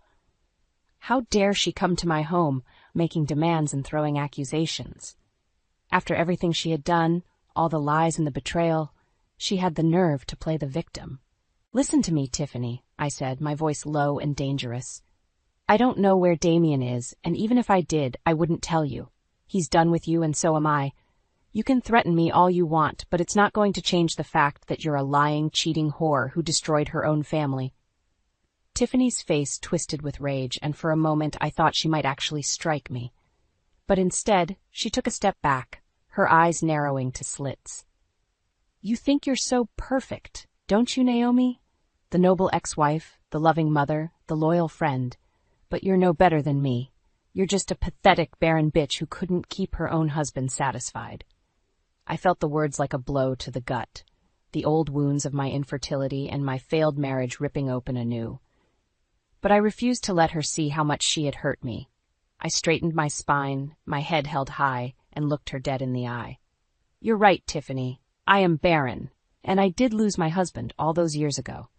Speaker 2: How dare she come to my home, making demands and throwing accusations? After everything she had done, all the lies and the betrayal, she had the nerve to play the victim. "Listen to me, Tiffany," I said, my voice low and dangerous. "I don't know where Damien is, and even if I did, I wouldn't tell you. He's done with you, and so am I. You can threaten me all you want, but it's not going to change the fact that you're a lying, cheating whore who destroyed her own family." Tiffany's face twisted with rage, and for a moment I thought she might actually strike me. But instead, she took a step back, her eyes narrowing to slits. "You think you're so perfect, don't you, Naomi? The noble ex-wife, the loving mother, the loyal friend. But you're no better than me. You're just a pathetic, barren bitch who couldn't keep her own husband satisfied." I felt the words like a blow to the gut, the old wounds of my infertility and my failed marriage ripping open anew. But I refused to let her see how much she had hurt me. I straightened my spine, my head held high, and looked her dead in the eye. "You're right, Tiffany. I am barren, and I did lose my husband all those years ago.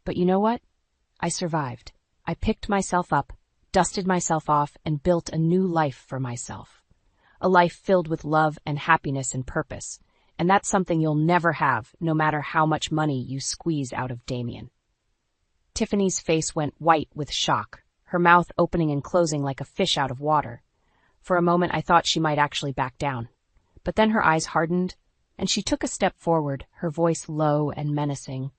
Speaker 2: But you know what? I survived. I picked myself up, dusted myself off, and built a new life for myself. A life filled with love and happiness and purpose, and that's something you'll never have, no matter how much money you squeeze out of Damien." Tiffany's face went white with shock, her mouth opening and closing like a fish out of water. For a moment I thought she might actually back down. But then her eyes hardened, and she took a step forward, her voice low and menacing.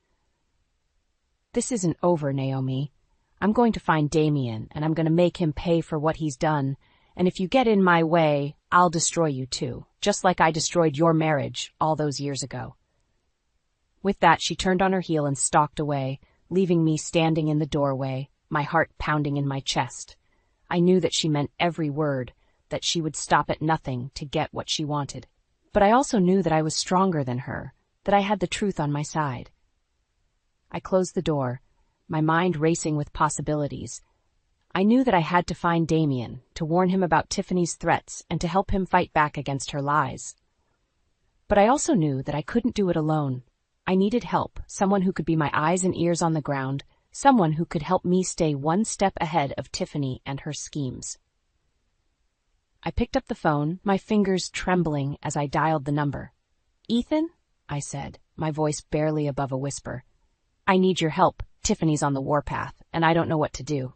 Speaker 2: "This isn't over, Naomi. I'm going to find Damien, and I'm going to make him pay for what he's done, and if you get in my way, I'll destroy you too, just like I destroyed your marriage all those years ago." With that, she turned on her heel and stalked away, leaving me standing in the doorway, my heart pounding in my chest. I knew that she meant every word, that she would stop at nothing to get what she wanted. But I also knew that I was stronger than her, that I had the truth on my side. I closed the door, my mind racing with possibilities. I knew that I had to find Damien, to warn him about Tiffany's threats and to help him fight back against her lies. But I also knew that I couldn't do it alone. I needed help, someone who could be my eyes and ears on the ground, someone who could help me stay one step ahead of Tiffany and her schemes. I picked up the phone, my fingers trembling as I dialed the number. "Ethan?" I said, my voice barely above a whisper. "I need your help. Tiffany's on the warpath, and I don't know what to do."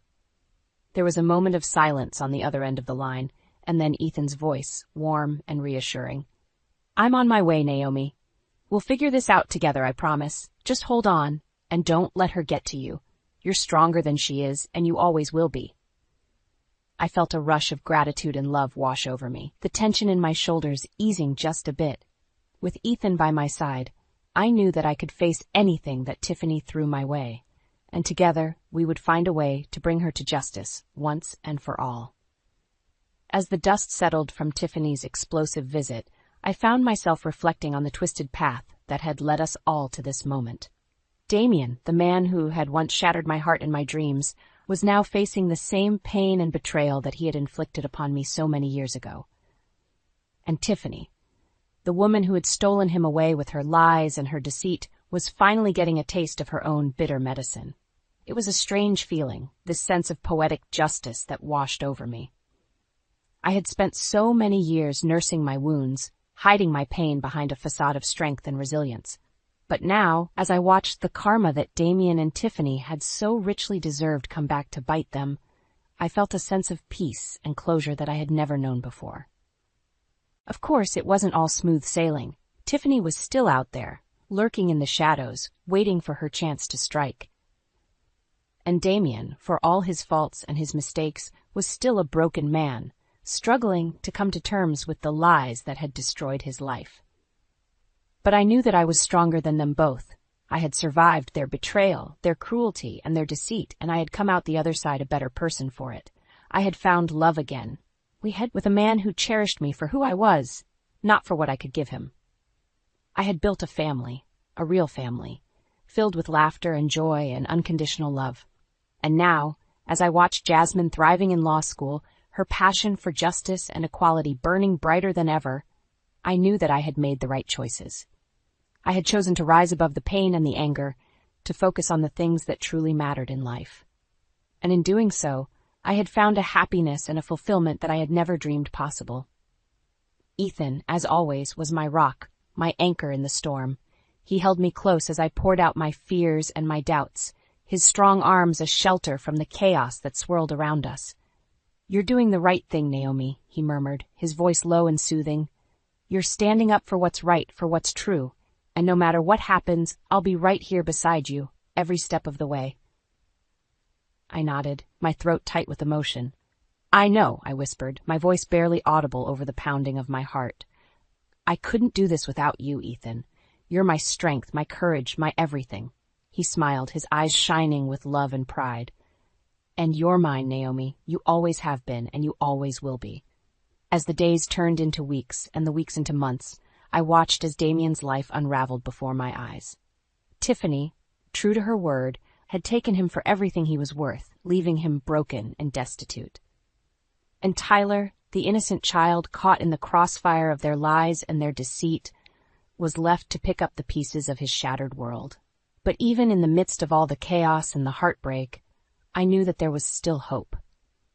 Speaker 2: There was a moment of silence on the other end of the line, and then Ethan's voice, warm and reassuring. "I'm on my way, Naomi. We'll figure this out together, I promise. Just hold on, and don't let her get to you. You're stronger than she is, and you always will be." I felt a rush of gratitude and love wash over me, the tension in my shoulders easing just a bit. With Ethan by my side, I knew that I could face anything that Tiffany threw my way, and together we would find a way to bring her to justice once and for all. As the dust settled from Tiffany's explosive visit, I found myself reflecting on the twisted path that had led us all to this moment. Damien, the man who had once shattered my heart and my dreams, was now facing the same pain and betrayal that he had inflicted upon me so many years ago. And Tiffany, the woman who had stolen him away with her lies and her deceit, was finally getting a taste of her own bitter medicine. It was a strange feeling, this sense of poetic justice that washed over me. I had spent so many years nursing my wounds, hiding my pain behind a facade of strength and resilience. But now, as I watched the karma that Damien and Tiffany had so richly deserved come back to bite them, I felt a sense of peace and closure that I had never known before. Of course, it wasn't all smooth sailing. Tiffany was still out there, lurking in the shadows, waiting for her chance to strike. And Damien, for all his faults and his mistakes, was still a broken man, struggling to come to terms with the lies that had destroyed his life. But I knew that I was stronger than them both. I had survived their betrayal, their cruelty, and their deceit, and I had come out the other side a better person for it. I had found love again. We had with a man who cherished me for who I was, not for what I could give him. I had built a family, a real family, filled with laughter and joy and unconditional love. And now, as I watched Jasmine thriving in law school, her passion for justice and equality burning brighter than ever, I knew that I had made the right choices. I had chosen to rise above the pain and the anger, to focus on the things that truly mattered in life. And in doing so, I had found a happiness and a fulfillment that I had never dreamed possible. Ethan, as always, was my rock, my anchor in the storm. He held me close as I poured out my fears and my doubts, his strong arms a shelter from the chaos that swirled around us. "You're doing the right thing, Naomi," he murmured, his voice low and soothing. "You're standing up for what's right, for what's true. And no matter what happens, I'll be right here beside you, every step of the way." I nodded, my throat tight with emotion. "I know," I whispered, my voice barely audible over the pounding of my heart. "I couldn't do this without you, Ethan. You're my strength, my courage, my everything." He smiled, his eyes shining with love and pride. "And you're mine, Naomi. You always have been, and you always will be." As the days turned into weeks, and the weeks into months, I watched as Damien's life unraveled before my eyes. Tiffany, true to her word, had taken him for everything he was worth, leaving him broken and destitute. And Tyler, the innocent child caught in the crossfire of their lies and their deceit, was left to pick up the pieces of his shattered world. But even in the midst of all the chaos and the heartbreak, I knew that there was still hope.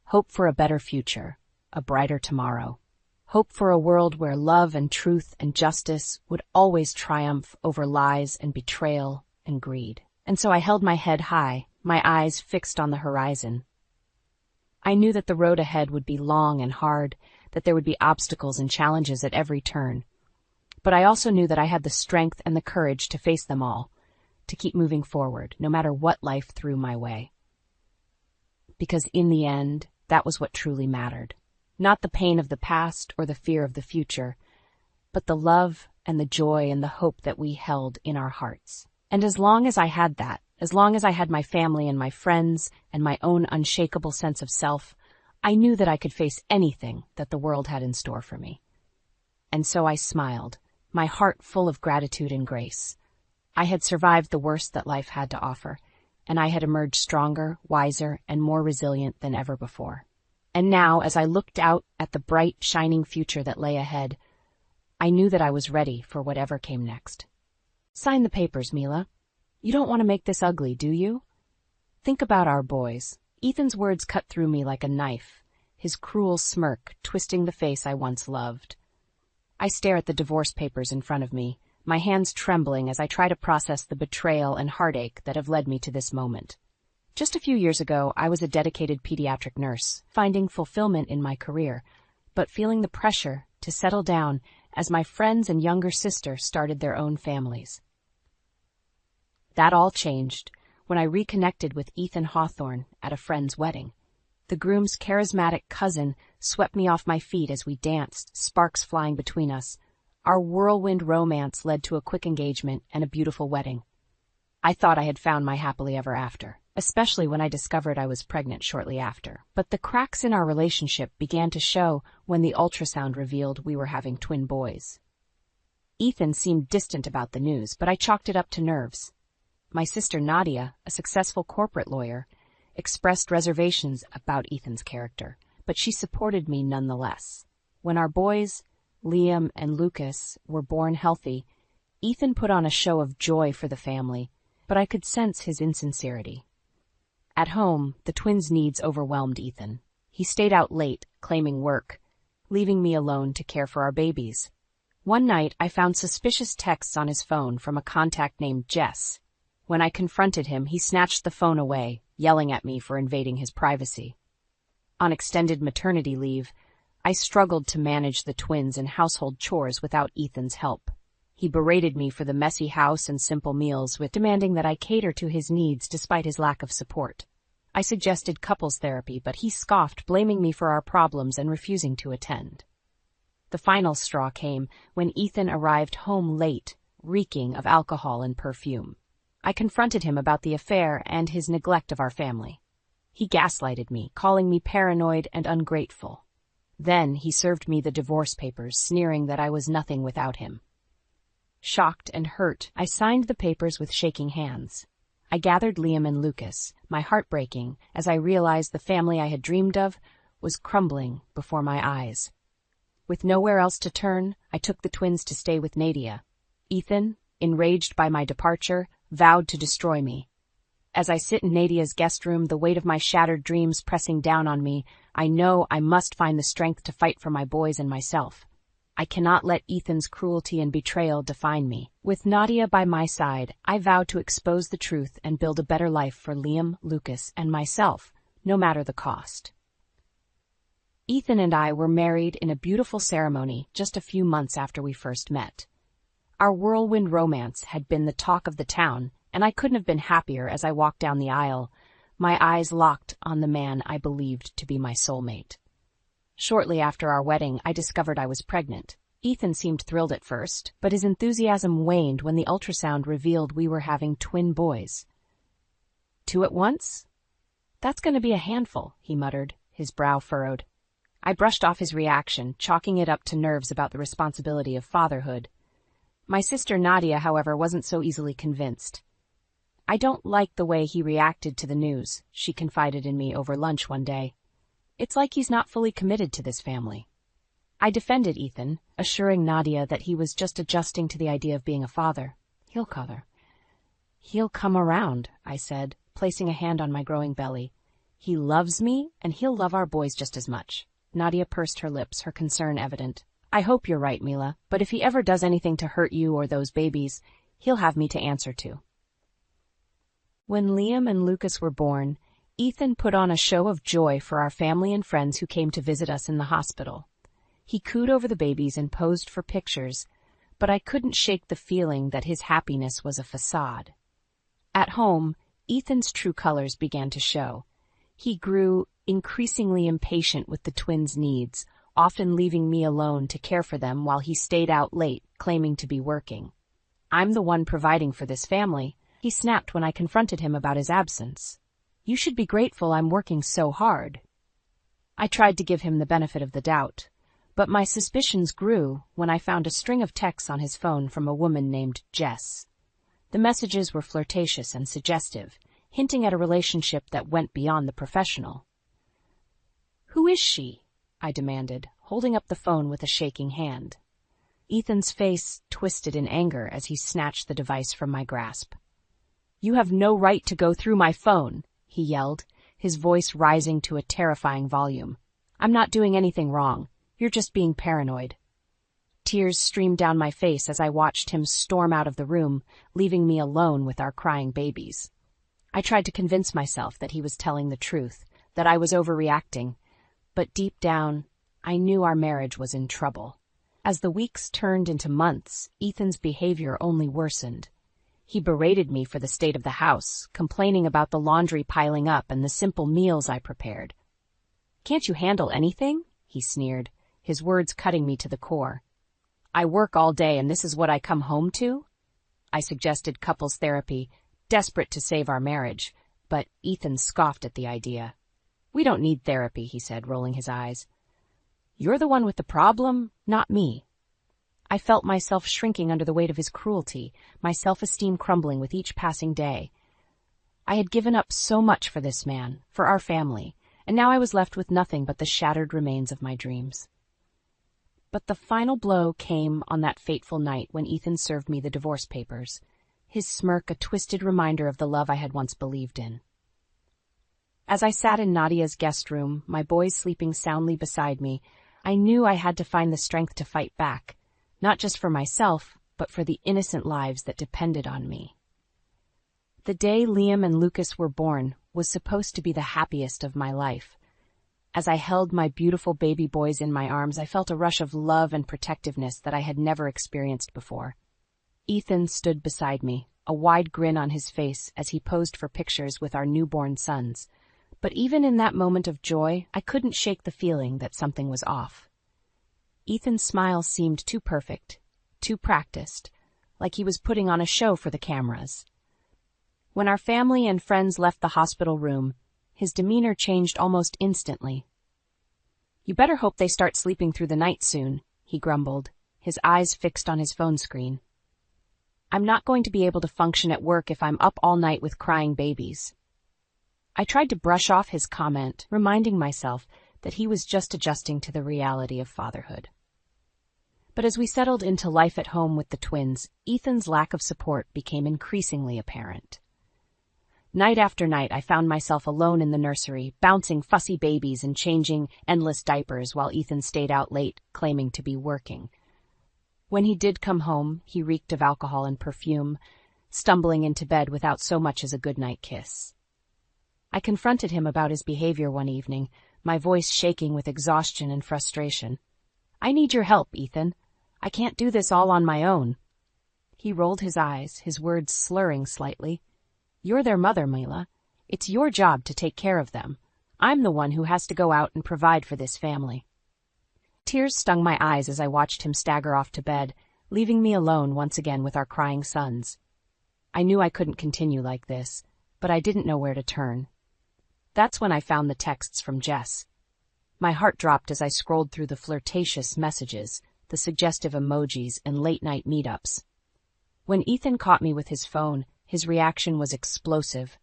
Speaker 2: Hope for a better future, a brighter tomorrow. Hope for a world where love and truth and justice would always triumph over lies and betrayal and greed. And so I held my head high, my eyes fixed on the horizon. I knew that the road ahead would be long and hard, that there would be obstacles and challenges at every turn. But I also knew that I had the strength and the courage to face them all, to keep moving forward, no matter what life threw my way. Because in the end, that was what truly mattered. Not the pain of the past or the fear of the future, but the love and the joy and the hope that we held in our hearts. And as long as I had that, as long as I had my family and my friends and my own unshakable sense of self, I knew that I could face anything that the world had in store for me. And so I smiled, my heart full of gratitude and grace. I had survived the worst that life had to offer, and I had emerged stronger, wiser, and more resilient than ever before. And now, as I looked out at the bright, shining future that lay ahead, I knew that I was ready for whatever came next. Sign the papers, Mila. You don't want to make this ugly, do you? Think about our boys. Ethan's words cut through me like a knife, his cruel smirk twisting the face I once loved. I stare at the divorce papers in front of me, my hands trembling as I try to process the betrayal and heartache that have led me to this moment. Just a few years ago, I was a dedicated pediatric nurse, finding fulfillment in my career, but feeling the pressure to settle down as my friends and younger sister started their own families. That all changed when I reconnected with Ethan Hawthorne at a friend's wedding. The groom's charismatic cousin swept me off my feet as we danced, sparks flying between us. Our whirlwind romance led to a quick engagement and a beautiful wedding. I thought I had found my happily ever after, especially when I discovered I was pregnant shortly after. But the cracks in our relationship began to show when the ultrasound revealed we were having twin boys. Ethan seemed distant about the news, but I chalked it up to nerves. My sister Nadia, a successful corporate lawyer, expressed reservations about Ethan's character, but she supported me nonetheless. When our boys, Liam and Lucas, were born healthy, Ethan put on a show of joy for the family, but I could sense his insincerity. At home, the twins' needs overwhelmed Ethan. He stayed out late, claiming work, leaving me alone to care for our babies. One night, I found suspicious texts on his phone from a contact named Jess. When I confronted him, he snatched the phone away, yelling at me for invading his privacy. On extended maternity leave, I struggled to manage the twins and household chores without Ethan's help. He berated me for the messy house and simple meals, with demanding that I cater to his needs despite his lack of support. I suggested couples therapy, but he scoffed, blaming me for our problems and refusing to attend. The final straw came when Ethan arrived home late, reeking of alcohol and perfume. I confronted him about the affair and his neglect of our family. He gaslighted me, calling me paranoid and ungrateful. Then he served me the divorce papers, sneering that I was nothing without him. Shocked and hurt, I signed the papers with shaking hands. I gathered Liam and Lucas, my heart breaking as I realized the family I had dreamed of was crumbling before my eyes. With nowhere else to turn, I took the twins to stay with Nadia. Ethan, enraged by my departure, vowed to destroy me. As I sit in Nadia's guest room, the weight of my shattered dreams pressing down on me, I know I must find the strength to fight for my boys and myself. I cannot let Ethan's cruelty and betrayal define me. With Nadia by my side, I vow to expose the truth and build a better life for Liam, Lucas, and myself, no matter the cost. Ethan and I were married in a beautiful ceremony just a few months after we first met. Our whirlwind romance had been the talk of the town, and I couldn't have been happier as I walked down the aisle, my eyes locked on the man I believed to be my soulmate. Shortly after our wedding, I discovered I was pregnant. Ethan seemed thrilled at first, but his enthusiasm waned when the ultrasound revealed we were having twin boys. 2 at once? That's going to be a handful, he muttered, his brow furrowed. I brushed off his reaction, chalking it up to nerves about the responsibility of fatherhood. My sister Nadia, however, wasn't so easily convinced. I don't like the way he reacted to the news, she confided in me over lunch one day. It's like he's not fully committed to this family. I defended Ethan, assuring Nadia that he was just adjusting to the idea of being a father. He'll come around, I said, placing a hand on my growing belly. He loves me, and he'll love our boys just as much. Nadia pursed her lips, her concern evident. I hope you're right, Mila, but if he ever does anything to hurt you or those babies, he'll have me to answer to. When Liam and Lucas were born, Ethan put on a show of joy for our family and friends who came to visit us in the hospital. He cooed over the babies and posed for pictures, but I couldn't shake the feeling that his happiness was a facade. At home, Ethan's true colors began to show. He grew increasingly impatient with the twins' needs, often leaving me alone to care for them while he stayed out late, claiming to be working. "I'm the one providing for this family," he snapped when I confronted him about his absence. "You should be grateful I'm working so hard." I tried to give him the benefit of the doubt, but my suspicions grew when I found a string of texts on his phone from a woman named Jess. The messages were flirtatious and suggestive, hinting at a relationship that went beyond the professional. "Who is she?" I demanded, holding up the phone with a shaking hand. Ethan's face twisted in anger as he snatched the device from my grasp. "You have no right to go through my phone," he yelled, his voice rising to a terrifying volume. "I'm not doing anything wrong. You're just being paranoid." Tears streamed down my face as I watched him storm out of the room, leaving me alone with our crying babies. I tried to convince myself that he was telling the truth, that I was overreacting, but deep down, I knew our marriage was in trouble. As the weeks turned into months, Ethan's behavior only worsened. He berated me for the state of the house, complaining about the laundry piling up and the simple meals I prepared. "Can't you handle anything?" he sneered, his words cutting me to the core. "I work all day and this is what I come home to?" I suggested couples therapy, desperate to save our marriage, but Ethan scoffed at the idea. "We don't need therapy," he said, rolling his eyes. "You're the one with the problem, not me." I felt myself shrinking under the weight of his cruelty, my self-esteem crumbling with each passing day. I had given up so much for this man, for our family, and now I was left with nothing but the shattered remains of my dreams. But the final blow came on that fateful night when Ethan served me the divorce papers, his smirk a twisted reminder of the love I had once believed in. As I sat in Nadia's guest room, my boys sleeping soundly beside me, I knew I had to find the strength to fight back, not just for myself, but for the innocent lives that depended on me. The day Liam and Lucas were born was supposed to be the happiest of my life. As I held my beautiful baby boys in my arms, I felt a rush of love and protectiveness that I had never experienced before. Ethan stood beside me, a wide grin on his face as he posed for pictures with our newborn sons. But even in that moment of joy, I couldn't shake the feeling that something was off. Ethan's smile seemed too perfect, too practiced, like he was putting on a show for the cameras. When our family and friends left the hospital room, his demeanor changed almost instantly. "You better hope they start sleeping through the night soon," he grumbled, his eyes fixed on his phone screen. "I'm not going to be able to function at work if I'm up all night with crying babies." I tried to brush off his comment, reminding myself that he was just adjusting to the reality of fatherhood. But as we settled into life at home with the twins, Ethan's lack of support became increasingly apparent. Night after night, I found myself alone in the nursery, bouncing fussy babies and changing endless diapers while Ethan stayed out late, claiming to be working. When he did come home, he reeked of alcohol and perfume, stumbling into bed without so much as a goodnight kiss. I confronted him about his behavior one evening, my voice shaking with exhaustion and frustration. "I need your help, Ethan. I can't do this all on my own." He rolled his eyes, his words slurring slightly. "You're their mother, Mila. It's your job to take care of them. I'm the one who has to go out and provide for this family." Tears stung my eyes as I watched him stagger off to bed, leaving me alone once again with our crying sons. I knew I couldn't continue like this, but I didn't know where to turn. That's when I found the texts from Jess. My heart dropped as I scrolled through the flirtatious messages, the suggestive emojis, and late-night meetups. When Ethan caught me with his phone, his reaction was explosive.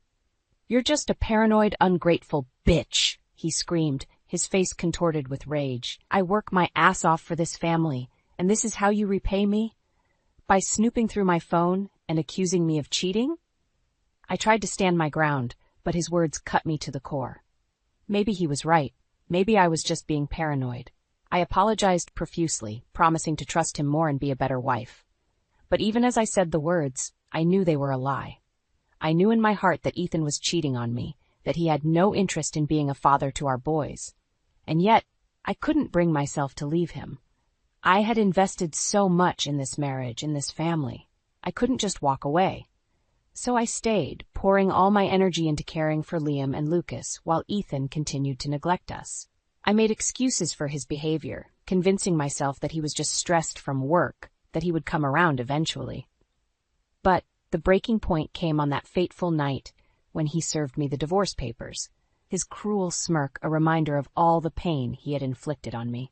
Speaker 2: "You're just a paranoid, ungrateful bitch," he screamed, his face contorted with rage. "I work my ass off for this family, and this is how you repay me? By snooping through my phone and accusing me of cheating?" I tried to stand my ground, but his words cut me to the core. Maybe he was right. Maybe I was just being paranoid. I apologized profusely, promising to trust him more and be a better wife. But even as I said the words, I knew they were a lie. I knew in my heart that Ethan was cheating on me, that he had no interest in being a father to our boys. And yet, I couldn't bring myself to leave him. I had invested so much in this marriage, in this family. I couldn't just walk away. So I stayed, pouring all my energy into caring for Liam and Lucas, while Ethan continued to neglect us. I made excuses for his behavior, convincing myself that he was just stressed from work, that he would come around eventually. But the breaking point came on that fateful night when he served me the divorce papers, his cruel smirk a reminder of all the pain he had inflicted on me.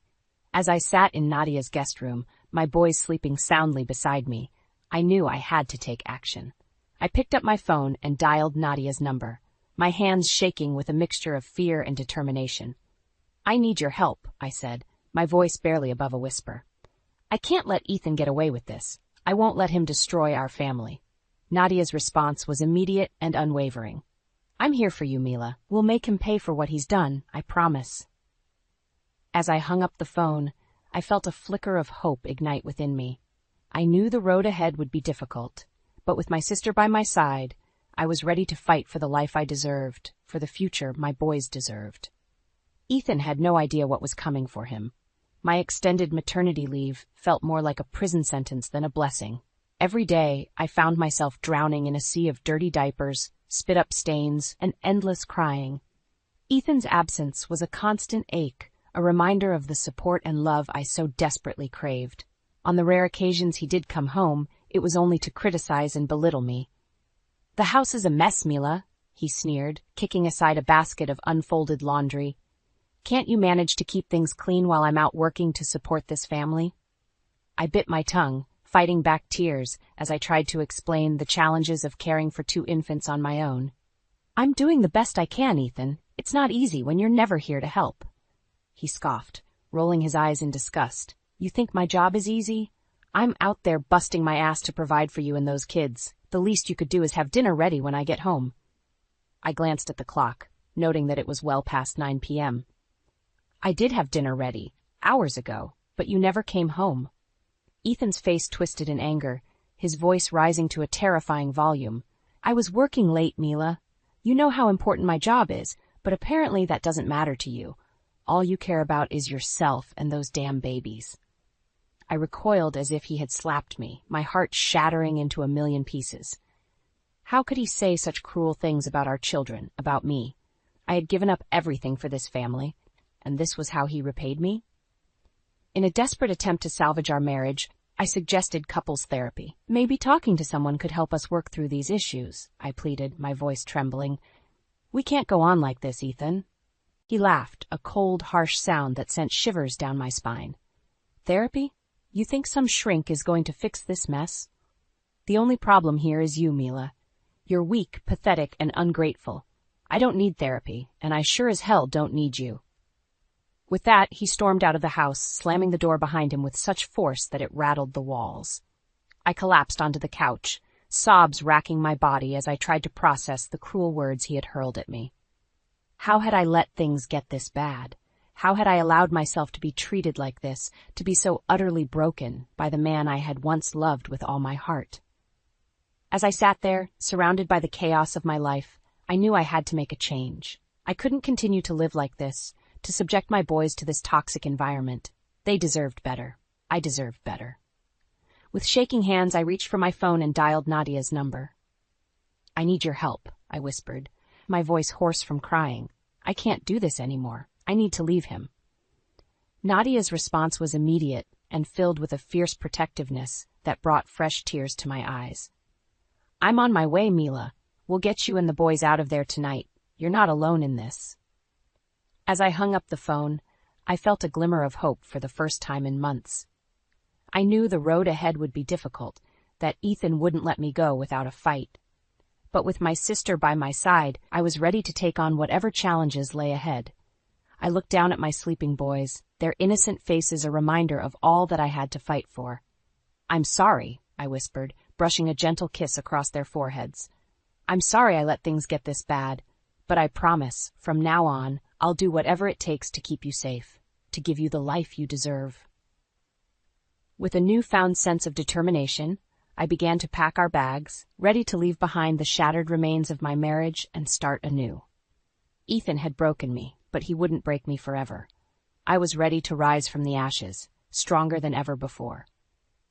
Speaker 2: As I sat in Nadia's guest room, my boys sleeping soundly beside me, I knew I had to take action. I picked up my phone and dialed Nadia's number, my hands shaking with a mixture of fear and determination. "I need your help," I said, my voice barely above a whisper. "I can't let Ethan get away with this. I won't let him destroy our family." Nadia's response was immediate and unwavering. "I'm here for you, Mila. We'll make him pay for what he's done, I promise." As I hung up the phone, I felt a flicker of hope ignite within me. I knew the road ahead would be difficult, but with my sister by my side, I was ready to fight for the life I deserved, for the future my boys deserved. Ethan had no idea what was coming for him. My extended maternity leave felt more like a prison sentence than a blessing. Every day, I found myself drowning in a sea of dirty diapers, spit-up stains, and endless crying. Ethan's absence was a constant ache, a reminder of the support and love I so desperately craved. On the rare occasions he did come home, it was only to criticize and belittle me. "The house is a mess, Mila," he sneered, kicking aside a basket of unfolded laundry. "Can't you manage to keep things clean while I'm out working to support this family?" I bit my tongue, fighting back tears as I tried to explain the challenges of caring for 2 infants on my own. "I'm doing the best I can, Ethan. It's not easy when you're never here to help." He scoffed, rolling his eyes in disgust. "You think my job is easy? I'm out there busting my ass to provide for you and those kids. The least you could do is have dinner ready when I get home." I glanced at the clock, noting that it was well past 9 p.m. "I did have dinner ready, hours ago, but you never came home." Ethan's face twisted in anger, his voice rising to a terrifying volume. "I was working late, Mila. You know how important my job is, but apparently that doesn't matter to you. All you care about is yourself and those damn babies." I recoiled as if he had slapped me, my heart shattering into a million pieces. How could he say such cruel things about our children, about me? I had given up everything for this family, and this was how he repaid me? In a desperate attempt to salvage our marriage, I suggested couples therapy. "Maybe talking to someone could help us work through these issues," I pleaded, my voice trembling. "We can't go on like this, Ethan." He laughed, a cold, harsh sound that sent shivers down my spine. "Therapy? You think some shrink is going to fix this mess? The only problem here is you, Mila. You're weak, pathetic, and ungrateful. I don't need therapy, and I sure as hell don't need you." With that, he stormed out of the house, slamming the door behind him with such force that it rattled the walls. I collapsed onto the couch, sobs racking my body as I tried to process the cruel words he had hurled at me. How had I let things get this bad? How had I allowed myself to be treated like this, to be so utterly broken by the man I had once loved with all my heart? As I sat there, surrounded by the chaos of my life, I knew I had to make a change. I couldn't continue to live like this, to subject my boys to this toxic environment. They deserved better. I deserved better. With shaking hands, I reached for my phone and dialed Nadia's number. "I need your help," I whispered, my voice hoarse from crying. "I can't do this anymore. I need to leave him." Nadia's response was immediate and filled with a fierce protectiveness that brought fresh tears to my eyes. "I'm on my way, Mila. We'll get you and the boys out of there tonight. You're not alone in this." As I hung up the phone, I felt a glimmer of hope for the first time in months. I knew the road ahead would be difficult, that Ethan wouldn't let me go without a fight. But with my sister by my side, I was ready to take on whatever challenges lay ahead. I looked down at my sleeping boys, their innocent faces a reminder of all that I had to fight for. "I'm sorry," I whispered, brushing a gentle kiss across their foreheads. "I'm sorry I let things get this bad, but I promise, from now on, I'll do whatever it takes to keep you safe, to give you the life you deserve." With a newfound sense of determination, I began to pack our bags, ready to leave behind the shattered remains of my marriage and start anew. Ethan had broken me, but he wouldn't break me forever. I was ready to rise from the ashes, stronger than ever before.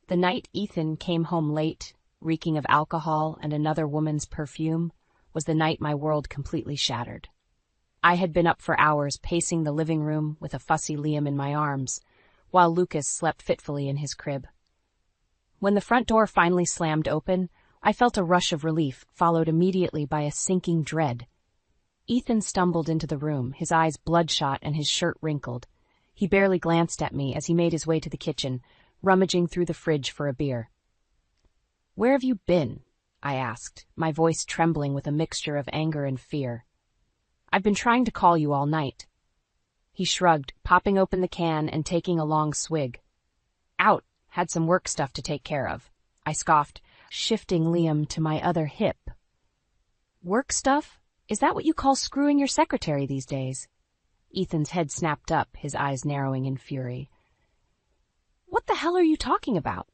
Speaker 2: The night Ethan came home late, reeking of alcohol and another woman's perfume, was the night my world completely shattered. I had been up for hours pacing the living room with a fussy Liam in my arms, while Lucas slept fitfully in his crib. When the front door finally slammed open, I felt a rush of relief, followed immediately by a sinking dread. Ethan stumbled into the room, his eyes bloodshot and his shirt wrinkled. He barely glanced at me as he made his way to the kitchen, rummaging through the fridge for a beer. "Where have you been?" I asked, my voice trembling with a mixture of anger and fear. "I've been trying to call you all night." He shrugged, popping open the can and taking a long swig. "Out. Had some work stuff to take care of," I scoffed, shifting Liam to my other hip. "Work stuff? Is that what you call screwing your secretary these days?" Ethan's head snapped up, his eyes narrowing in fury. "What the hell are you talking about?"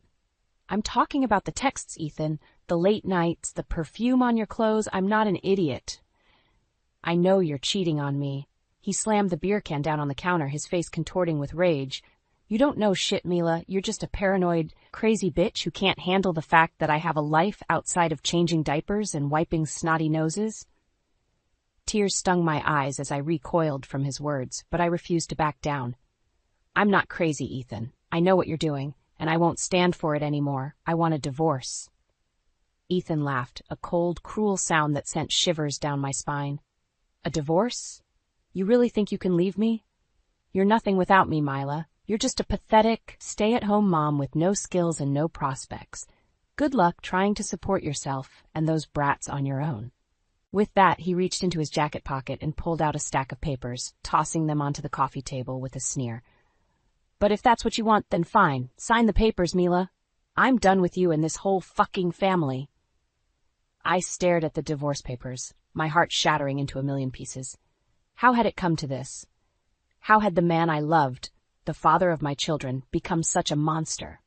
Speaker 2: "I'm talking about the texts, Ethan, the late nights, the perfume on your clothes. I'm not an idiot. I know you're cheating on me." He slammed the beer can down on the counter, his face contorting with rage. "You don't know shit, Mila. You're just a paranoid, crazy bitch who can't handle the fact that I have a life outside of changing diapers and wiping snotty noses." Tears stung my eyes as I recoiled from his words, but I refused to back down. "I'm not crazy, Ethan. I know what you're doing, and I won't stand for it anymore. I want a divorce." Ethan laughed, a cold, cruel sound that sent shivers down my spine. "A divorce? You really think you can leave me? You're nothing without me, Mila. You're just a pathetic, stay-at-home mom with no skills and no prospects. Good luck trying to support yourself and those brats on your own." With that, he reached into his jacket pocket and pulled out a stack of papers, tossing them onto the coffee table with a sneer. "But if that's what you want, then fine. Sign the papers, Mila. I'm done with you and this whole fucking family." I stared at the divorce papers, my heart shattering into a million pieces. How had it come to this? How had the man I loved, the father of my children, become such a monster?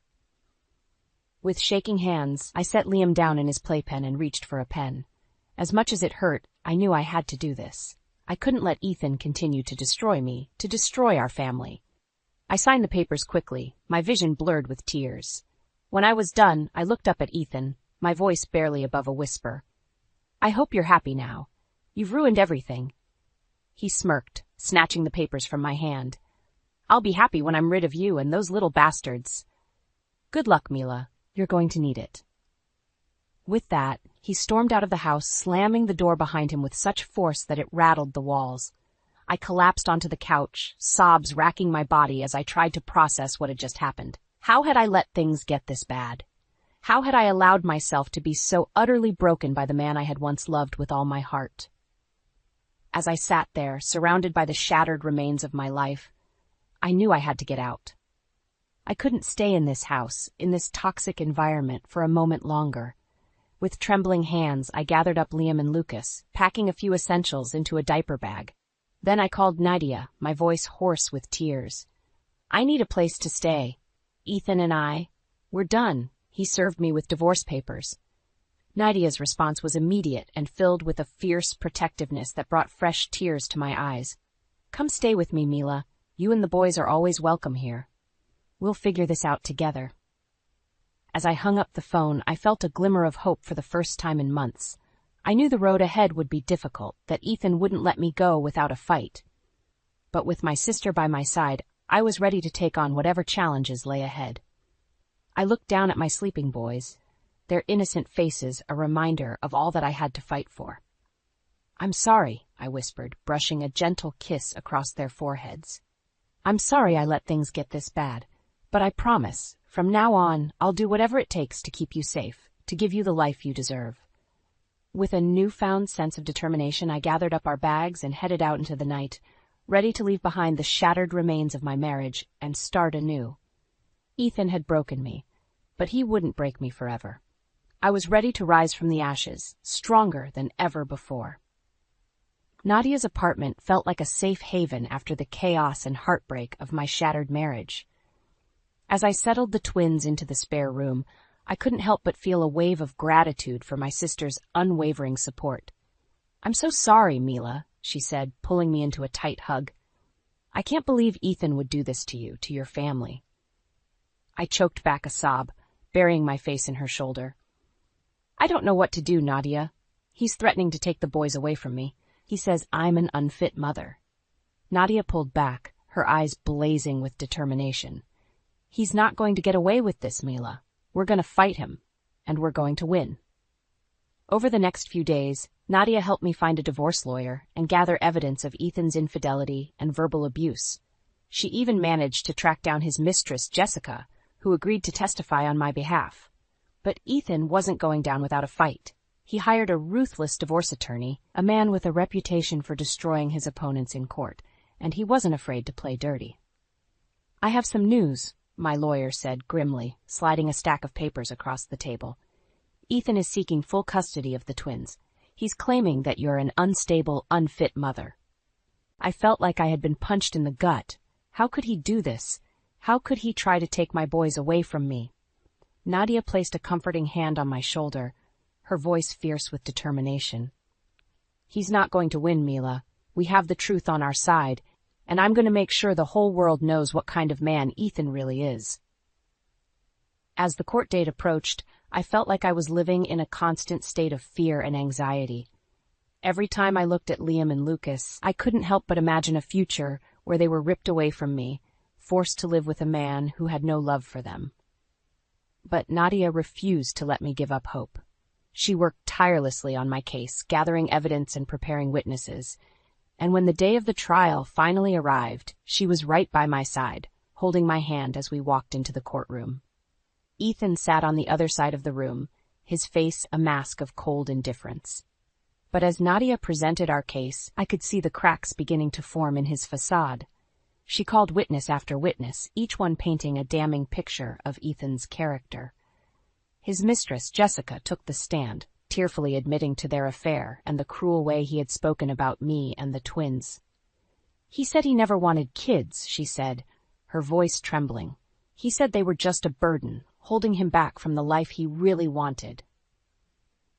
Speaker 2: With shaking hands, I set Liam down in his playpen and reached for a pen. As much as it hurt, I knew I had to do this. I couldn't let Ethan continue to destroy me, to destroy our family. I signed the papers quickly, my vision blurred with tears. When I was done, I looked up at Ethan, my voice barely above a whisper. "I hope you're happy now. You've ruined everything." He smirked, snatching the papers from my hand. "I'll be happy when I'm rid of you and those little bastards. Good luck, Mila. You're going to need it." With that, he stormed out of the house, slamming the door behind him with such force that it rattled the walls. I collapsed onto the couch, sobs racking my body as I tried to process what had just happened. How had I let things get this bad? How had I allowed myself to be so utterly broken by the man I had once loved with all my heart? As I sat there, surrounded by the shattered remains of my life, I knew I had to get out. I couldn't stay in this house, in this toxic environment, for a moment longer. With trembling hands, I gathered up Liam and Lucas, packing a few essentials into a diaper bag. Then I called Nadia, my voice hoarse with tears. "I need a place to stay. Ethan and we're done." He served me with divorce papers. Nadia's response was immediate and filled with a fierce protectiveness that brought fresh tears to my eyes. "Come stay with me, Mila. You and the boys are always welcome here. We'll figure this out together." As I hung up the phone, I felt a glimmer of hope for the first time in months. I knew the road ahead would be difficult, that Ethan wouldn't let me go without a fight. But with my sister by my side, I was ready to take on whatever challenges lay ahead. I looked down at my sleeping boys, their innocent faces a reminder of all that I had to fight for. "I'm sorry," I whispered, brushing a gentle kiss across their foreheads. "I'm sorry I let things get this bad, but I promise, from now on, I'll do whatever it takes to keep you safe, to give you the life you deserve." With a newfound sense of determination, I gathered up our bags and headed out into the night, ready to leave behind the shattered remains of my marriage and start anew. Ethan had broken me, but he wouldn't break me forever. I was ready to rise from the ashes, stronger than ever before. Nadia's apartment felt like a safe haven after the chaos and heartbreak of my shattered marriage. As I settled the twins into the spare room, I couldn't help but feel a wave of gratitude for my sister's unwavering support. "I'm so sorry, Mila," she said, pulling me into a tight hug. I can't believe Ethan would do this to you, to your family. I choked back a sob, burying my face in her shoulder. I don't know what to do, Nadia. He's threatening to take the boys away from me. He says I'm an unfit mother. Nadia pulled back, her eyes blazing with determination. He's not going to get away with this, Mila. We're going to fight him, and we're going to win. Over the next few days, Nadia helped me find a divorce lawyer and gather evidence of Ethan's infidelity and verbal abuse. She even managed to track down his mistress, Jessica, who agreed to testify on my behalf. But Ethan wasn't going down without a fight. He hired a ruthless divorce attorney, a man with a reputation for destroying his opponents in court, and he wasn't afraid to play dirty. I have some news, my lawyer said grimly, sliding a stack of papers across the table. Ethan is seeking full custody of the twins. He's claiming that you're an unstable, unfit mother. I felt like I had been punched in the gut. How could he do this? How could he try to take my boys away from me? Nadia placed a comforting hand on my shoulder, her voice fierce with determination. He's not going to win, Mila. We have the truth on our side, and I'm going to make sure the whole world knows what kind of man Ethan really is. As the court date approached, I felt like I was living in a constant state of fear and anxiety. Every time I looked at Liam and Lucas, I couldn't help but imagine a future where they were ripped away from me, forced to live with a man who had no love for them. But Nadia refused to let me give up hope. She worked tirelessly on my case, gathering evidence and preparing witnesses. And when the day of the trial finally arrived, she was right by my side, holding my hand as we walked into the courtroom. Ethan sat on the other side of the room, his face a mask of cold indifference. But as Nadia presented our case, I could see the cracks beginning to form in his facade. She called witness after witness, each one painting a damning picture of Ethan's character. His mistress, Jessica, took the stand, tearfully admitting to their affair and the cruel way he had spoken about me and the twins. He said he never wanted kids, she said, her voice trembling. He said they were just a burden, holding him back from the life he really wanted.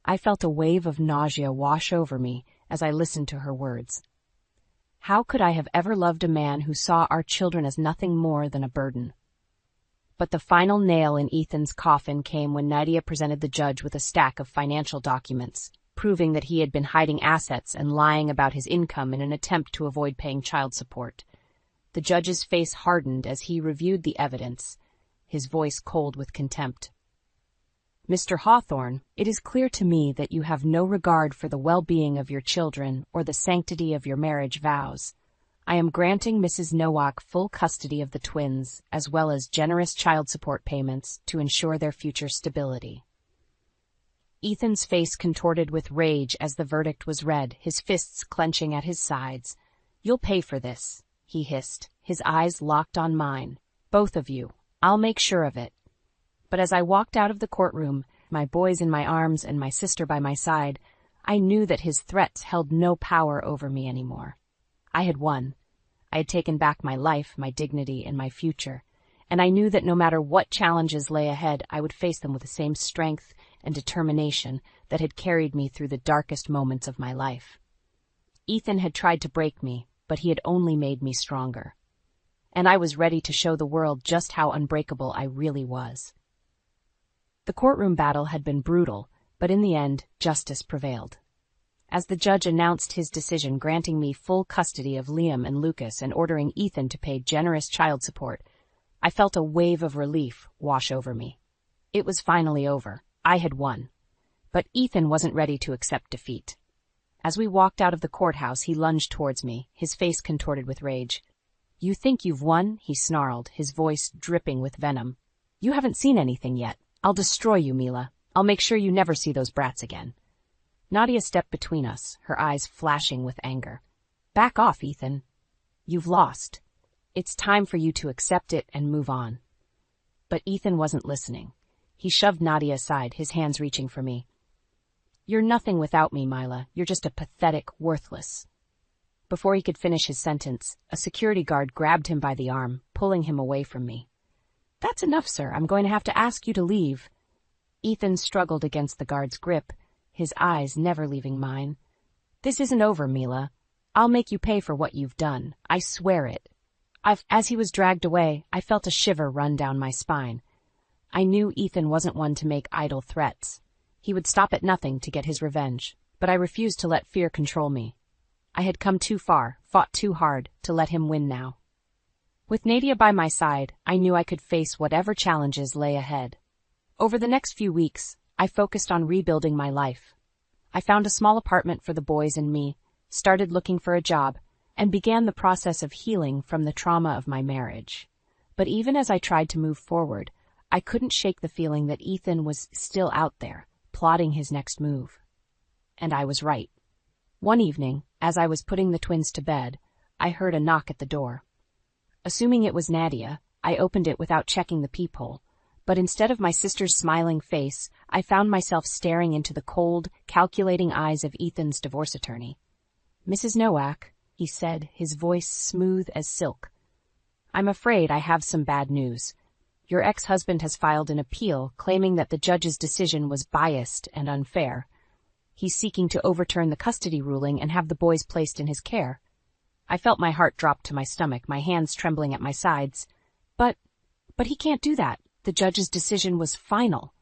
Speaker 2: I felt a wave of nausea wash over me as I listened to her words. How could I have ever loved a man who saw our children as nothing more than a burden? But the final nail in Ethan's coffin came when Nadia presented the judge with a stack of financial documents, proving that he had been hiding assets and lying about his income in an attempt to avoid paying child support. The judge's face hardened as he reviewed the evidence, his voice cold with contempt. Mr. Hawthorne, it is clear to me that you have no regard for the well-being of your children or the sanctity of your marriage vows. I am granting Mrs. Nowak full custody of the twins, as well as generous child support payments to ensure their future stability. Ethan's face contorted with rage as the verdict was read, his fists clenching at his sides. You'll pay for this, he hissed, his eyes locked on mine. Both of you. I'll make sure of it. But as I walked out of the courtroom, my boys in my arms and my sister by my side, I knew that his threats held no power over me anymore. I had won. I had taken back my life, my dignity, and my future, and I knew that no matter what challenges lay ahead, I would face them with the same strength and determination that had carried me through the darkest moments of my life. Ethan had tried to break me, but he had only made me stronger. And I was ready to show the world just how unbreakable I really was. The courtroom battle had been brutal, but in the end, justice prevailed. As the judge announced his decision granting me full custody of Liam and Lucas and ordering Ethan to pay generous child support, I felt a wave of relief wash over me. It was finally over. I had won. But Ethan wasn't ready to accept defeat. As we walked out of the courthouse, he lunged towards me, his face contorted with rage. You think you've won? He snarled, his voice dripping with venom. You haven't seen anything yet. I'll destroy you, Mila. I'll make sure you never see those brats again. Nadia stepped between us, her eyes flashing with anger. Back off, Ethan. You've lost. It's time for you to accept it and move on. But Ethan wasn't listening. He shoved Nadia aside, his hands reaching for me. You're nothing without me, Mila. You're just a pathetic, worthless. Before he could finish his sentence, a security guard grabbed him by the arm, pulling him away from me. That's enough, sir. I'm going to have to ask you to leave. Ethan struggled against the guard's grip, his eyes never leaving mine. This isn't over, Mila. I'll make you pay for what you've done. I swear it. As he was dragged away, I felt a shiver run down my spine. I knew Ethan wasn't one to make idle threats. He would stop at nothing to get his revenge, but I refused to let fear control me. I had come too far, fought too hard, to let him win now. With Nadia by my side, I knew I could face whatever challenges lay ahead. Over the next few weeks, I focused on rebuilding my life. I found a small apartment for the boys and me, started looking for a job, and began the process of healing from the trauma of my marriage. But even as I tried to move forward, I couldn't shake the feeling that Ethan was still out there, plotting his next move. And I was right. One evening, as I was putting the twins to bed, I heard a knock at the door. Assuming it was Nadia, I opened it without checking the peephole, but instead of my sister's smiling face, I found myself staring into the cold, calculating eyes of Ethan's divorce attorney. "Mrs. Nowak," he said, his voice smooth as silk. "I'm afraid I have some bad news. Your ex-husband has filed an appeal claiming that the judge's decision was biased and unfair. He's seeking to overturn the custody ruling and have the boys placed in his care." I felt my heart drop to my stomach, my hands trembling at my sides. But he can't do that. The judge's decision was final."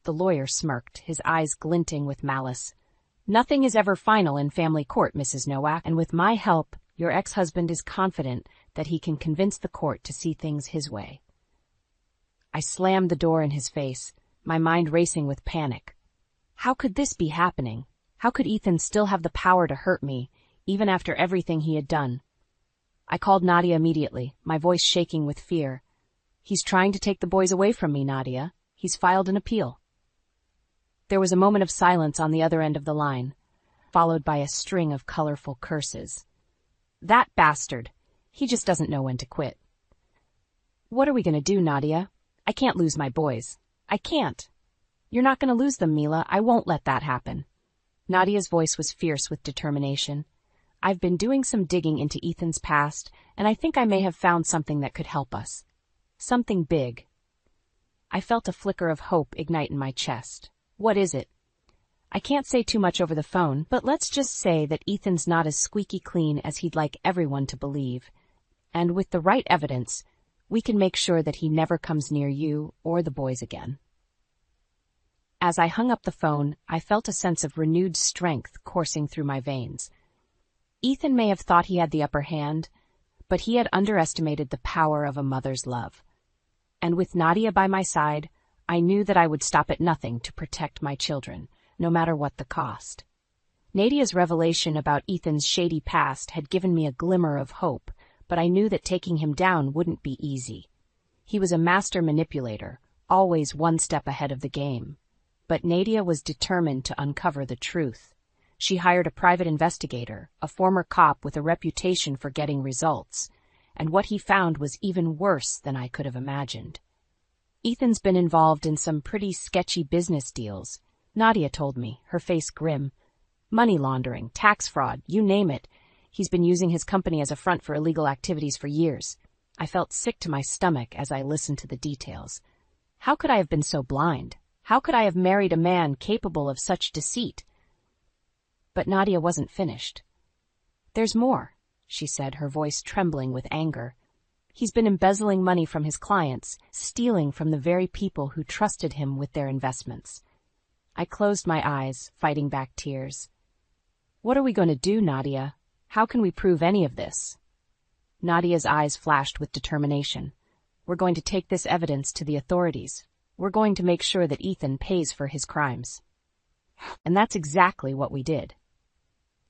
Speaker 2: The lawyer smirked, his eyes glinting with malice. "Nothing is ever final in family court, Mrs. Nowak, and with my help, your ex-husband is confident that he can convince the court to see things his way." I slammed the door in his face, my mind racing with panic. How could this be happening? How could Ethan still have the power to hurt me, even after everything he had done? I called Nadia immediately, my voice shaking with fear. "He's trying to take the boys away from me, Nadia. He's filed an appeal." There was a moment of silence on the other end of the line, followed by a string of colorful curses. "That bastard! He just doesn't know when to quit." "What are we going to do, Nadia? I can't lose my boys. I can't." "You're not going to lose them, Mila. I won't let that happen." Nadia's voice was fierce with determination. "I've been doing some digging into Ethan's past, and I think I may have found something that could help us. Something big." I felt a flicker of hope ignite in my chest. "What is it?" "I can't say too much over the phone, but let's just say that Ethan's not as squeaky clean as he'd like everyone to believe. And with the right evidence, we can make sure that he never comes near you or the boys again." As I hung up the phone, I felt a sense of renewed strength coursing through my veins. Ethan may have thought he had the upper hand, but he had underestimated the power of a mother's love. And with Nadia by my side, I knew that I would stop at nothing to protect my children, no matter what the cost. Nadia's revelation about Ethan's shady past had given me a glimmer of hope, but I knew that taking him down wouldn't be easy. He was a master manipulator, always one step ahead of the game. But Nadia was determined to uncover the truth. She hired a private investigator, a former cop with a reputation for getting results, and what he found was even worse than I could have imagined. Ethan's been involved in some pretty sketchy business deals, Nadia told me, her face grim. Money laundering, tax fraud, you name it. He's been using his company as a front for illegal activities for years. I felt sick to my stomach as I listened to the details. How could I have been so blind? How could I have married a man capable of such deceit? But Nadia wasn't finished. "There's more," she said, her voice trembling with anger. "He's been embezzling money from his clients, stealing from the very people who trusted him with their investments." I closed my eyes, fighting back tears. "What are we going to do, Nadia? How can we prove any of this?" Nadia's eyes flashed with determination. "We're going to take this evidence to the authorities. We're going to make sure that Ethan pays for his crimes." And that's exactly what we did.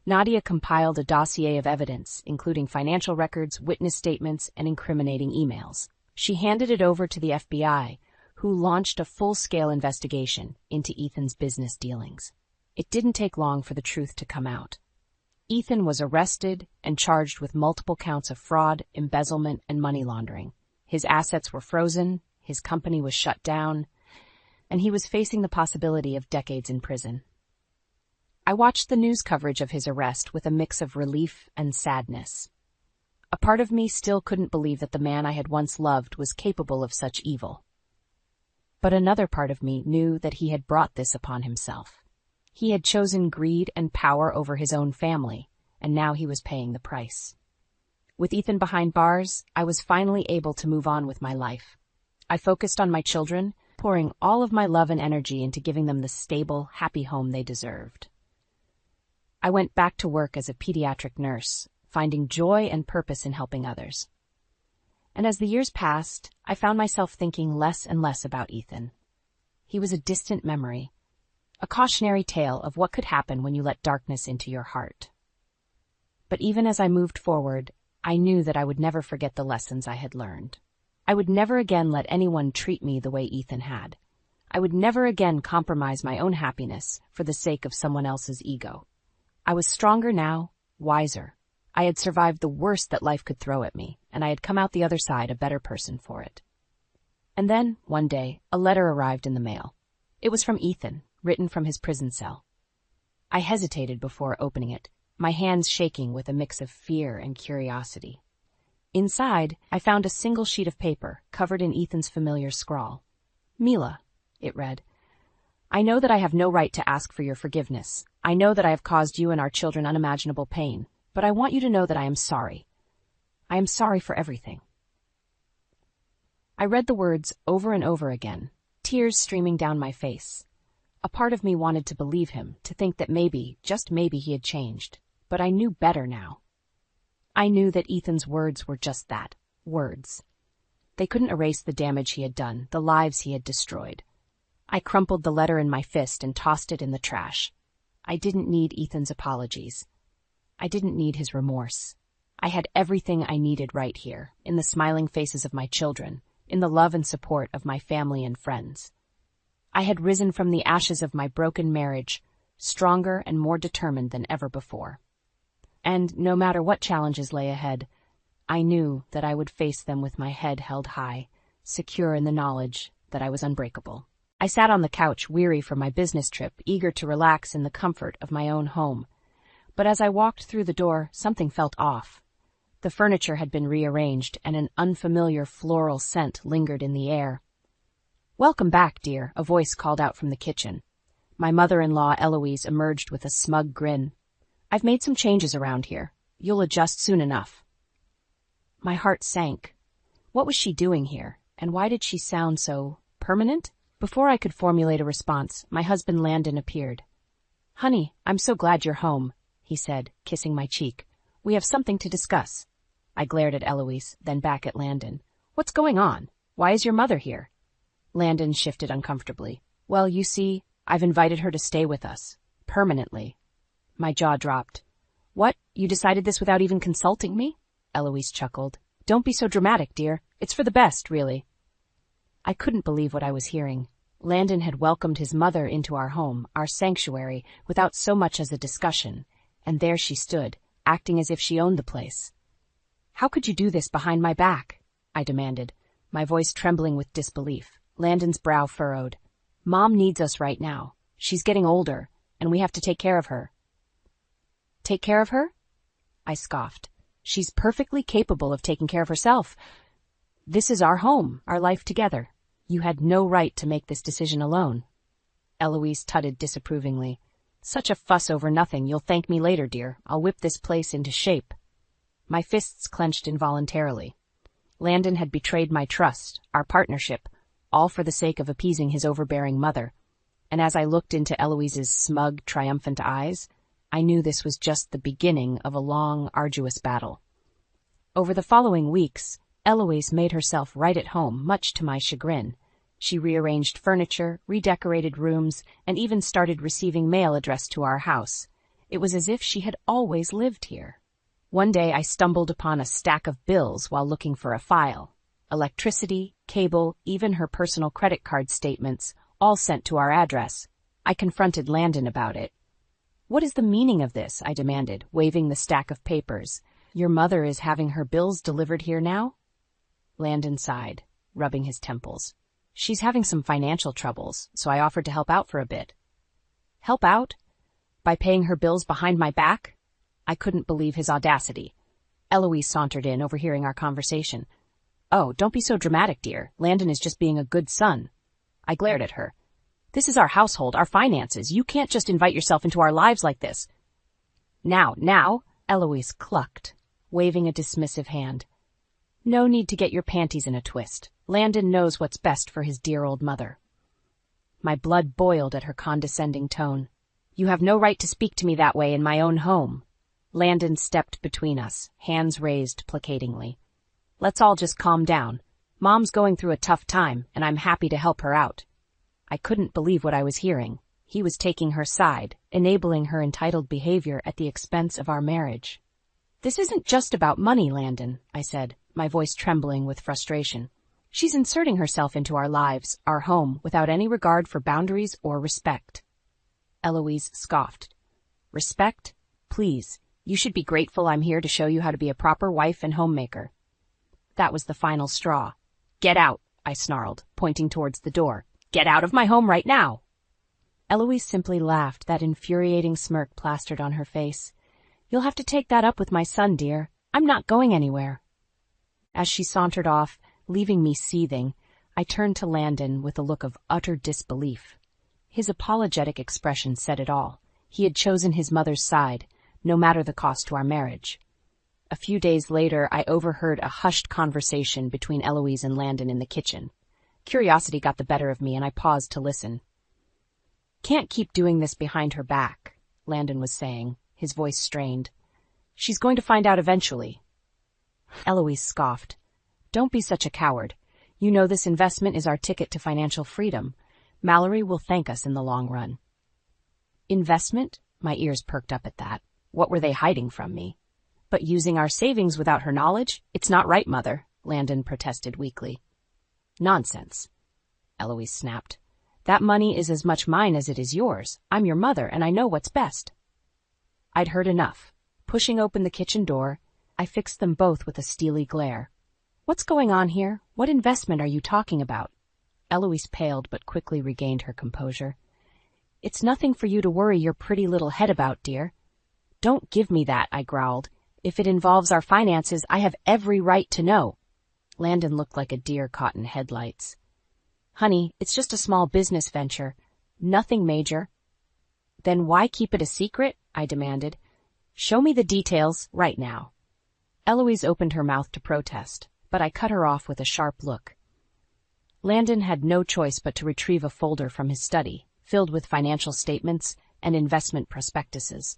Speaker 2: Nadia compiled a dossier of evidence, including financial records, witness statements, and incriminating emails. She handed it over to the FBI, who launched a full-scale investigation into Ethan's business dealings. It didn't take long for the truth to come out. Ethan was arrested and charged with multiple counts of fraud, embezzlement, and money laundering. His assets were frozen, his company was shut down, and he was facing the possibility of decades in prison. I watched the news coverage of his arrest with a mix of relief and sadness. A part of me still couldn't believe that the man I had once loved was capable of such evil. But another part of me knew that he had brought this upon himself. He had chosen greed and power over his own family, and now he was paying the price. With Ethan behind bars, I was finally able to move on with my life. I focused on my children, pouring all of my love and energy into giving them the stable, happy home they deserved. I went back to work as a pediatric nurse, finding joy and purpose in helping others. And as the years passed, I found myself thinking less and less about Ethan. He was a distant memory, a cautionary tale of what could happen when you let darkness into your heart. But even as I moved forward, I knew that I would never forget the lessons I had learned. I would never again let anyone treat me the way Ethan had. I would never again compromise my own happiness for the sake of someone else's ego. I was stronger now, wiser. I had survived the worst that life could throw at me, and I had come out the other side a better person for it. And then, one day, a letter arrived in the mail. It was from Ethan, written from his prison cell. I hesitated before opening it, my hands shaking with a mix of fear and curiosity. Inside, I found a single sheet of paper, covered in Ethan's familiar scrawl. "Mila," it read, "I know that I have no right to ask for your forgiveness. I know that I have caused you and our children unimaginable pain, but I want you to know that I am sorry. I am sorry for everything." I read the words over and over again, tears streaming down my face. A part of me wanted to believe him, to think that maybe, just maybe, he had changed. But I knew better now. I knew that Ethan's words were just that, words. They couldn't erase the damage he had done, the lives he had destroyed. I crumpled the letter in my fist and tossed it in the trash. I didn't need Ethan's apologies. I didn't need his remorse. I had everything I needed right here, in the smiling faces of my children, in the love and support of my family and friends. I had risen from the ashes of my broken marriage, stronger and more determined than ever before. And no matter what challenges lay ahead, I knew that I would face them with my head held high, secure in the knowledge that I was unbreakable. I sat on the couch, weary from my business trip, eager to relax in the comfort of my own home. But as I walked through the door, something felt off. The furniture had been rearranged, and an unfamiliar floral scent lingered in the air. "Welcome back, dear," a voice called out from the kitchen. My mother-in-law, Eloise, emerged with a smug grin. "I've made some changes around here. You'll adjust soon enough." My heart sank. What was she doing here, and why did she sound so permanent? Before I could formulate a response, my husband Landon appeared. "Honey, I'm so glad you're home," he said, kissing my cheek. "We have something to discuss." I glared at Eloise, then back at Landon. "What's going on? Why is your mother here?" Landon shifted uncomfortably. "Well, you see, I've invited her to stay with us. Permanently." My jaw dropped. "What? You decided this without even consulting me?" Eloise chuckled. "Don't be so dramatic, dear. It's for the best, really." I couldn't believe what I was hearing. Landon had welcomed his mother into our home, our sanctuary, without so much as a discussion, and there she stood, acting as if she owned the place. "How could you do this behind my back?" I demanded, my voice trembling with disbelief. Landon's brow furrowed. "Mom needs us right now. She's getting older, and we have to take care of her." "Take care of her?" I scoffed. "She's perfectly capable of taking care of herself. This is our home, our life together. You had no right to make this decision alone." Eloise tutted disapprovingly. "Such a fuss over nothing. You'll thank me later, dear. I'll whip this place into shape." My fists clenched involuntarily. Landon had betrayed my trust, our partnership, all for the sake of appeasing his overbearing mother. And as I looked into Eloise's smug, triumphant eyes, I knew this was just the beginning of a long, arduous battle. Over the following weeks, Eloise made herself right at home, much to my chagrin. She rearranged furniture, redecorated rooms, and even started receiving mail addressed to our house. It was as if she had always lived here. One day I stumbled upon a stack of bills while looking for a file. Electricity, cable, even her personal credit card statements, all sent to our address. I confronted Landon about it. "What is the meaning of this?" I demanded, waving the stack of papers. "Your mother is having her bills delivered here now?" Landon sighed, rubbing his temples. "She's having some financial troubles, so I offered to help out for a bit." "Help out? By paying her bills behind my back?" I couldn't believe his audacity. Eloise sauntered in, overhearing our conversation. "Oh, don't be so dramatic, dear. Landon is just being a good son." I glared at her. "This is our household, our finances. You can't just invite yourself into our lives like this." Now, Eloise clucked, waving a dismissive hand. No need to get your panties in a twist. Landon knows what's best for his dear old mother. My blood boiled at her condescending tone. You have no right to speak to me that way in my own home. Landon stepped between us, hands raised placatingly. Let's all just calm down. Mom's going through a tough time, and I'm happy to help her out. I couldn't believe what I was hearing. He was taking her side, enabling her entitled behavior at the expense of our marriage. This isn't just about money, Landon, I said, my voice trembling with frustration. She's inserting herself into our lives, our home, without any regard for boundaries or respect. Eloise scoffed. Respect? Please, you should be grateful I'm here to show you how to be a proper wife and homemaker. That was the final straw. Get out, I snarled, pointing towards the door. Get out of my home right now! Eloise simply laughed, that infuriating smirk plastered on her face. You'll have to take that up with my son, dear. I'm not going anywhere. As she sauntered off, leaving me seething, I turned to Landon with a look of utter disbelief. His apologetic expression said it all. He had chosen his mother's side, no matter the cost to our marriage. A few days later, I overheard a hushed conversation between Eloise and Landon in the kitchen. Curiosity got the better of me, and I paused to listen. Can't keep doing this behind her back, Landon was saying, his voice strained. She's going to find out eventually. Eloise scoffed. Don't be such a coward. You know this investment is our ticket to financial freedom. Mallory will thank us in the long run. Investment? My ears perked up at that. What were they hiding from me? But using our savings without her knowledge? It's not right, Mother, Landon protested weakly. Nonsense, Eloise snapped. That money is as much mine as it is yours. I'm your mother, and I know what's best. I'd heard enough. Pushing open the kitchen door, I fixed them both with a steely glare. What's going on here? What investment are you talking about? Eloise paled but quickly regained her composure. It's nothing for you to worry your pretty little head about, dear. Don't give me that, I growled. If it involves our finances, I have every right to know. Landon looked like a deer caught in headlights. Honey, it's just a small business venture. Nothing major. Then why keep it a secret? I demanded. Show me the details right now. Eloise opened her mouth to protest, but I cut her off with a sharp look. Landon had no choice but to retrieve a folder from his study, filled with financial statements and investment prospectuses.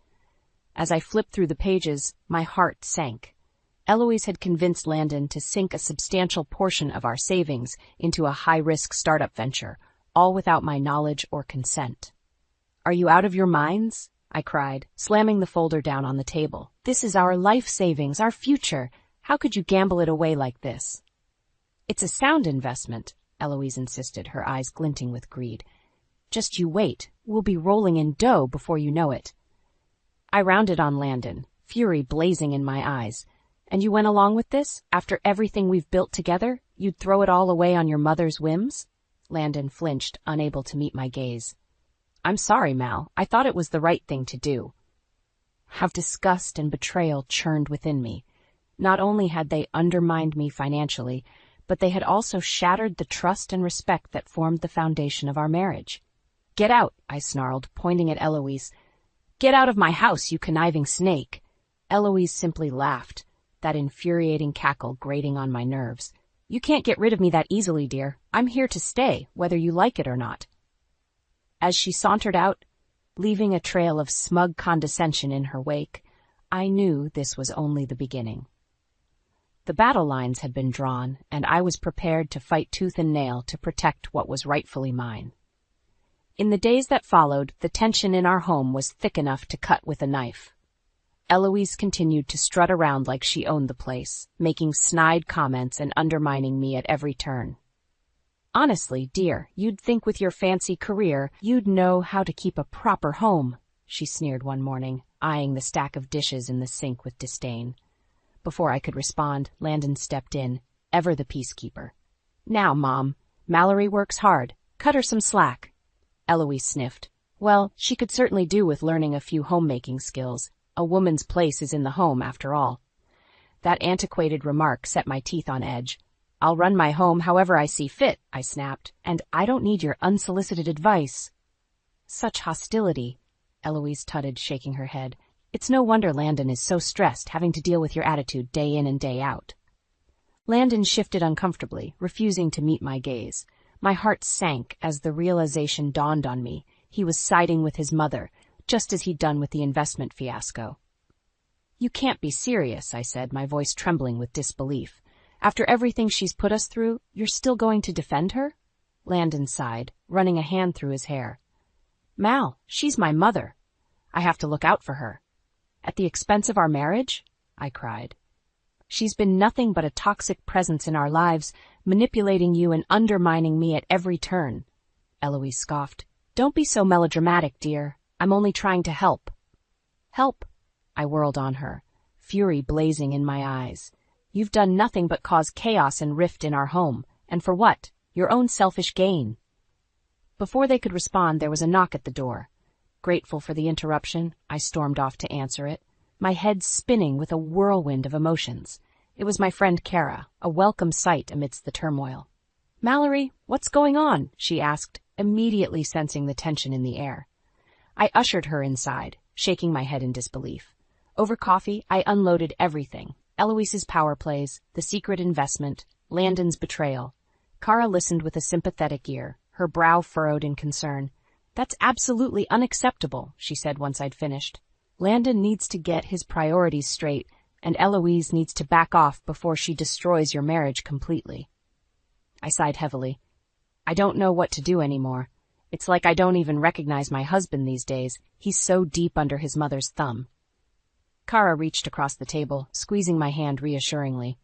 Speaker 2: As I flipped through the pages, my heart sank. Eloise had convinced Landon to sink a substantial portion of our savings into a high-risk startup venture, all without my knowledge or consent. Are you out of your minds? I cried, slamming the folder down on the table. This is our life savings, our future. How could you gamble it away like this? It's a sound investment, Eloise insisted, her eyes glinting with greed. Just you wait. We'll be rolling in dough before you know it. I rounded on Landon, fury blazing in my eyes. And you went along with this? After everything we've built together, you'd throw it all away on your mother's whims? Landon flinched, unable to meet my gaze. I'm sorry, Mal. I thought it was the right thing to do. How disgust and betrayal churned within me. Not only had they undermined me financially, but they had also shattered the trust and respect that formed the foundation of our marriage. Get out, I snarled, pointing at Eloise. Get out of my house, you conniving snake. Eloise simply laughed, that infuriating cackle grating on my nerves. You can't get rid of me that easily, dear. I'm here to stay, whether you like it or not. As she sauntered out, leaving a trail of smug condescension in her wake, I knew this was only the beginning. The battle lines had been drawn, and I was prepared to fight tooth and nail to protect what was rightfully mine. In the days that followed, the tension in our home was thick enough to cut with a knife. Eloise continued to strut around like she owned the place, making snide comments and undermining me at every turn. Honestly, dear, you'd think with your fancy career you'd know how to keep a proper home, she sneered one morning, eyeing the stack of dishes in the sink with disdain. Before I could respond, Landon stepped in, ever the peacekeeper. Now, Mom, Mallory works hard. Cut her some slack. Eloise sniffed. Well, she could certainly do with learning a few homemaking skills. A woman's place is in the home, after all. That antiquated remark set my teeth on edge. I'll run my home however I see fit, I snapped, and I don't need your unsolicited advice. Such hostility, Eloise tutted, shaking her head. It's no wonder Landon is so stressed having to deal with your attitude day in and day out. Landon shifted uncomfortably, refusing to meet my gaze. My heart sank as the realization dawned on me. He was siding with his mother, just as he'd done with the investment fiasco. You can't be serious, I said, my voice trembling with disbelief. After everything she's put us through, you're still going to defend her? Landon sighed, running a hand through his hair. Mal, she's my mother. I have to look out for her. At the expense of our marriage? I cried. She's been nothing but a toxic presence in our lives, manipulating you and undermining me at every turn. Eloise scoffed. Don't be so melodramatic, dear. I'm only trying to help. Help? I whirled on her, fury blazing in my eyes. You've done nothing but cause chaos and rift in our home. And for what? Your own selfish gain. Before they could respond, there was a knock at the door. Grateful for the interruption, I stormed off to answer it, my head spinning with a whirlwind of emotions. It was my friend Kara, a welcome sight amidst the turmoil. Mallory, what's going on? She asked, immediately sensing the tension in the air. I ushered her inside, shaking my head in disbelief. Over coffee, I unloaded everything. Eloise's power plays, the secret investment, Landon's betrayal. Kara listened with a sympathetic ear, her brow furrowed in concern. That's absolutely unacceptable, she said once I'd finished. Landon needs to get his priorities straight, and Eloise needs to back off before she destroys your marriage completely. I sighed heavily. I don't know what to do anymore. It's like I don't even recognize my husband these days. He's so deep under his mother's thumb. Kara reached across the table, squeezing my hand reassuringly.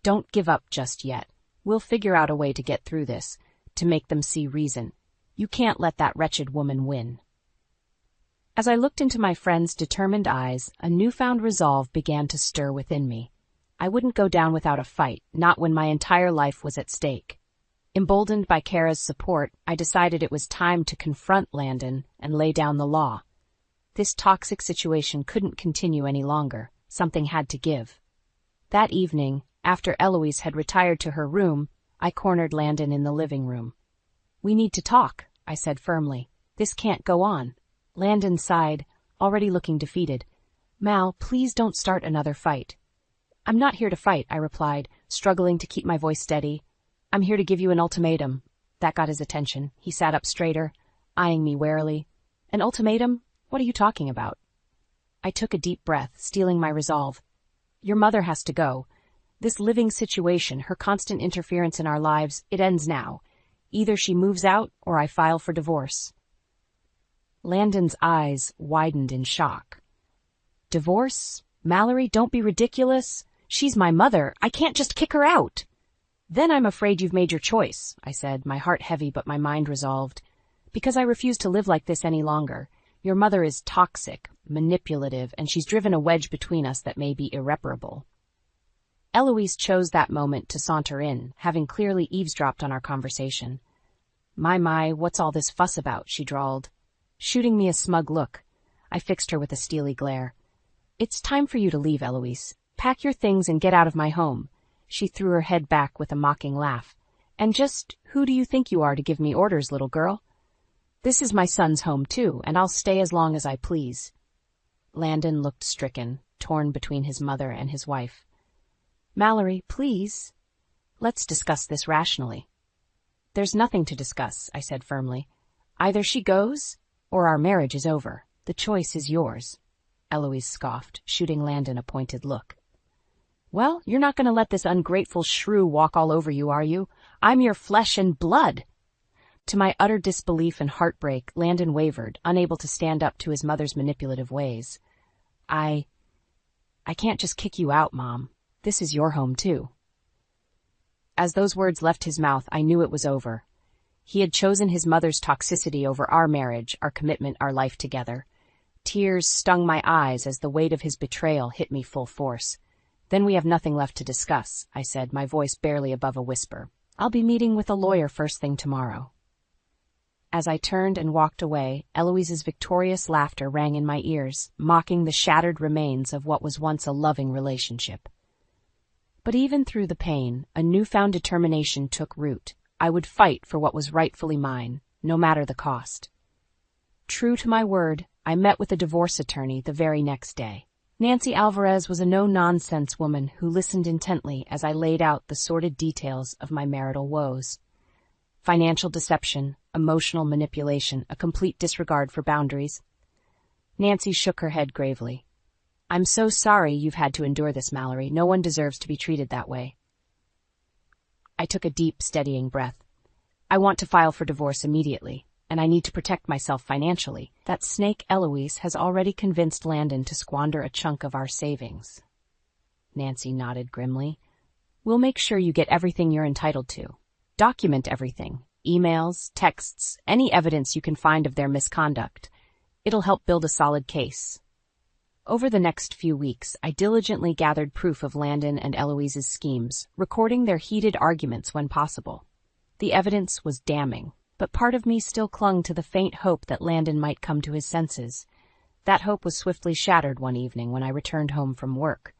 Speaker 2: Don't give up just yet. We'll figure out a way to get through this, to make them see reason. You can't let that wretched woman win. As I looked into my friend's determined eyes, a newfound resolve began to stir within me. I wouldn't go down without a fight, not when my entire life was at stake. Emboldened by Kara's support, I decided it was time to confront Landon and lay down the law. This toxic situation couldn't continue any longer. Something had to give. That evening, after Eloise had retired to her room, I cornered Landon in the living room. We need to talk, I said firmly. This can't go on. Landon sighed, already looking defeated. Mal, please don't start another fight. I'm not here to fight, I replied, struggling to keep my voice steady. I'm here to give you an ultimatum. That got his attention. He sat up straighter, eyeing me warily. An ultimatum? What are you talking about? I took a deep breath, steeling my resolve. Your mother has to go. This living situation, her constant interference in our lives, it ends now. Either she moves out or I file for divorce. Landon's eyes widened in shock. Divorce? Mallory, don't be ridiculous. She's my mother. I can't just kick her out. Then I'm afraid you've made your choice, I said, my heart heavy but my mind resolved. Because I refuse to live like this any longer. Your mother is toxic, manipulative, and she's driven a wedge between us that may be irreparable. Eloise chose that moment to saunter in, having clearly eavesdropped on our conversation. My, what's all this fuss about? She drawled. Shooting me a smug look, I fixed her with a steely glare. It's time for you to leave, Eloise. Pack your things and get out of my home. She threw her head back with a mocking laugh. And just who do you think you are to give me orders, little girl? This is my son's home, too, and I'll stay as long as I please. Landon looked stricken, torn between his mother and his wife. Mallory, please. Let's discuss this rationally. There's nothing to discuss, I said firmly. Either she goes, or our marriage is over. The choice is yours. Eloise scoffed, shooting Landon a pointed look. Well, you're not going to let this ungrateful shrew walk all over you, are you? I'm your flesh and blood. To my utter disbelief and heartbreak, Landon wavered, unable to stand up to his mother's manipulative ways. I can't just kick you out, Mom. This is your home, too. As those words left his mouth, I knew it was over. He had chosen his mother's toxicity over our marriage, our commitment, our life together. Tears stung my eyes as the weight of his betrayal hit me full force. Then we have nothing left to discuss, I said, my voice barely above a whisper. I'll be meeting with a lawyer first thing tomorrow. As I turned and walked away, Eloise's victorious laughter rang in my ears, mocking the shattered remains of what was once a loving relationship. But even through the pain, a newfound determination took root. I would fight for what was rightfully mine, no matter the cost. True to my word, I met with a divorce attorney the very next day. Nancy Alvarez was a no-nonsense woman who listened intently as I laid out the sordid details of my marital woes. Financial deception, emotional manipulation, a complete disregard for boundaries. Nancy shook her head gravely. I'm so sorry you've had to endure this, Mallory. No one deserves to be treated that way. I took a deep, steadying breath. I want to file for divorce immediately, and I need to protect myself financially. That snake Eloise has already convinced Landon to squander a chunk of our savings. Nancy nodded grimly. We'll make sure you get everything you're entitled to. Document everything. Emails, texts, any evidence you can find of their misconduct. It'll help build a solid case. Over the next few weeks, I diligently gathered proof of Landon and Eloise's schemes, recording their heated arguments when possible. The evidence was damning, but part of me still clung to the faint hope that Landon might come to his senses. That hope was swiftly shattered one evening when I returned home from work.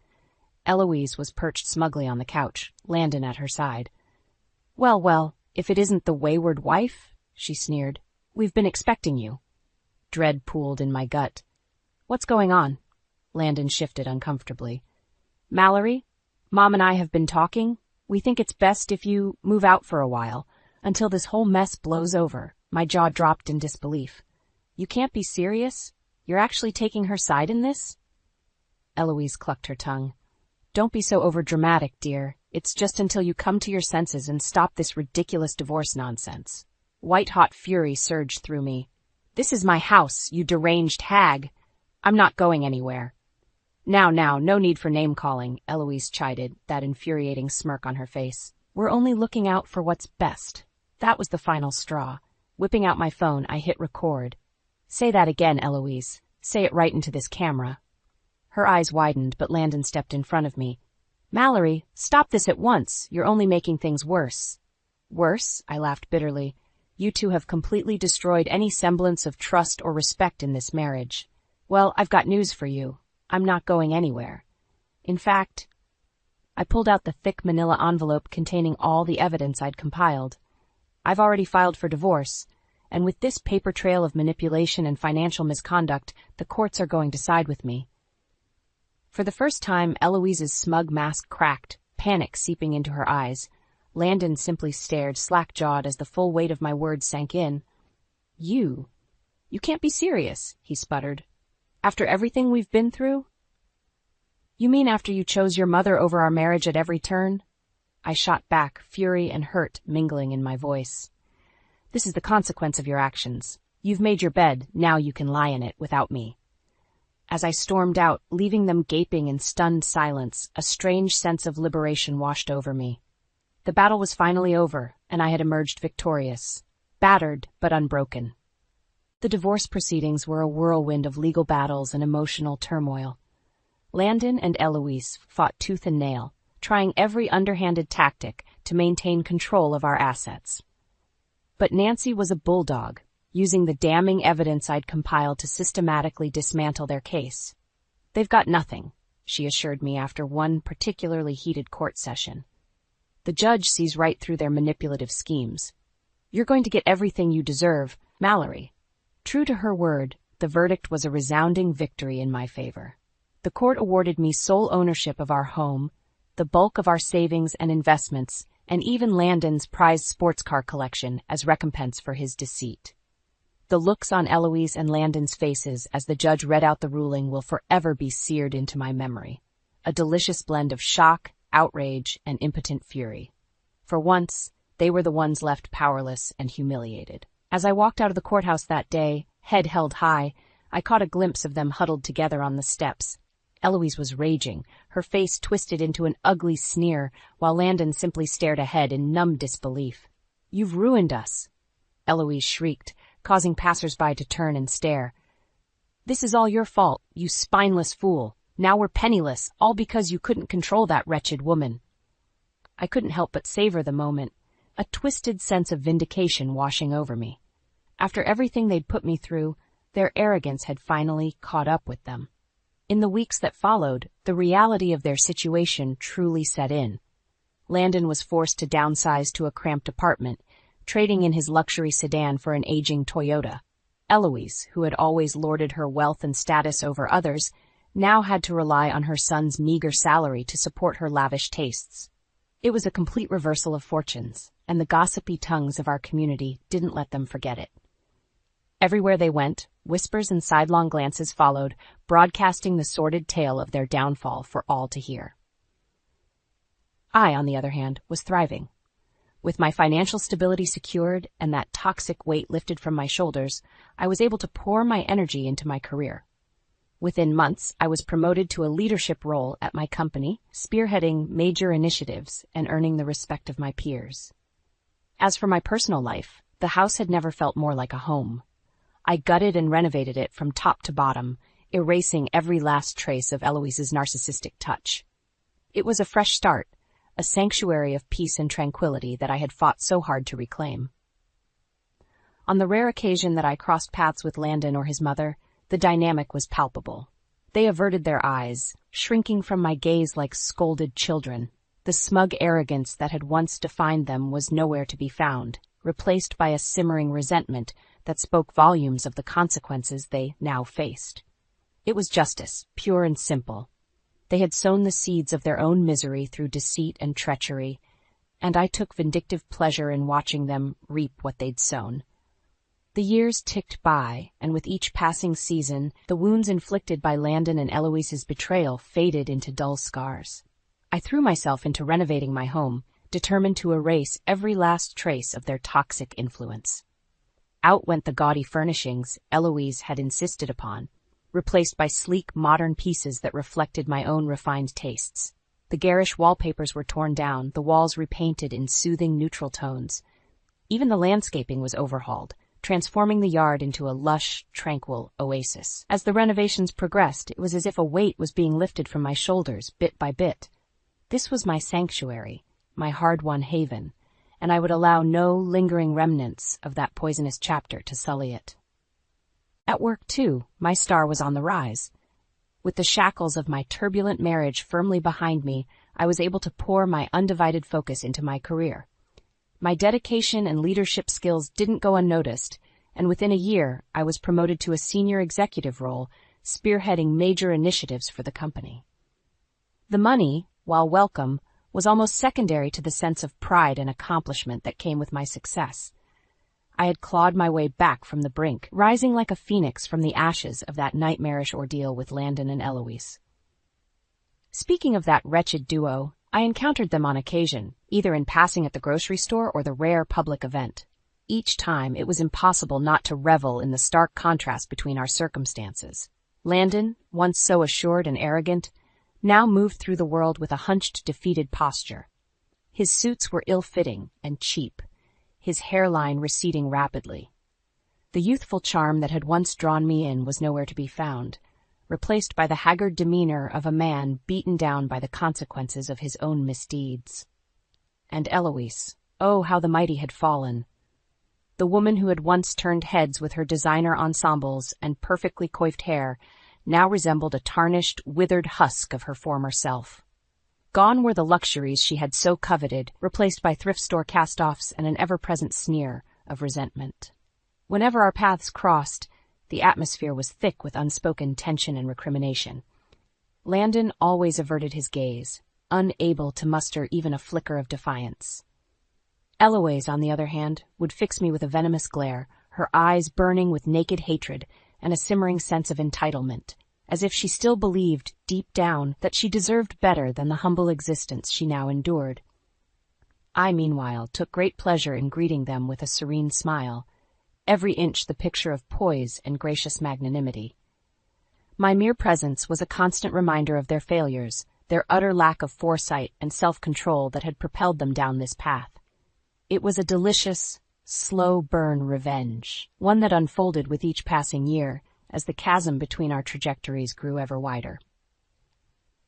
Speaker 2: Eloise was perched smugly on the couch, Landon at her side. Well, if it isn't the wayward wife, she sneered. We've been expecting you. Dread pooled in my gut. What's going on? Landon shifted uncomfortably. Mallory, Mom and I have been talking. We think it's best if you move out for a while, until this whole mess blows over. My jaw dropped in disbelief. You can't be serious? You're actually taking her side in this? Eloise clucked her tongue. Don't be so overdramatic, dear. It's just until you come to your senses and stop this ridiculous divorce nonsense. White-hot fury surged through me. This is my house, you deranged hag. I'm not going anywhere. Now, no need for name-calling, Eloise chided, that infuriating smirk on her face. We're only looking out for what's best. That was the final straw. Whipping out my phone, I hit record. Say that again, Eloise. Say it right into this camera. Her eyes widened, but Landon stepped in front of me. Mallory, stop this at once. You're only making things worse. Worse? I laughed bitterly. You two have completely destroyed any semblance of trust or respect in this marriage. Well, I've got news for you. I'm not going anywhere. In fact, I pulled out the thick manila envelope containing all the evidence I'd compiled. I've already filed for divorce, and with this paper trail of manipulation and financial misconduct, the courts are going to side with me. For the first time, Eloise's smug mask cracked, panic seeping into her eyes. Landon simply stared, slack-jawed, as the full weight of my words sank in. You can't be serious, he sputtered. After everything we've been through? You mean after you chose your mother over our marriage at every turn? I shot back, fury and hurt mingling in my voice. This is the consequence of your actions. You've made your bed, now you can lie in it without me. As I stormed out, leaving them gaping in stunned silence, a strange sense of liberation washed over me. The battle was finally over, and I had emerged victorious, battered but unbroken. The divorce proceedings were a whirlwind of legal battles and emotional turmoil. Landon and Eloise fought tooth and nail, trying every underhanded tactic to maintain control of our assets. But Nancy was a bulldog, using the damning evidence I'd compiled to systematically dismantle their case. They've got nothing, she assured me after one particularly heated court session. The judge sees right through their manipulative schemes. You're going to get everything you deserve, Mallory. True to her word, the verdict was a resounding victory in my favor. The court awarded me sole ownership of our home, the bulk of our savings and investments, and even Landon's prized sports car collection as recompense for his deceit. The looks on Eloise and Landon's faces as the judge read out the ruling will forever be seared into my memory. A delicious blend of shock, outrage, and impotent fury. For once, they were the ones left powerless and humiliated. As I walked out of the courthouse that day, head held high, I caught a glimpse of them huddled together on the steps. Eloise was raging, her face twisted into an ugly sneer, while Landon simply stared ahead in numb disbelief. You've ruined us, Eloise shrieked, causing passers-by to turn and stare. This is all your fault, you spineless fool. Now we're penniless, all because you couldn't control that wretched woman. I couldn't help but savor the moment, a twisted sense of vindication washing over me. After everything they'd put me through, their arrogance had finally caught up with them. In the weeks that followed, the reality of their situation truly set in. Landon was forced to downsize to a cramped apartment, trading in his luxury sedan for an aging Toyota. Eloise, who had always lorded her wealth and status over others, now had to rely on her son's meager salary to support her lavish tastes. It was a complete reversal of fortunes, and the gossipy tongues of our community didn't let them forget it. Everywhere they went, whispers and sidelong glances followed, broadcasting the sordid tale of their downfall for all to hear. I, on the other hand, was thriving. With my financial stability secured and that toxic weight lifted from my shoulders, I was able to pour my energy into my career. Within months, I was promoted to a leadership role at my company, spearheading major initiatives and earning the respect of my peers. As for my personal life, the house had never felt more like a home. I gutted and renovated it from top to bottom, erasing every last trace of Eloise's narcissistic touch. It was a fresh start, a sanctuary of peace and tranquility that I had fought so hard to reclaim. On the rare occasion that I crossed paths with Landon or his mother, the dynamic was palpable. They averted their eyes, shrinking from my gaze like scolded children. The smug arrogance that had once defined them was nowhere to be found, replaced by a simmering resentment that spoke volumes of the consequences they now faced. It was justice, pure and simple. They had sown the seeds of their own misery through deceit and treachery, and I took vindictive pleasure in watching them reap what they'd sown. The years ticked by, and with each passing season, the wounds inflicted by Landon and Eloise's betrayal faded into dull scars. I threw myself into renovating my home, determined to erase every last trace of their toxic influence. Out went the gaudy furnishings Eloise had insisted upon, replaced by sleek, modern pieces that reflected my own refined tastes. The garish wallpapers were torn down, the walls repainted in soothing, neutral tones. Even the landscaping was overhauled, transforming the yard into a lush, tranquil oasis. As the renovations progressed, it was as if a weight was being lifted from my shoulders, bit by bit. This was my sanctuary, my hard-won haven, and I would allow no lingering remnants of that poisonous chapter to sully it. At work, too, my star was on the rise. With the shackles of my turbulent marriage firmly behind me, I was able to pour my undivided focus into my career. My dedication and leadership skills didn't go unnoticed, and within a year, I was promoted to a senior executive role, spearheading major initiatives for the company. The money, while welcome, was almost secondary to the sense of pride and accomplishment that came with my success. I had clawed my way back from the brink, rising like a phoenix from the ashes of that nightmarish ordeal with Landon and Eloise. Speaking of that wretched duo, I encountered them on occasion, either in passing at the grocery store or the rare public event. Each time, it was impossible not to revel in the stark contrast between our circumstances. Landon, once so assured and arrogant, now moved through the world with a hunched, defeated posture. His suits were ill-fitting and cheap, his hairline receding rapidly. The youthful charm that had once drawn me in was nowhere to be found, replaced by the haggard demeanor of a man beaten down by the consequences of his own misdeeds. And Eloise, oh, how the mighty had fallen. The woman who had once turned heads with her designer ensembles and perfectly coiffed hair now resembled a tarnished, withered husk of her former self. Gone were the luxuries she had so coveted, replaced by thrift store cast-offs and an ever-present sneer of resentment. Whenever our paths crossed, the atmosphere was thick with unspoken tension and recrimination. Landon always averted his gaze, unable to muster even a flicker of defiance. Eloise, on the other hand, would fix me with a venomous glare, her eyes burning with naked hatred and a simmering sense of entitlement, as if she still believed, deep down, that she deserved better than the humble existence she now endured. I, meanwhile, took great pleasure in greeting them with a serene smile, every inch the picture of poise and gracious magnanimity. My mere presence was a constant reminder of their failures, their utter lack of foresight and self-control that had propelled them down this path. It was a delicious, slow-burn revenge, one that unfolded with each passing year, as the chasm between our trajectories grew ever wider.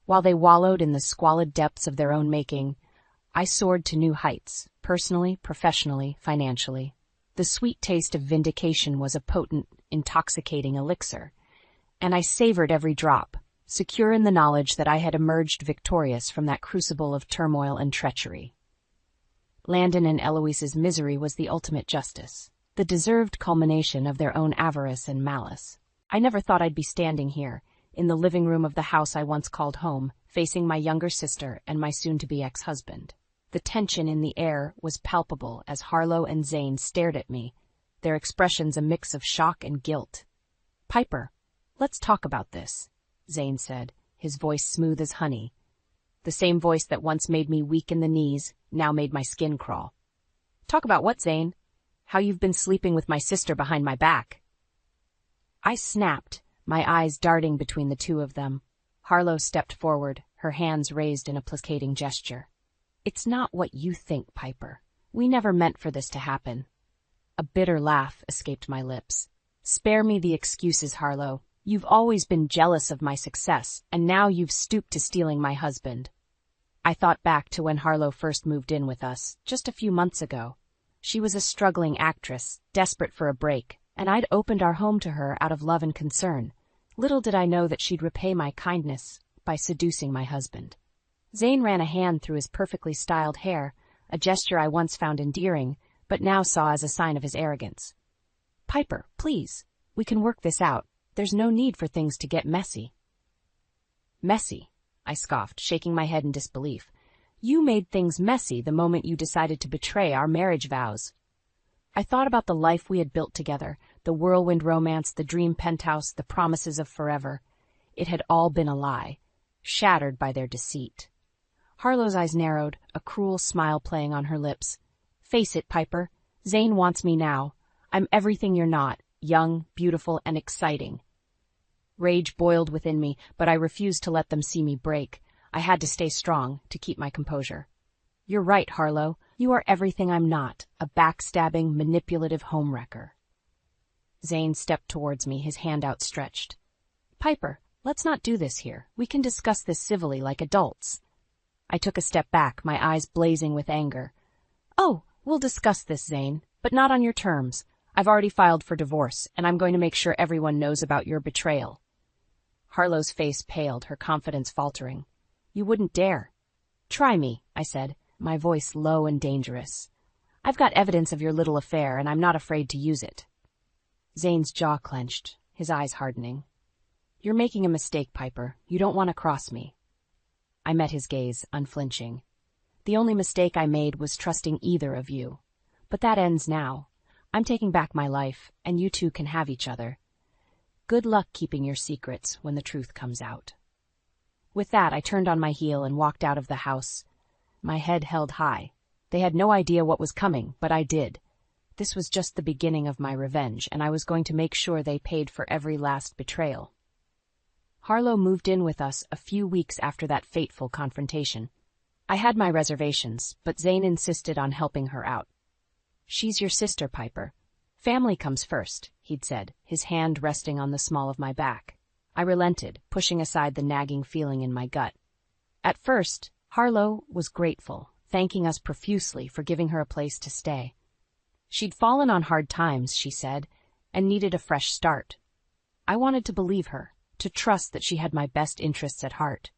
Speaker 2: While they wallowed in the squalid depths of their own making, I soared to new heights, personally, professionally, financially. The sweet taste of vindication was a potent, intoxicating elixir, and I savored every drop, secure in the knowledge that I had emerged victorious from that crucible of turmoil and treachery. Landon and Eloise's misery was the ultimate justice. the deserved culmination of their own avarice and malice. I never thought I'd be standing here, in the living room of the house I once called home, facing my younger sister and my soon-to-be ex-husband. The tension in the air was palpable as Harlow and Zane stared at me, their expressions a mix of shock and guilt. "Piper, let's talk about this," Zane said, his voice smooth as honey. The same voice that once made me weak in the knees, now made my skin crawl. "Talk about what, Zane? How you've been sleeping with my sister behind my back." I snapped, my eyes darting between the two of them. Harlow stepped forward, her hands raised in a placating gesture. "It's not what you think, Piper. We never meant for this to happen." A bitter laugh escaped my lips. "Spare me the excuses, Harlow. You've always been jealous of my success, and now you've stooped to stealing my husband." I thought back to when Harlow first moved in with us, just a few months ago. She was a struggling actress, desperate for a break, and I'd opened our home to her out of love and concern. Little did I know that she'd repay my kindness by seducing my husband. Zane ran a hand through his perfectly styled hair, a gesture I once found endearing, but now saw as a sign of his arrogance. "Piper, please, we can work this out. There's no need for things to get messy." "Messy?" I scoffed, shaking my head in disbelief. "You made things messy the moment you decided to betray our marriage vows." I thought about the life we had built together, the whirlwind romance, the dream penthouse, the promises of forever. It had all been a lie, shattered by their deceit. Harlow's eyes narrowed, a cruel smile playing on her lips. "Face it, Piper. Zane wants me now. I'm everything you're not, young, beautiful, and exciting." Rage boiled within me, but I refused to let them see me break. I had to stay strong, to keep my composure. "You're right, Harlow. You are everything I'm not, a backstabbing, manipulative homewrecker." Zane stepped towards me, his hand outstretched. "Piper, let's not do this here. We can discuss this civilly like adults." I took a step back, my eyes blazing with anger. "Oh, we'll discuss this, Zane, but not on your terms. I've already filed for divorce, and I'm going to make sure everyone knows about your betrayal." Harlow's face paled, her confidence faltering. "You wouldn't dare." "Try me," I said, my voice low and dangerous. "I've got evidence of your little affair, and I'm not afraid to use it." Zane's jaw clenched, his eyes hardening. "You're making a mistake, Piper. You don't want to cross me." I met his gaze, unflinching. "The only mistake I made was trusting either of you. But that ends now. I'm taking back my life, and you two can have each other. Good luck keeping your secrets when the truth comes out." With that, I turned on my heel and walked out of the house. My head held high. They had no idea what was coming, but I did. This was just the beginning of my revenge, and I was going to make sure they paid for every last betrayal. Harlow moved in with us a few weeks after that fateful confrontation. I had my reservations, but Zane insisted on helping her out. "She's your sister, Piper. Family comes first," he'd said, his hand resting on the small of my back. I relented, pushing aside the nagging feeling in my gut. At first, Harlow was grateful, thanking us profusely for giving her a place to stay. She'd fallen on hard times, she said, and needed a fresh start. I wanted to believe her, to trust that she had my best interests at heart.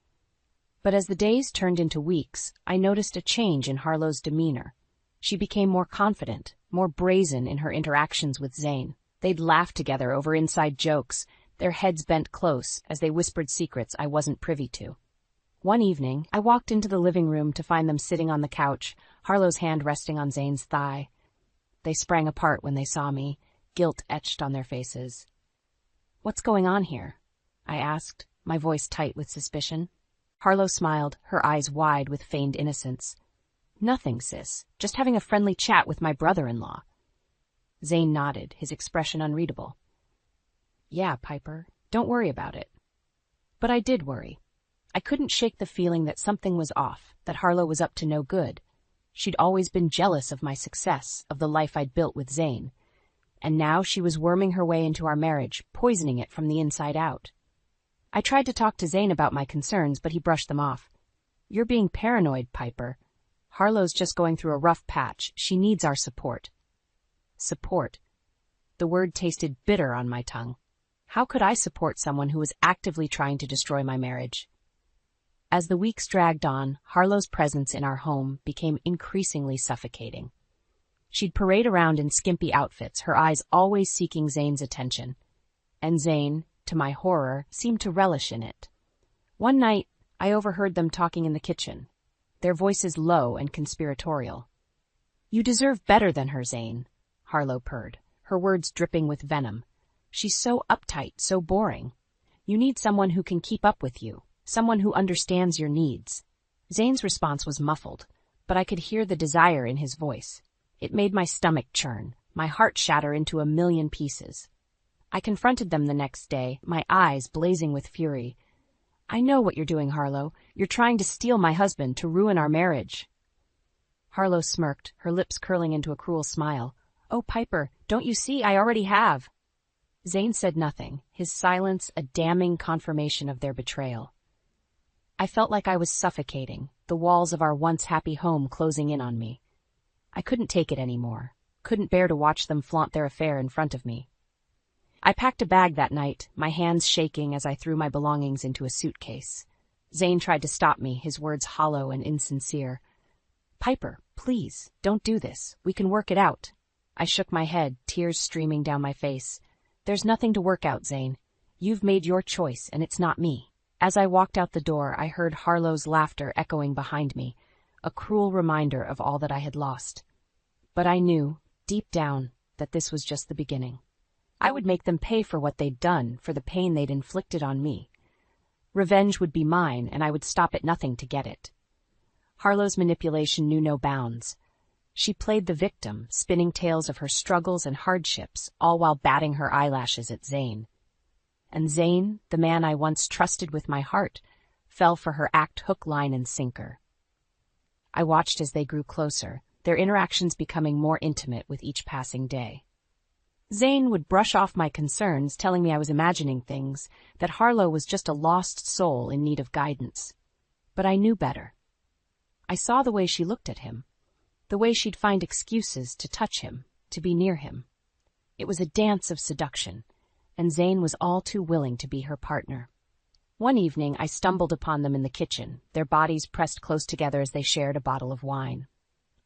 Speaker 2: But as the days turned into weeks, I noticed a change in Harlow's demeanor. She became more confident, more brazen in her interactions with Zane. They'd laugh together over inside jokes, their heads bent close as they whispered secrets I wasn't privy to. One evening, I walked into the living room to find them sitting on the couch, Harlow's hand resting on Zane's thigh. They sprang apart when they saw me, guilt etched on their faces. "What's going on here?" I asked, my voice tight with suspicion. Harlow smiled, her eyes wide with feigned innocence. "Nothing, sis. Just having a friendly chat with my brother-in-law." Zane nodded, his expression unreadable. "Yeah, Piper, don't worry about it." But I did worry. I couldn't shake the feeling that something was off, that Harlow was up to no good. She'd always been jealous of my success, of the life I'd built with Zane. And now she was worming her way into our marriage, poisoning it from the inside out. I tried to talk to Zane about my concerns, but he brushed them off. "You're being paranoid, Piper. Harlow's just going through a rough patch. She needs our support." Support. The word tasted bitter on my tongue. How could I support someone who was actively trying to destroy my marriage? As the weeks dragged on, Harlow's presence in our home became increasingly suffocating. She'd parade around in skimpy outfits, her eyes always seeking Zane's attention. And Zane, to my horror, seemed to relish in it. One night, I overheard them talking in the kitchen, their voices low and conspiratorial. "You deserve better than her, Zane," Harlow purred, her words dripping with venom. "She's so uptight, so boring. You need someone who can keep up with you, someone who understands your needs." Zane's response was muffled, but I could hear the desire in his voice. It made my stomach churn, my heart shatter into a million pieces. I confronted them the next day, my eyes blazing with fury. "I know what you're doing, Harlow. You're trying to steal my husband, to ruin our marriage." Harlow smirked, her lips curling into a cruel smile. "Oh, Piper, don't you see? I already have." Zane said nothing, his silence a damning confirmation of their betrayal. I felt like I was suffocating, the walls of our once happy home closing in on me. I couldn't take it anymore, couldn't bear to watch them flaunt their affair in front of me. I packed a bag that night, my hands shaking as I threw my belongings into a suitcase. Zane tried to stop me, his words hollow and insincere. "Piper, please, don't do this. We can work it out." I shook my head, tears streaming down my face. "There's nothing to work out, Zane. You've made your choice, and it's not me." As I walked out the door, I heard Harlow's laughter echoing behind me, a cruel reminder of all that I had lost. But I knew, deep down, that this was just the beginning. I would make them pay for what they'd done, for the pain they'd inflicted on me. Revenge would be mine, and I would stop at nothing to get it. Harlow's manipulation knew no bounds. She played the victim, spinning tales of her struggles and hardships, all while batting her eyelashes at Zane. And Zane, the man I once trusted with my heart, fell for her act hook, line, and sinker. I watched as they grew closer, their interactions becoming more intimate with each passing day. Zane would brush off my concerns, telling me I was imagining things, that Harlow was just a lost soul in need of guidance. But I knew better. I saw the way she looked at him, the way she'd find excuses to touch him, to be near him. It was a dance of seduction, and Zane was all too willing to be her partner. One evening, I stumbled upon them in the kitchen, their bodies pressed close together as they shared a bottle of wine.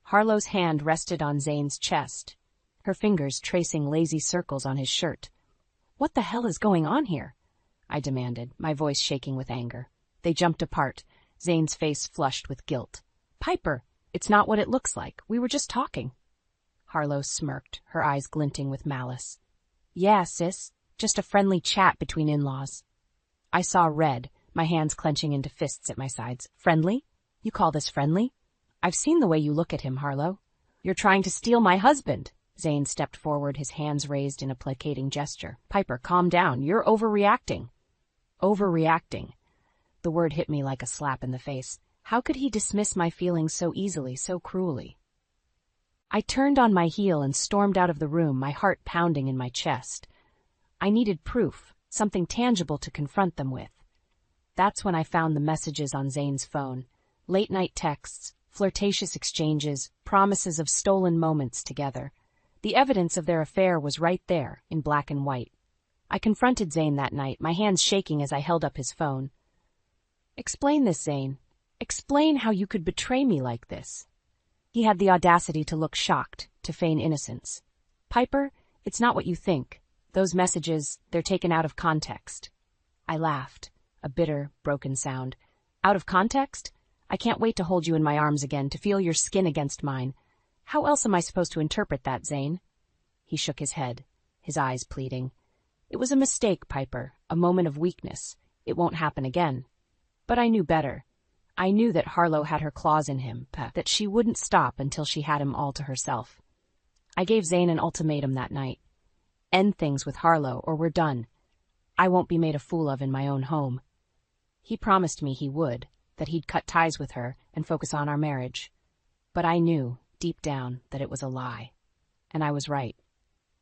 Speaker 2: Harlow's hand rested on Zane's chest, her fingers tracing lazy circles on his shirt. "What the hell is going on here?" I demanded, my voice shaking with anger. They jumped apart, Zane's face flushed with guilt. "Piper, it's not what it looks like. We were just talking." Harlow smirked, her eyes glinting with malice. "Yeah, sis, just a friendly chat between in-laws." I saw red, my hands clenching into fists at my sides. "Friendly? You call this friendly? I've seen the way you look at him, Harlow. You're trying to steal my husband." Zane stepped forward, his hands raised in a placating gesture. "Piper, calm down. You're overreacting." Overreacting. The word hit me like a slap in the face. How could he dismiss my feelings so easily, so cruelly? I turned on my heel and stormed out of the room, my heart pounding in my chest. I needed proof, something tangible to confront them with. That's when I found the messages on Zane's phone. Late-night texts, flirtatious exchanges, promises of stolen moments together. The evidence of their affair was right there, in black and white. I confronted Zane that night, my hands shaking as I held up his phone. "Explain this, Zane. Explain how you could betray me like this." He had the audacity to look shocked, to feign innocence. "Piper, it's not what you think. Those messages, they're taken out of context." I laughed, a bitter, broken sound. "Out of context? I can't wait to hold you in my arms again, to feel your skin against mine. How else am I supposed to interpret that, Zane?" He shook his head, his eyes pleading. "It was a mistake, Piper, a moment of weakness. It won't happen again." But I knew better. I knew that Harlow had her claws in him, that she wouldn't stop until she had him all to herself. I gave Zane an ultimatum that night. End things with Harlow, or we're done. I won't be made a fool of in my own home. He promised me he would, that he'd cut ties with her and focus on our marriage. But I knew, deep down, that it was a lie. And I was right.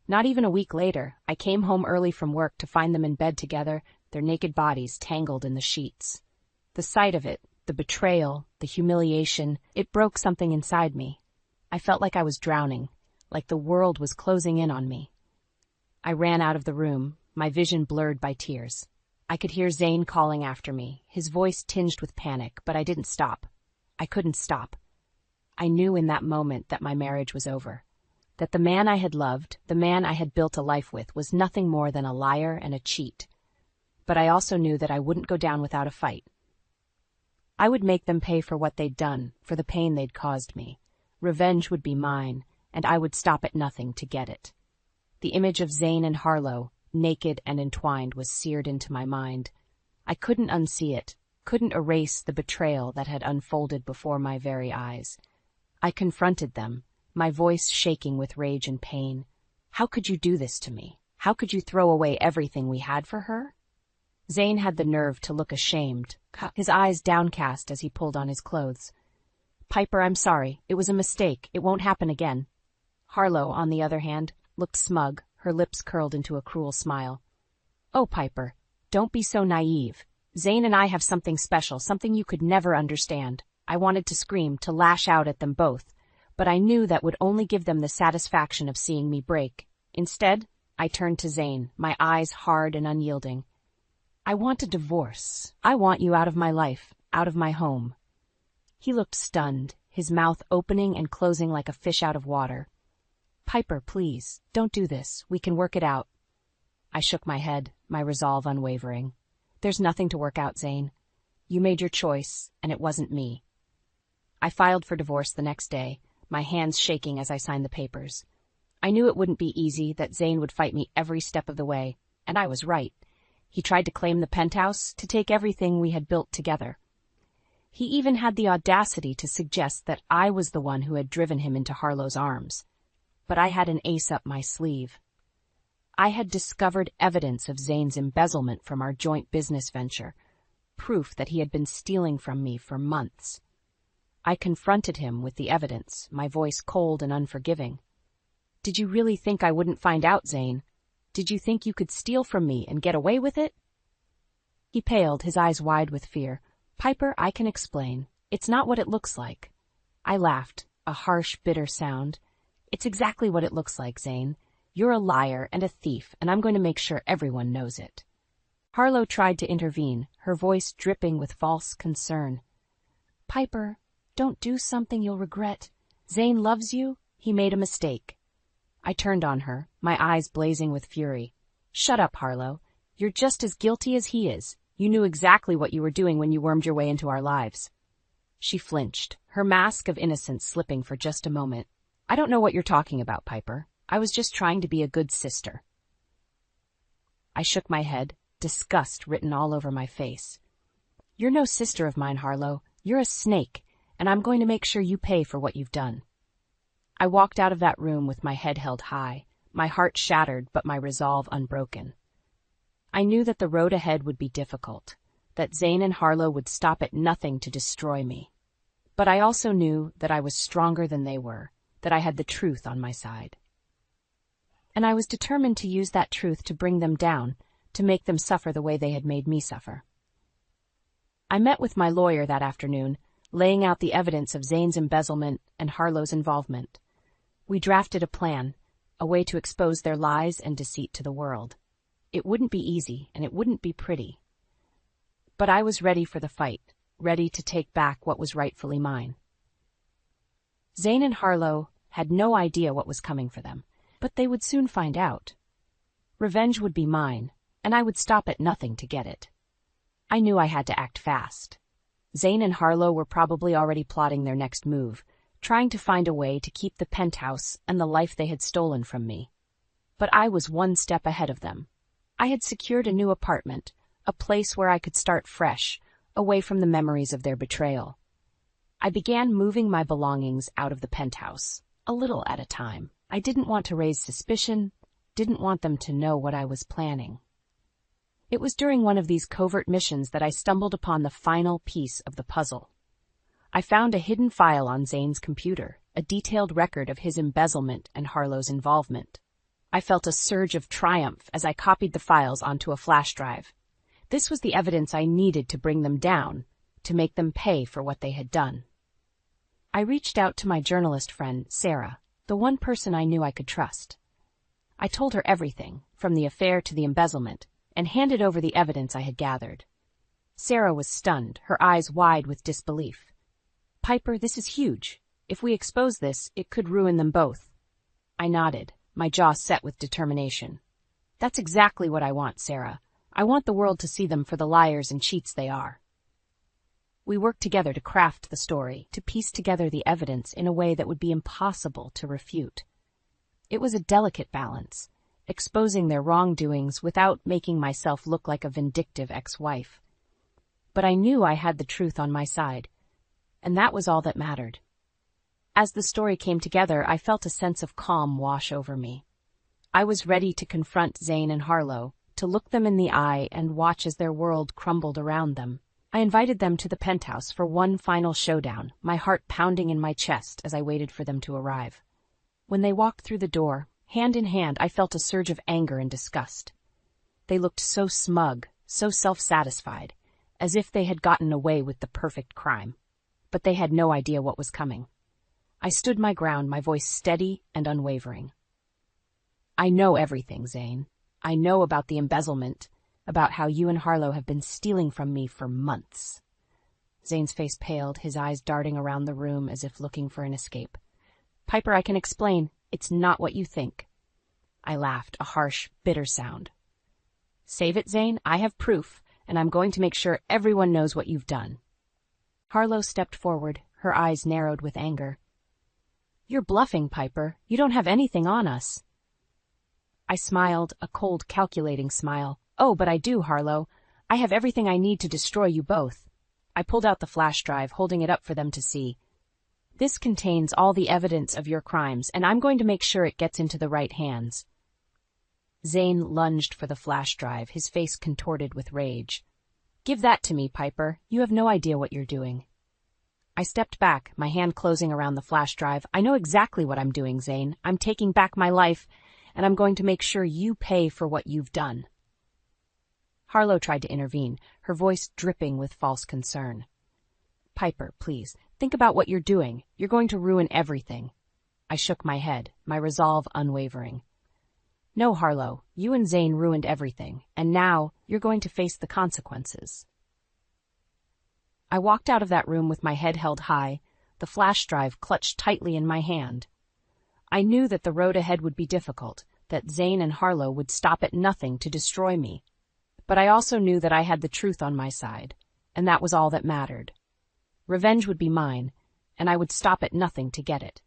Speaker 2: Not even a week later, I came home early from work to find them in bed together, their naked bodies tangled in the sheets. The sight of it, the betrayal, the humiliation, it broke something inside me. I felt like I was drowning, like the world was closing in on me. I ran out of the room, my vision blurred by tears. I could hear Zane calling after me, his voice tinged with panic, but I didn't stop. I couldn't stop. I knew in that moment that my marriage was over. that the man I had loved, the man I had built a life with, was nothing more than a liar and a cheat. But I also knew that I wouldn't go down without a fight. I would make them pay for what they'd done, for the pain they'd caused me. Revenge would be mine, and I would stop at nothing to get it. The image of Zane and Harlow, naked and entwined, was seared into my mind. I couldn't unsee it, couldn't erase the betrayal that had unfolded before my very eyes. I confronted them, my voice shaking with rage and pain. How could you do this to me? How could you throw away everything we had for her? Zane had the nerve to look ashamed, his eyes downcast as he pulled on his clothes. Piper, I'm sorry. It was a mistake. It won't happen again. Harlow, on the other hand, looked smug, her lips curled into a cruel smile. Oh, Piper, don't be so naive. Zane and I have something special, something you could never understand. I wanted to scream, to lash out at them both, but I knew that would only give them the satisfaction of seeing me break. Instead, I turned to Zane, my eyes hard and unyielding. I want a divorce. I want you out of my life, out of my home. He looked stunned, his mouth opening and closing like a fish out of water. Piper, please, don't do this. We can work it out. I shook my head, my resolve unwavering. There's nothing to work out, Zane. You made your choice, and it wasn't me. I filed for divorce the next day, my hands shaking as I signed the papers. I knew it wouldn't be easy, that Zane would fight me every step of the way, and I was right. He tried to claim the penthouse, to take everything we had built together. He even had the audacity to suggest that I was the one who had driven him into Harlow's arms. But I had an ace up my sleeve. I had discovered evidence of Zane's embezzlement from our joint business venture, proof that he had been stealing from me for months. I confronted him with the evidence, my voice cold and unforgiving. Did you really think I wouldn't find out, Zane? Did you think you could steal from me and get away with it? He paled, his eyes wide with fear. Piper, I can explain. It's not what it looks like. I laughed, a harsh, bitter sound. It's exactly what it looks like, Zane. You're a liar and a thief, and I'm going to make sure everyone knows it. Harlow tried to intervene, her voice dripping with false concern. Piper, don't do something you'll regret. Zane loves you. He made a mistake. I turned on her, my eyes blazing with fury. Shut up, Harlow. You're just as guilty as he is. You knew exactly what you were doing when you wormed your way into our lives. She flinched, her mask of innocence slipping for just a moment. I don't know what you're talking about, Piper. I was just trying to be a good sister. I shook my head, disgust written all over my face. You're no sister of mine, Harlow. You're a snake, and I'm going to make sure you pay for what you've done. I walked out of that room with my head held high, my heart shattered but my resolve unbroken. I knew that the road ahead would be difficult, that Zane and Harlow would stop at nothing to destroy me. But I also knew that I was stronger than they were, that I had the truth on my side. And I was determined to use that truth to bring them down, to make them suffer the way they had made me suffer. I met with my lawyer that afternoon, laying out the evidence of Zane's embezzlement and Harlow's involvement. We drafted a plan, a way to expose their lies and deceit to the world. It wouldn't be easy, and it wouldn't be pretty. But I was ready for the fight, ready to take back what was rightfully mine. Zane and Harlow had no idea what was coming for them, but they would soon find out. Revenge would be mine, and I would stop at nothing to get it. I knew I had to act fast. Zane and Harlow were probably already plotting their next move, trying to find a way to keep the penthouse and the life they had stolen from me. But I was one step ahead of them. I had secured a new apartment, a place where I could start fresh, away from the memories of their betrayal. I began moving my belongings out of the penthouse, a little at a time. I didn't want to raise suspicion, didn't want them to know what I was planning. It was during one of these covert missions that I stumbled upon the final piece of the puzzle. I found a hidden file on Zane's computer, a detailed record of his embezzlement and Harlow's involvement. I felt a surge of triumph as I copied the files onto a flash drive. This was the evidence I needed to bring them down, to make them pay for what they had done. I reached out to my journalist friend, Sarah, the one person I knew I could trust. I told her everything, from the affair to the embezzlement, and handed over the evidence I had gathered. Sarah was stunned, her eyes wide with disbelief. Piper, this is huge. If we expose this, it could ruin them both. I nodded, my jaw set with determination. That's exactly what I want, Sarah. I want the world to see them for the liars and cheats they are. We worked together to craft the story, to piece together the evidence in a way that would be impossible to refute. It was a delicate balance, exposing their wrongdoings without making myself look like a vindictive ex-wife. But I knew I had the truth on my side, and that was all that mattered. As the story came together, I felt a sense of calm wash over me. I was ready to confront Zane and Harlow, to look them in the eye and watch as their world crumbled around them. I invited them to the penthouse for one final showdown, my heart pounding in my chest as I waited for them to arrive. When they walked through the door, hand in hand, I felt a surge of anger and disgust. They looked so smug, so self-satisfied, as if they had gotten away with the perfect crime. But they had no idea what was coming. I stood my ground, my voice steady and unwavering. I know everything, Zane. I know about the embezzlement, about how you and Harlow have been stealing from me for months. Zane's face paled, his eyes darting around the room as if looking for an escape. Piper, I can explain. It's not what you think. I laughed, a harsh, bitter sound. Save it, Zane. I have proof, and I'm going to make sure everyone knows what you've done. Harlow stepped forward, her eyes narrowed with anger. You're bluffing, Piper. You don't have anything on us. I smiled, a cold, calculating smile. Oh, but I do, Harlow. I have everything I need to destroy you both. I pulled out the flash drive, holding it up for them to see. This contains all the evidence of your crimes, and I'm going to make sure it gets into the right hands. Zane lunged for the flash drive, his face contorted with rage. Give that to me, Piper. You have no idea what you're doing. I stepped back, my hand closing around the flash drive. I know exactly what I'm doing, Zane. I'm taking back my life, and I'm going to make sure you pay for what you've done. Harlow tried to intervene, her voice dripping with false concern. Piper, please, think about what you're doing. You're going to ruin everything. I shook my head, my resolve unwavering. No, Harlow, you and Zane ruined everything, and now you're going to face the consequences. I walked out of that room with my head held high, the flash drive clutched tightly in my hand. I knew that the road ahead would be difficult, that Zane and Harlow would stop at nothing to destroy me. But I also knew that I had the truth on my side, and that was all that mattered. Revenge would be mine, and I would stop at nothing to get it.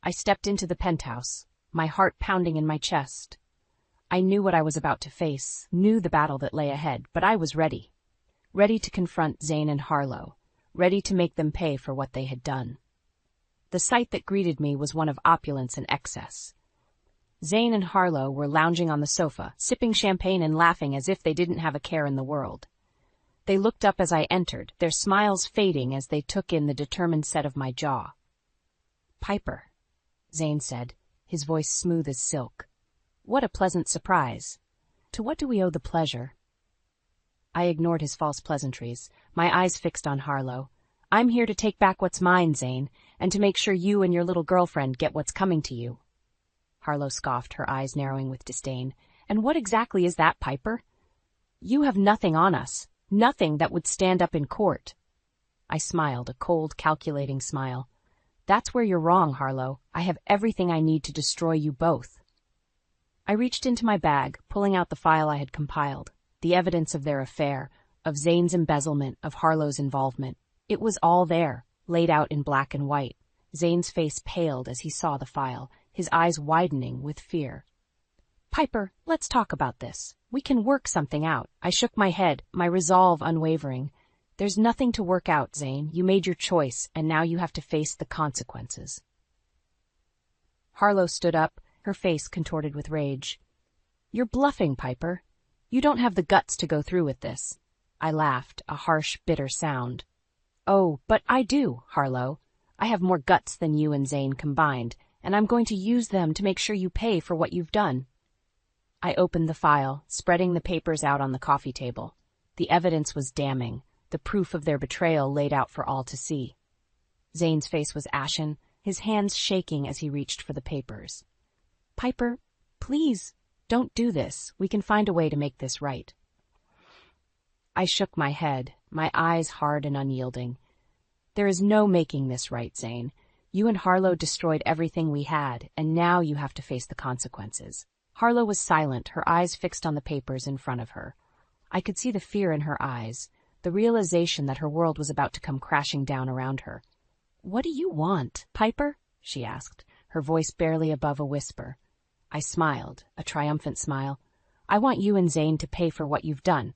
Speaker 2: I stepped into the penthouse, my heart pounding in my chest. I knew what I was about to face, knew the battle that lay ahead, but I was ready. Ready to confront Zane and Harlow, ready to make them pay for what they had done. The sight that greeted me was one of opulence and excess. Zane and Harlow were lounging on the sofa, sipping champagne and laughing as if they didn't have a care in the world. They looked up as I entered, their smiles fading as they took in the determined set of my jaw. Piper, Zane said, his voice smooth as silk. What a pleasant surprise. To what do we owe the pleasure? I ignored his false pleasantries, my eyes fixed on Harlow. I'm here to take back what's mine, Zane, and to make sure you and your little girlfriend get what's coming to you. Harlow scoffed, her eyes narrowing with disdain. And what exactly is that, Piper? You have nothing on us, nothing that would stand up in court. I smiled, a cold, calculating smile. That's where you're wrong, Harlow. I have everything I need to destroy you both. I reached into my bag, pulling out the file I had compiled, the evidence of their affair, of Zane's embezzlement, of Harlow's involvement. It was all there, laid out in black and white. Zane's face paled as he saw the file, his eyes widening with fear. Piper, let's talk about this. We can work something out. I shook my head, my resolve unwavering. There's nothing to work out, Zane. You made your choice, and now you have to face the consequences. Harlow stood up, her face contorted with rage. You're bluffing, Piper. You don't have the guts to go through with this. I laughed, a harsh, bitter sound. Oh, but I do, Harlow. I have more guts than you and Zane combined, and I'm going to use them to make sure you pay for what you've done. I opened the file, spreading the papers out on the coffee table. The evidence was damning, the proof of their betrayal laid out for all to see. Zane's face was ashen, his hands shaking as he reached for the papers. Piper, please, don't do this. We can find a way to make this right. I shook my head, my eyes hard and unyielding. There is no making this right, Zane. You and Harlow destroyed everything we had, and now you have to face the consequences. Harlow was silent, her eyes fixed on the papers in front of her. I could see the fear in her eyes, the realization that her world was about to come crashing down around her. "What do you want, Piper?" she asked, her voice barely above a whisper. I smiled, a triumphant smile. "I want you and Zane to pay for what you've done.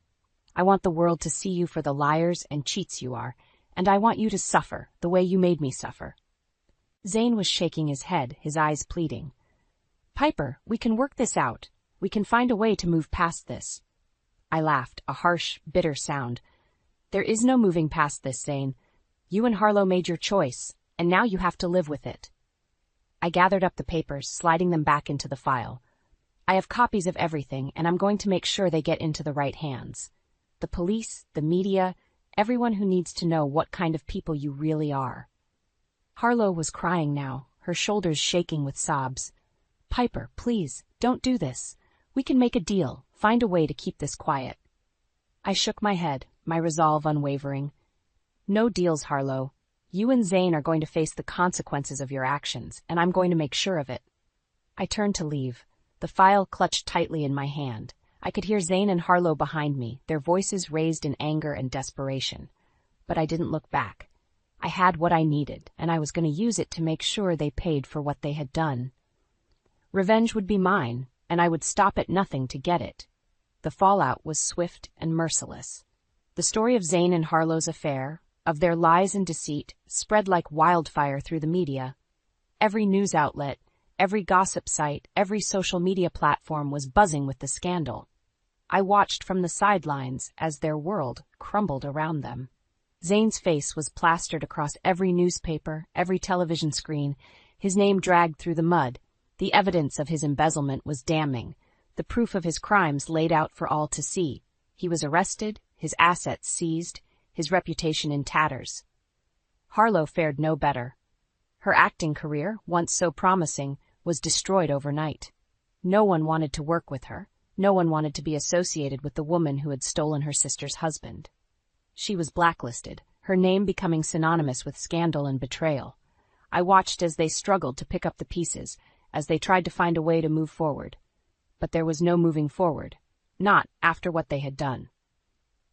Speaker 2: I want the world to see you for the liars and cheats you are, and I want you to suffer the way you made me suffer." Zane was shaking his head, his eyes pleading. "Piper, we can work this out. We can find a way to move past this." I laughed, a harsh, bitter sound. "There is no moving past this, Zane. You and Harlow made your choice, and now you have to live with it." I gathered up the papers, sliding them back into the file. "I have copies of everything, and I'm going to make sure they get into the right hands. The police, the media, everyone who needs to know what kind of people you really are." Harlow was crying now, her shoulders shaking with sobs. "Piper, please, don't do this. We can make a deal, find a way to keep this quiet." I shook my head, my resolve unwavering. "No deals, Harlow. You and Zane are going to face the consequences of your actions, and I'm going to make sure of it." I turned to leave, the file clutched tightly in my hand. I could hear Zane and Harlow behind me, their voices raised in anger and desperation. But I didn't look back. I had what I needed, and I was going to use it to make sure they paid for what they had done. Revenge would be mine, and I would stop at nothing to get it. The fallout was swift and merciless. The story of Zane and Harlow's affair, of their lies and deceit, spread like wildfire through the media. Every news outlet, every gossip site, every social media platform was buzzing with the scandal. I watched from the sidelines as their world crumbled around them. Zane's face was plastered across every newspaper, every television screen, his name dragged through the mud. The evidence of his embezzlement was damning, the proof of his crimes laid out for all to see. He was arrested, his assets seized, his reputation in tatters. Harlow fared no better. Her acting career, once so promising, was destroyed overnight. No one wanted to work with her. No one wanted to be associated with the woman who had stolen her sister's husband. She was blacklisted, her name becoming synonymous with scandal and betrayal. I watched as they struggled to pick up the pieces, as they tried to find a way to move forward. But there was no moving forward, not after what they had done.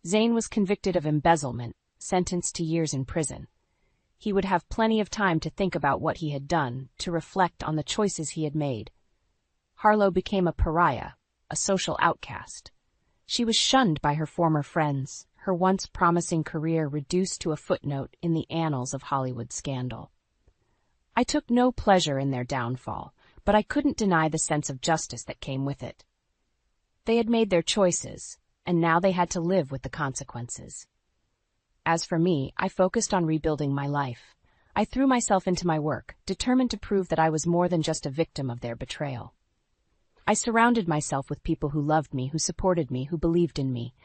Speaker 2: Zane was convicted of embezzlement, sentenced to years in prison. He would have plenty of time to think about what he had done, to reflect on the choices he had made. Harlow became a pariah, a social outcast. She was shunned by her former friends, her once promising career reduced to a footnote in the annals of Hollywood scandal. I took no pleasure in their downfall, but I couldn't deny the sense of justice that came with it. They had made their choices, and now they had to live with the consequences. As for me, I focused on rebuilding my life. I threw myself into my work, determined to prove that I was more than just a victim of their betrayal. I surrounded myself with people who loved me, who supported me, who believed in me.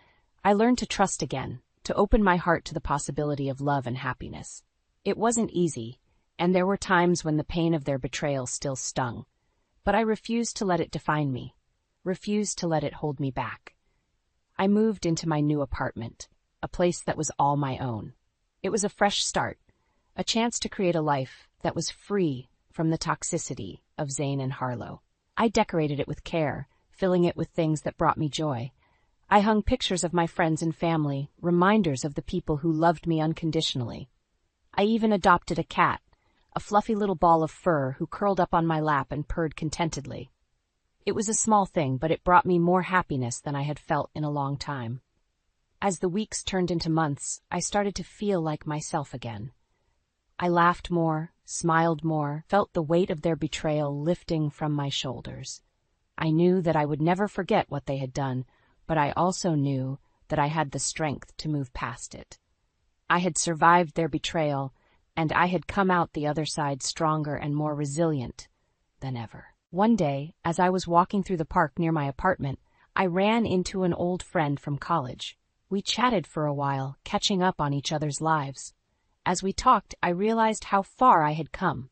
Speaker 2: I learned to trust again, to open my heart to the possibility of love and happiness. It wasn't easy, and there were times when the pain of their betrayal still stung. But I refused to let it define me, refused to let it hold me back. I moved into my new apartment, a place that was all my own. It was a fresh start, a chance to create a life that was free from the toxicity of Zane and Harlow. I decorated it with care, filling it with things that brought me joy. I hung pictures of my friends and family, reminders of the people who loved me unconditionally. I even adopted a cat, a fluffy little ball of fur who curled up on my lap and purred contentedly. It was a small thing, but it brought me more happiness than I had felt in a long time. As the weeks turned into months, I started to feel like myself again. I laughed more, smiled more, felt the weight of their betrayal lifting from my shoulders. I knew that I would never forget what they had done, but I also knew that I had the strength to move past it. I had survived their betrayal, and I had come out the other side stronger and more resilient than ever. One day, as I was walking through the park near my apartment, I ran into an old friend from college. We chatted for a while, catching up on each other's lives. As we talked, I realized how far I had come.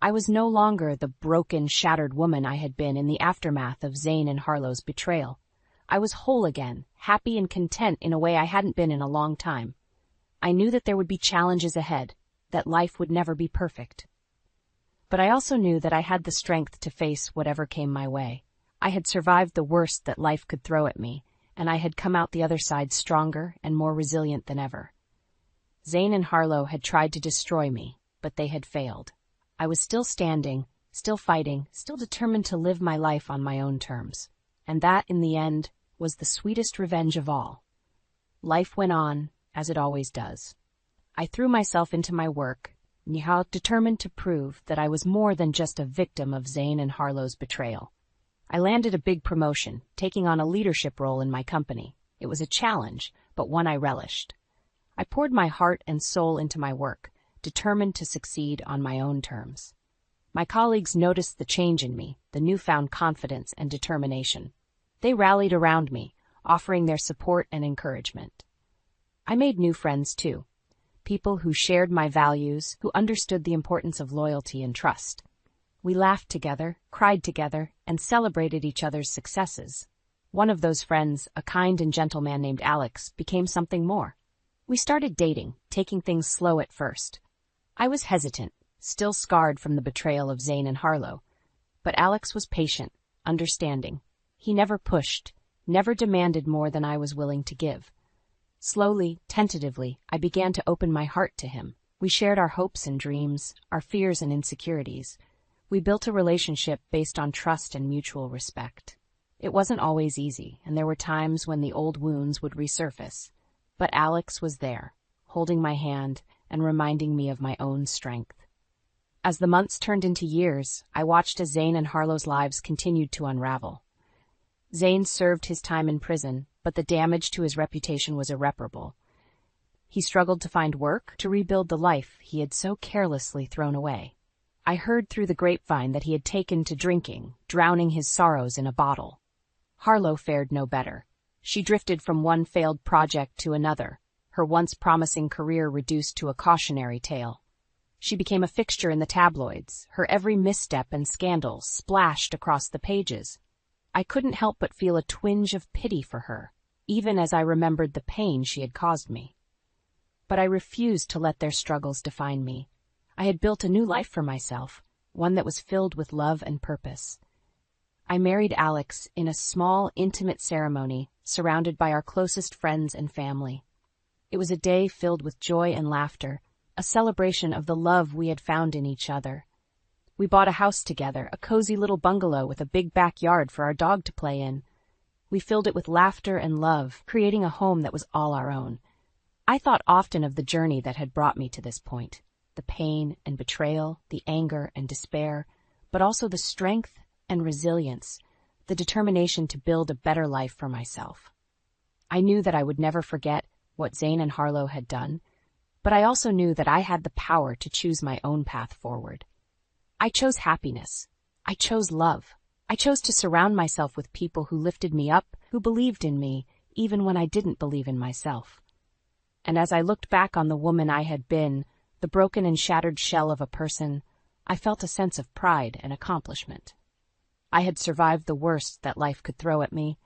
Speaker 2: I was no longer the broken, shattered woman I had been in the aftermath of Zane and Harlow's betrayal. I was whole again, happy and content in a way I hadn't been in a long time. I knew that there would be challenges ahead, that life would never be perfect. But I also knew that I had the strength to face whatever came my way. I had survived the worst that life could throw at me, and I had come out the other side stronger and more resilient than ever. Zane and Harlow had tried to destroy me, but they had failed. I was still standing, still fighting, still determined to live my life on my own terms. And that, in the end, was the sweetest revenge of all. Life went on, as it always does. I threw myself into my work, determined to prove that I was more than just a victim of Zane and Harlow's betrayal. I landed a big promotion, taking on a leadership role in my company. It was a challenge, but one I relished. I poured my heart and soul into my work, determined to succeed on my own terms. My colleagues noticed the change in me, the newfound confidence and determination. They rallied around me, offering their support and encouragement. I made new friends, too. People who shared my values, who understood the importance of loyalty and trust. We laughed together, cried together, and celebrated each other's successes. One of those friends, a kind and gentle man named Alex, became something more. We started dating, taking things slow at first. I was hesitant, still scarred from the betrayal of Zane and Harlow. But Alex was patient, understanding. He never pushed, never demanded more than I was willing to give. Slowly, tentatively, I began to open my heart to him. We shared our hopes and dreams, our fears and insecurities. We built a relationship based on trust and mutual respect. It wasn't always easy, and there were times when the old wounds would resurface. But Alex was there, holding my hand and reminding me of my own strength. As the months turned into years, I watched as Zane and Harlow's lives continued to unravel. Zane served his time in prison, but the damage to his reputation was irreparable. He struggled to find work, to rebuild the life he had so carelessly thrown away. I heard through the grapevine that he had taken to drinking, drowning his sorrows in a bottle. Harlow fared no better. She drifted from one failed project to another, her once promising career reduced to a cautionary tale. She became a fixture in the tabloids, her every misstep and scandal splashed across the pages. I couldn't help but feel a twinge of pity for her, even as I remembered the pain she had caused me. But I refused to let their struggles define me. I had built a new life for myself, one that was filled with love and purpose. I married Alex in a small, intimate ceremony, surrounded by our closest friends and family. It was a day filled with joy and laughter, a celebration of the love we had found in each other. We bought a house together, a cozy little bungalow with a big backyard for our dog to play in. We filled it with laughter and love, creating a home that was all our own. I thought often of the journey that had brought me to this point, the pain and betrayal, the anger and despair, but also the strength and resilience, the determination to build a better life for myself. I knew that I would never forget what Zane and Harlow had done, but I also knew that I had the power to choose my own path forward. I chose happiness. I chose love. I chose to surround myself with people who lifted me up, who believed in me, even when I didn't believe in myself. And as I looked back on the woman I had been, the broken and shattered shell of a person, I felt a sense of pride and accomplishment. I had survived the worst that life could throw at me,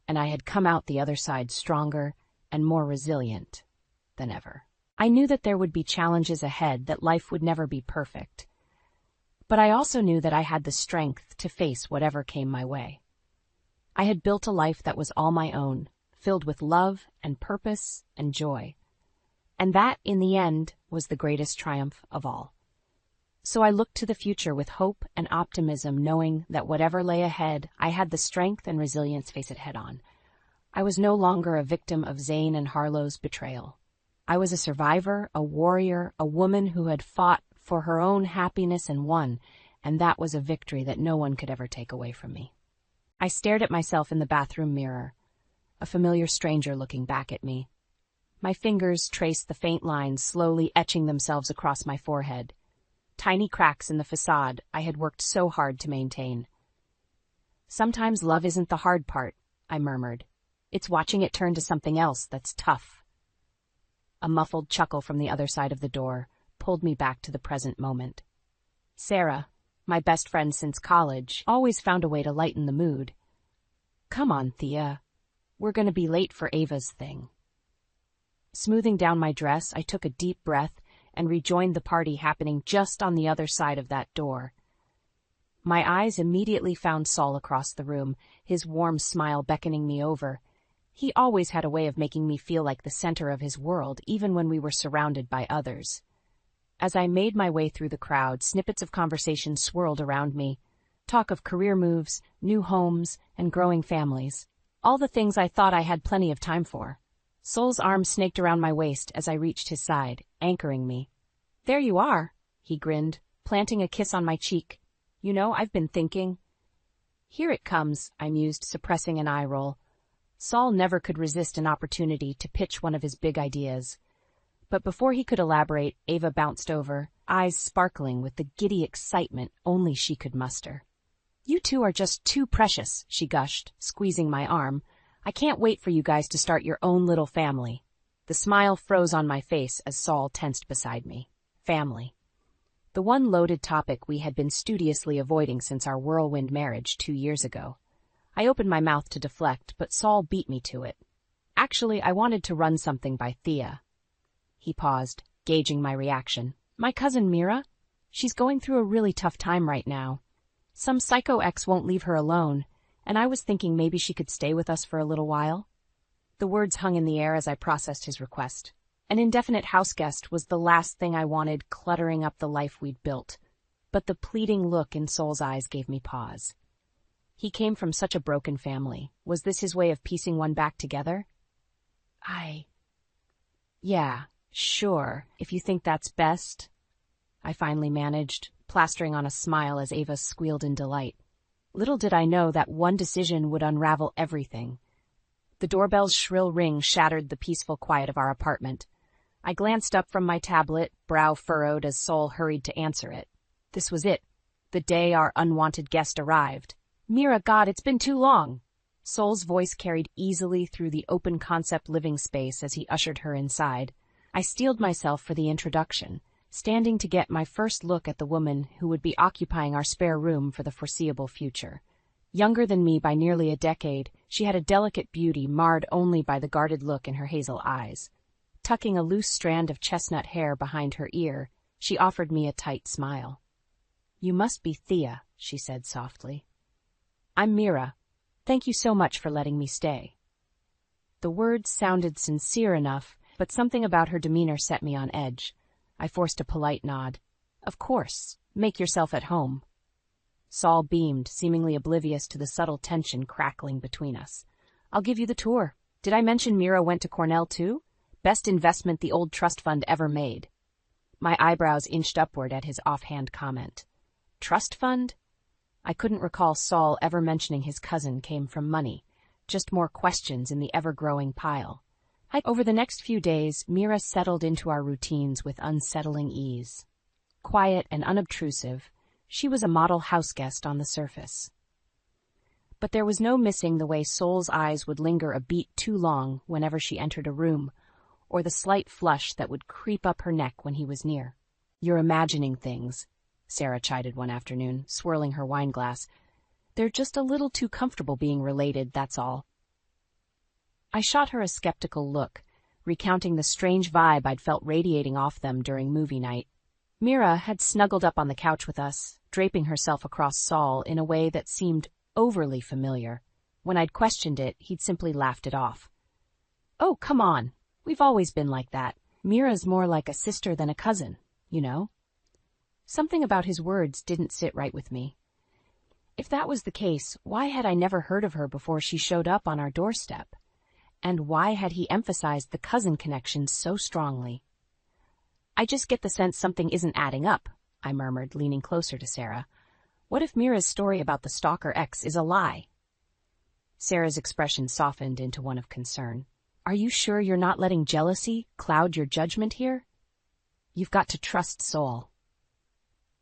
Speaker 2: and I had come out the other side stronger and more resilient than ever. I knew that there would be challenges ahead, that life would never be perfect. But I also knew that I had the strength to face whatever came my way. I had built a life that was all my own, filled with love and purpose and joy. And that, in the end, was the greatest triumph of all. So I looked to the future with hope and optimism, knowing that whatever lay ahead, I had the strength and resilience to face it head-on. I was no longer a victim of Zane and Harlow's betrayal. I was a survivor, a warrior, a woman who had fought for her own happiness and won, and that was a victory that no one could ever take away from me. I stared at myself in the bathroom mirror, a familiar stranger looking back at me. My fingers traced the faint lines slowly etching themselves across my forehead, tiny cracks in the facade I had worked so hard to maintain. Sometimes love isn't the hard part, I murmured. It's watching it turn to something else that's tough. A muffled chuckle from the other side of the door pulled me back to the present moment. Sarah, my best friend since college, always found a way to lighten the mood. Come on, Thea. We're going to be late for Ava's thing. Smoothing down my dress, I took a deep breath and rejoined the party happening just on the other side of that door. My eyes immediately found Saul across the room, his warm smile beckoning me over. He always had a way of making me feel like the center of his world, even when we were surrounded by others. As I made my way through the crowd, snippets of conversation swirled around me. Talk of career moves, new homes, and growing families. All the things I thought I had plenty of time for. Saul's arm snaked around my waist as I reached his side, anchoring me. "There you are," he grinned, planting a kiss on my cheek. "You know, I've been thinking." "Here it comes," I mused, suppressing an eye roll. Saul never could resist an opportunity to pitch one of his big ideas. But before he could elaborate, Ava bounced over, eyes sparkling with the giddy excitement only she could muster. "You two are just too precious," she gushed, squeezing my arm. "I can't wait for you guys to start your own little family." The smile froze on my face as Saul tensed beside me. Family. The one loaded topic we had been studiously avoiding since our whirlwind marriage 2 years ago. I opened my mouth to deflect, but Saul beat me to it. "Actually, I wanted to run something by Thea." He paused, gauging my reaction. "My cousin Mira? She's going through a really tough time right now. Some psycho ex won't leave her alone, and I was thinking maybe she could stay with us for a little while." The words hung in the air as I processed his request. An indefinite house guest was the last thing I wanted cluttering up the life we'd built, but the pleading look in Saul's eyes gave me pause. He came from such a broken family. Was this his way of piecing one back together? Yeah, sure, if you think that's best," I finally managed, plastering on a smile as Ava squealed in delight. Little did I know that one decision would unravel everything. The doorbell's shrill ring shattered the peaceful quiet of our apartment. I glanced up from my tablet, brow furrowed as Saul hurried to answer it. This was it, the day our unwanted guest arrived. "Mira, God, it's been too long." Saul's voice carried easily through the open-concept living space as he ushered her inside. I steeled myself for the introduction, standing to get my first look at the woman who would be occupying our spare room for the foreseeable future. Younger than me by nearly a decade, she had a delicate beauty marred only by the guarded look in her hazel eyes. Tucking a loose strand of chestnut hair behind her ear, she offered me a tight smile. "You must be Thea," she said softly. "I'm Mira. Thank you so much for letting me stay." The words sounded sincere enough, but something about her demeanor set me on edge. I forced a polite nod. "Of course. Make yourself at home." Saul beamed, seemingly oblivious to the subtle tension crackling between us. "I'll give you the tour. Did I mention Mira went to Cornell too? Best investment the old trust fund ever made." My eyebrows inched upward at his offhand comment. Trust fund? I couldn't recall Saul ever mentioning his cousin came from money, just more questions in the ever-growing pile. Over the next few days, Mira settled into our routines with unsettling ease. Quiet and unobtrusive, she was a model houseguest on the surface. But there was no missing the way Saul's eyes would linger a beat too long whenever she entered a room, or the slight flush that would creep up her neck when he was near. "You're imagining things," Sarah chided one afternoon, swirling her wineglass. "They're just a little too comfortable being related, that's all." I shot her a skeptical look, recounting the strange vibe I'd felt radiating off them during movie night. Mira had snuggled up on the couch with us, draping herself across Saul in a way that seemed overly familiar. When I'd questioned it, he'd simply laughed it off. "Oh, come on. We've always been like that. Mira's more like a sister than a cousin, you know?" Something about his words didn't sit right with me. If that was the case, why had I never heard of her before she showed up on our doorstep? And why had he emphasized the cousin connection so strongly? "I just get the sense something isn't adding up," I murmured, leaning closer to Sarah. "What if Mira's story about the stalker ex is a lie?" Sarah's expression softened into one of concern. "Are you sure you're not letting jealousy cloud your judgment here? You've got to trust Saul."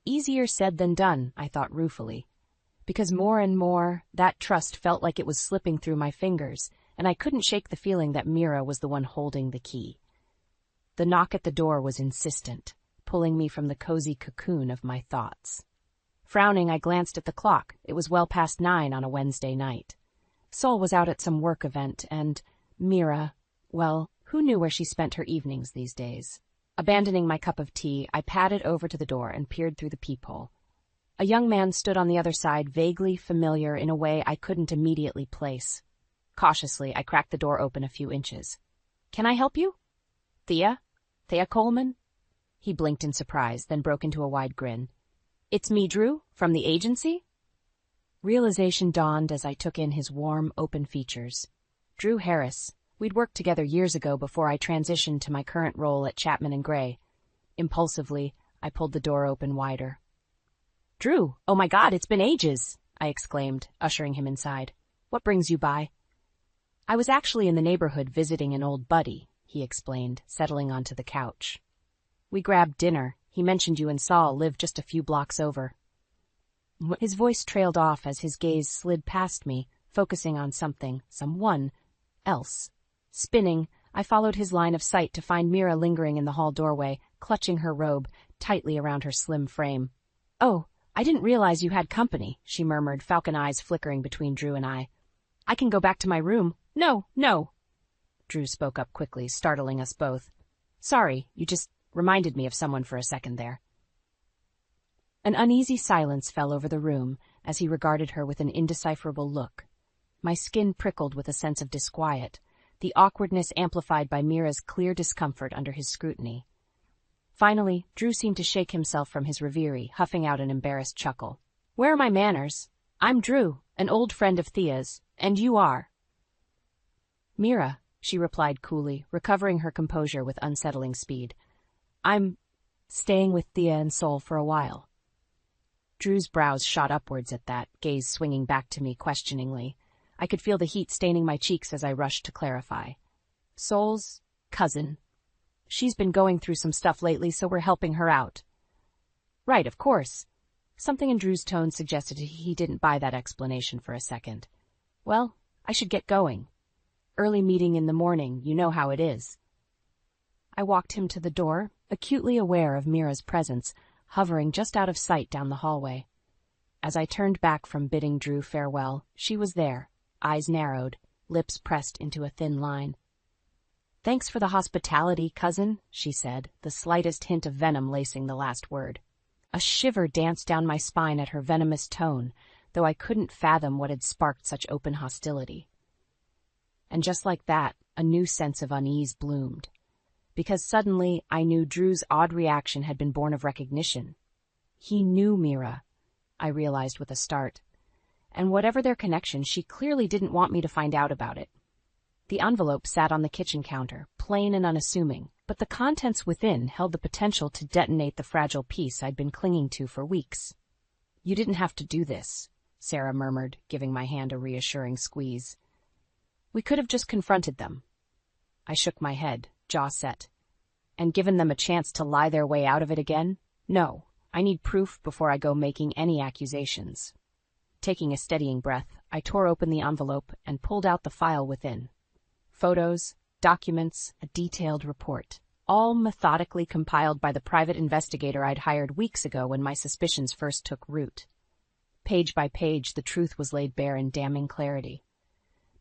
Speaker 2: Easier said than done, I thought ruefully, because more and more that trust felt like it was slipping through my fingers, and I couldn't shake the feeling that Mira was the one holding the key. The knock at the door was insistent, pulling me from the cozy cocoon of my thoughts. Frowning, I glanced at the clock. It was well past 9 on a Wednesday night. Saul was out at some work event, and Mira, well, who knew where she spent her evenings these days? Abandoning my cup of tea, I padded over to the door and peered through the peephole. A young man stood on the other side, vaguely familiar in a way I couldn't immediately place. Cautiously, I cracked the door open a few inches. "Can I help you? Thea? Thea Coleman?" He blinked in surprise, then broke into a wide grin. "It's me, Drew, from the agency?" Realization dawned as I took in his warm, open features. Drew Harris. We'd worked together years ago before I transitioned to my current role at Chapman & Gray. Impulsively, I pulled the door open wider. "Drew, oh my God, it's been ages!" I exclaimed, ushering him inside. "What brings you by?" "I was actually in the neighborhood visiting an old buddy," he explained, settling onto the couch. "We grabbed dinner. He mentioned you and Saul lived just a few blocks over." His voice trailed off as his gaze slid past me, focusing on someone else. Spinning, I followed his line of sight to find Mira lingering in the hall doorway, clutching her robe tightly around her slim frame. "Oh, I didn't realize you had company," she murmured, falcon eyes flickering between Drew and I. "I can go back to my room." No. Drew spoke up quickly, startling us both. "Sorry, you just reminded me of someone for a second there." An uneasy silence fell over the room as he regarded her with an indecipherable look. My skin prickled with a sense of disquiet, the awkwardness amplified by Mira's clear discomfort under his scrutiny. Finally, Drew seemed to shake himself from his reverie, huffing out an embarrassed chuckle. "Where are my manners? I'm Drew, an old friend of Thea's, and you are." "Mira," she replied coolly, recovering her composure with unsettling speed. "I'm staying with Thea and Sol for a while." Drew's brows shot upwards at that, gaze swinging back to me questioningly. I could feel the heat staining my cheeks as I rushed to clarify. "Sol's cousin. She's been going through some stuff lately, so we're helping her out." "Right, of course." Something in Drew's tone suggested he didn't buy that explanation for a second. "Well, I should get going. Early meeting in the morning, you know how it is." I walked him to the door, acutely aware of Mira's presence, hovering just out of sight down the hallway. As I turned back from bidding Drew farewell, she was there, eyes narrowed, lips pressed into a thin line. "Thanks for the hospitality, cousin," she said, the slightest hint of venom lacing the last word. A shiver danced down my spine at her venomous tone, though I couldn't fathom what had sparked such open hostility. And just like that, a new sense of unease bloomed. Because suddenly I knew Drew's odd reaction had been born of recognition. He knew Mira, I realized with a start. And whatever their connection, she clearly didn't want me to find out about it. The envelope sat on the kitchen counter, plain and unassuming, but the contents within held the potential to detonate the fragile piece I'd been clinging to for weeks. "You didn't have to do this," Sarah murmured, giving my hand a reassuring squeeze. "We could have just confronted them." I shook my head, jaw set. "And given them a chance to lie their way out of it again? No, I need proof before I go making any accusations." Taking a steadying breath, I tore open the envelope and pulled out the file within. Photos, documents, a detailed report, all methodically compiled by the private investigator I'd hired weeks ago when my suspicions first took root. Page by page, the truth was laid bare in damning clarity.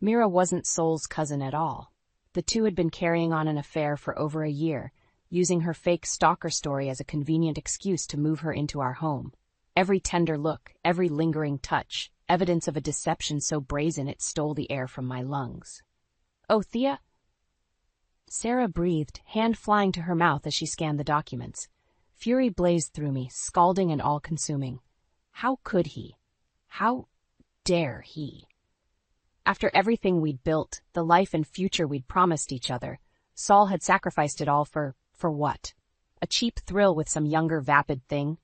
Speaker 2: Mira wasn't Sol's cousin at all. The two had been carrying on an affair for over a year, using her fake stalker story as a convenient excuse to move her into our home. Every tender look, every lingering touch, evidence of a deception so brazen it stole the air from my lungs. "Oh, Thea?" Sarah breathed, hand flying to her mouth as she scanned the documents. Fury blazed through me, scalding and all-consuming. How could he? How dare he? After everything we'd built, the life and future we'd promised each other, Saul had sacrificed it all for what? A cheap thrill with some younger, vapid thing?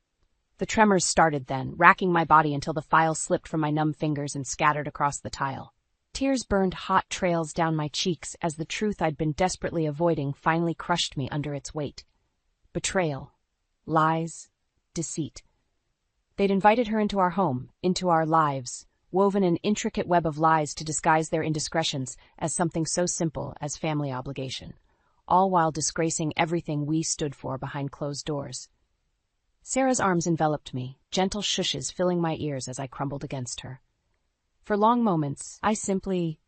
Speaker 2: The tremors started then, racking my body until the file slipped from my numb fingers and scattered across the tile. Tears burned hot trails down my cheeks as the truth I'd been desperately avoiding finally crushed me under its weight. Betrayal. Lies. Deceit. They'd invited her into our home, into our lives, woven an intricate web of lies to disguise their indiscretions as something so simple as family obligation, all while disgracing everything we stood for behind closed doors. Sarah's arms enveloped me, gentle shushes filling my ears as I crumbled against her. For long moments, I simply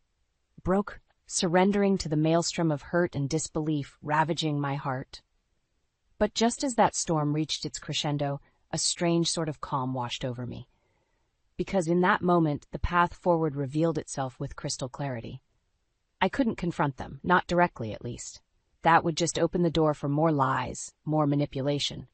Speaker 2: broke, surrendering to the maelstrom of hurt and disbelief ravaging my heart. But just as that storm reached its crescendo, a strange sort of calm washed over me. Because in that moment, the path forward revealed itself with crystal clarity. I couldn't confront them, not directly at least. That would just open the door for more lies, more manipulation.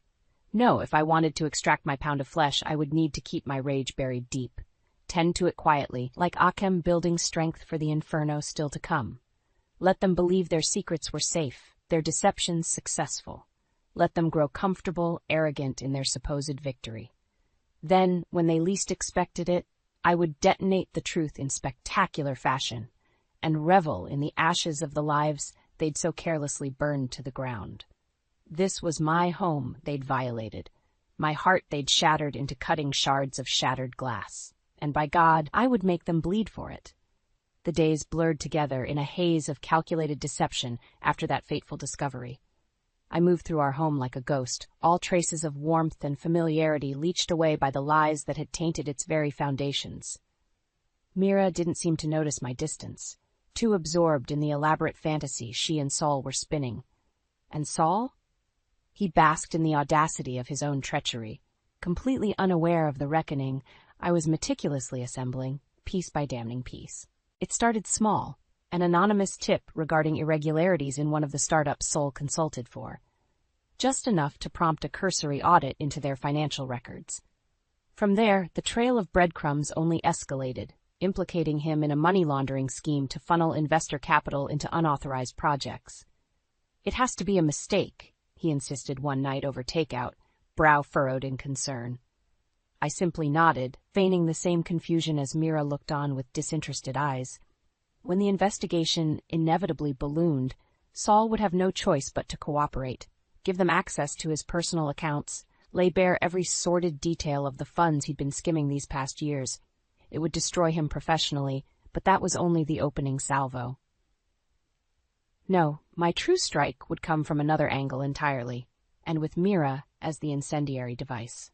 Speaker 2: No, if I wanted to extract my pound of flesh, I would need to keep my rage buried deep. Tend to it quietly, like Achem building strength for the inferno still to come. Let them believe their secrets were safe, their deceptions successful. Let them grow comfortable, arrogant in their supposed victory. Then, when they least expected it, I would detonate the truth in spectacular fashion, and revel in the ashes of the lives they'd so carelessly burned to the ground. This was my home they'd violated, my heart they'd shattered into cutting shards of shattered glass, and by God, I would make them bleed for it. The days blurred together in a haze of calculated deception after that fateful discovery. I moved through our home like a ghost, all traces of warmth and familiarity leached away by the lies that had tainted its very foundations. Mira didn't seem to notice my distance, too absorbed in the elaborate fantasy she and Saul were spinning. And Saul? He basked in the audacity of his own treachery, completely unaware of the reckoning I was meticulously assembling, piece by damning piece. It started small, an anonymous tip regarding irregularities in one of the startups Saul consulted for. Just enough to prompt a cursory audit into their financial records. From there, the trail of breadcrumbs only escalated, implicating him in a money laundering scheme to funnel investor capital into unauthorized projects. It has to be a mistake, he insisted one night over takeout, brow furrowed in concern. I simply nodded, feigning the same confusion as Mira looked on with disinterested eyes. When the investigation inevitably ballooned, Saul would have no choice but to cooperate, give them access to his personal accounts, lay bare every sordid detail of the funds he'd been skimming these past years. It would destroy him professionally, but that was only the opening salvo. No, my true strike would come from another angle entirely, and with Mira as the incendiary device.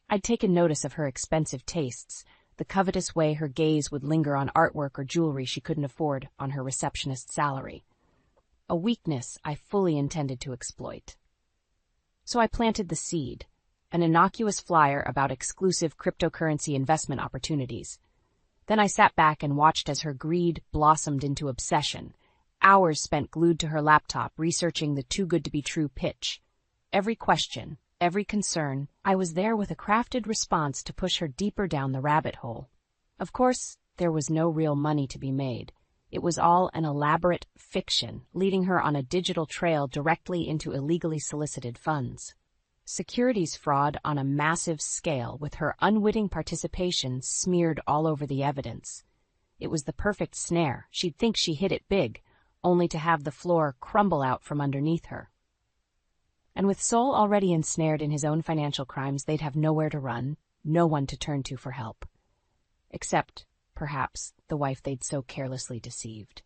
Speaker 2: I'd taken notice of her expensive tastes, the covetous way her gaze would linger on artwork or jewelry she couldn't afford on her receptionist's salary. A weakness I fully intended to exploit. So I planted the seed, an innocuous flyer about exclusive cryptocurrency investment opportunities. Then I sat back and watched as her greed blossomed into obsession, hours spent glued to her laptop researching the too-good-to-be-true pitch. Every question, every concern, I was there with a crafted response to push her deeper down the rabbit hole. Of course, there was no real money to be made. It was all an elaborate fiction, leading her on a digital trail directly into illegally solicited funds. Securities fraud on a massive scale with her unwitting participation smeared all over the evidence. It was the perfect snare. She'd think she hit it big, only to have the floor crumble out from underneath her. And with Saul already ensnared in his own financial crimes, they'd have nowhere to run, no one to turn to for help. Except, perhaps, the wife they'd so carelessly deceived.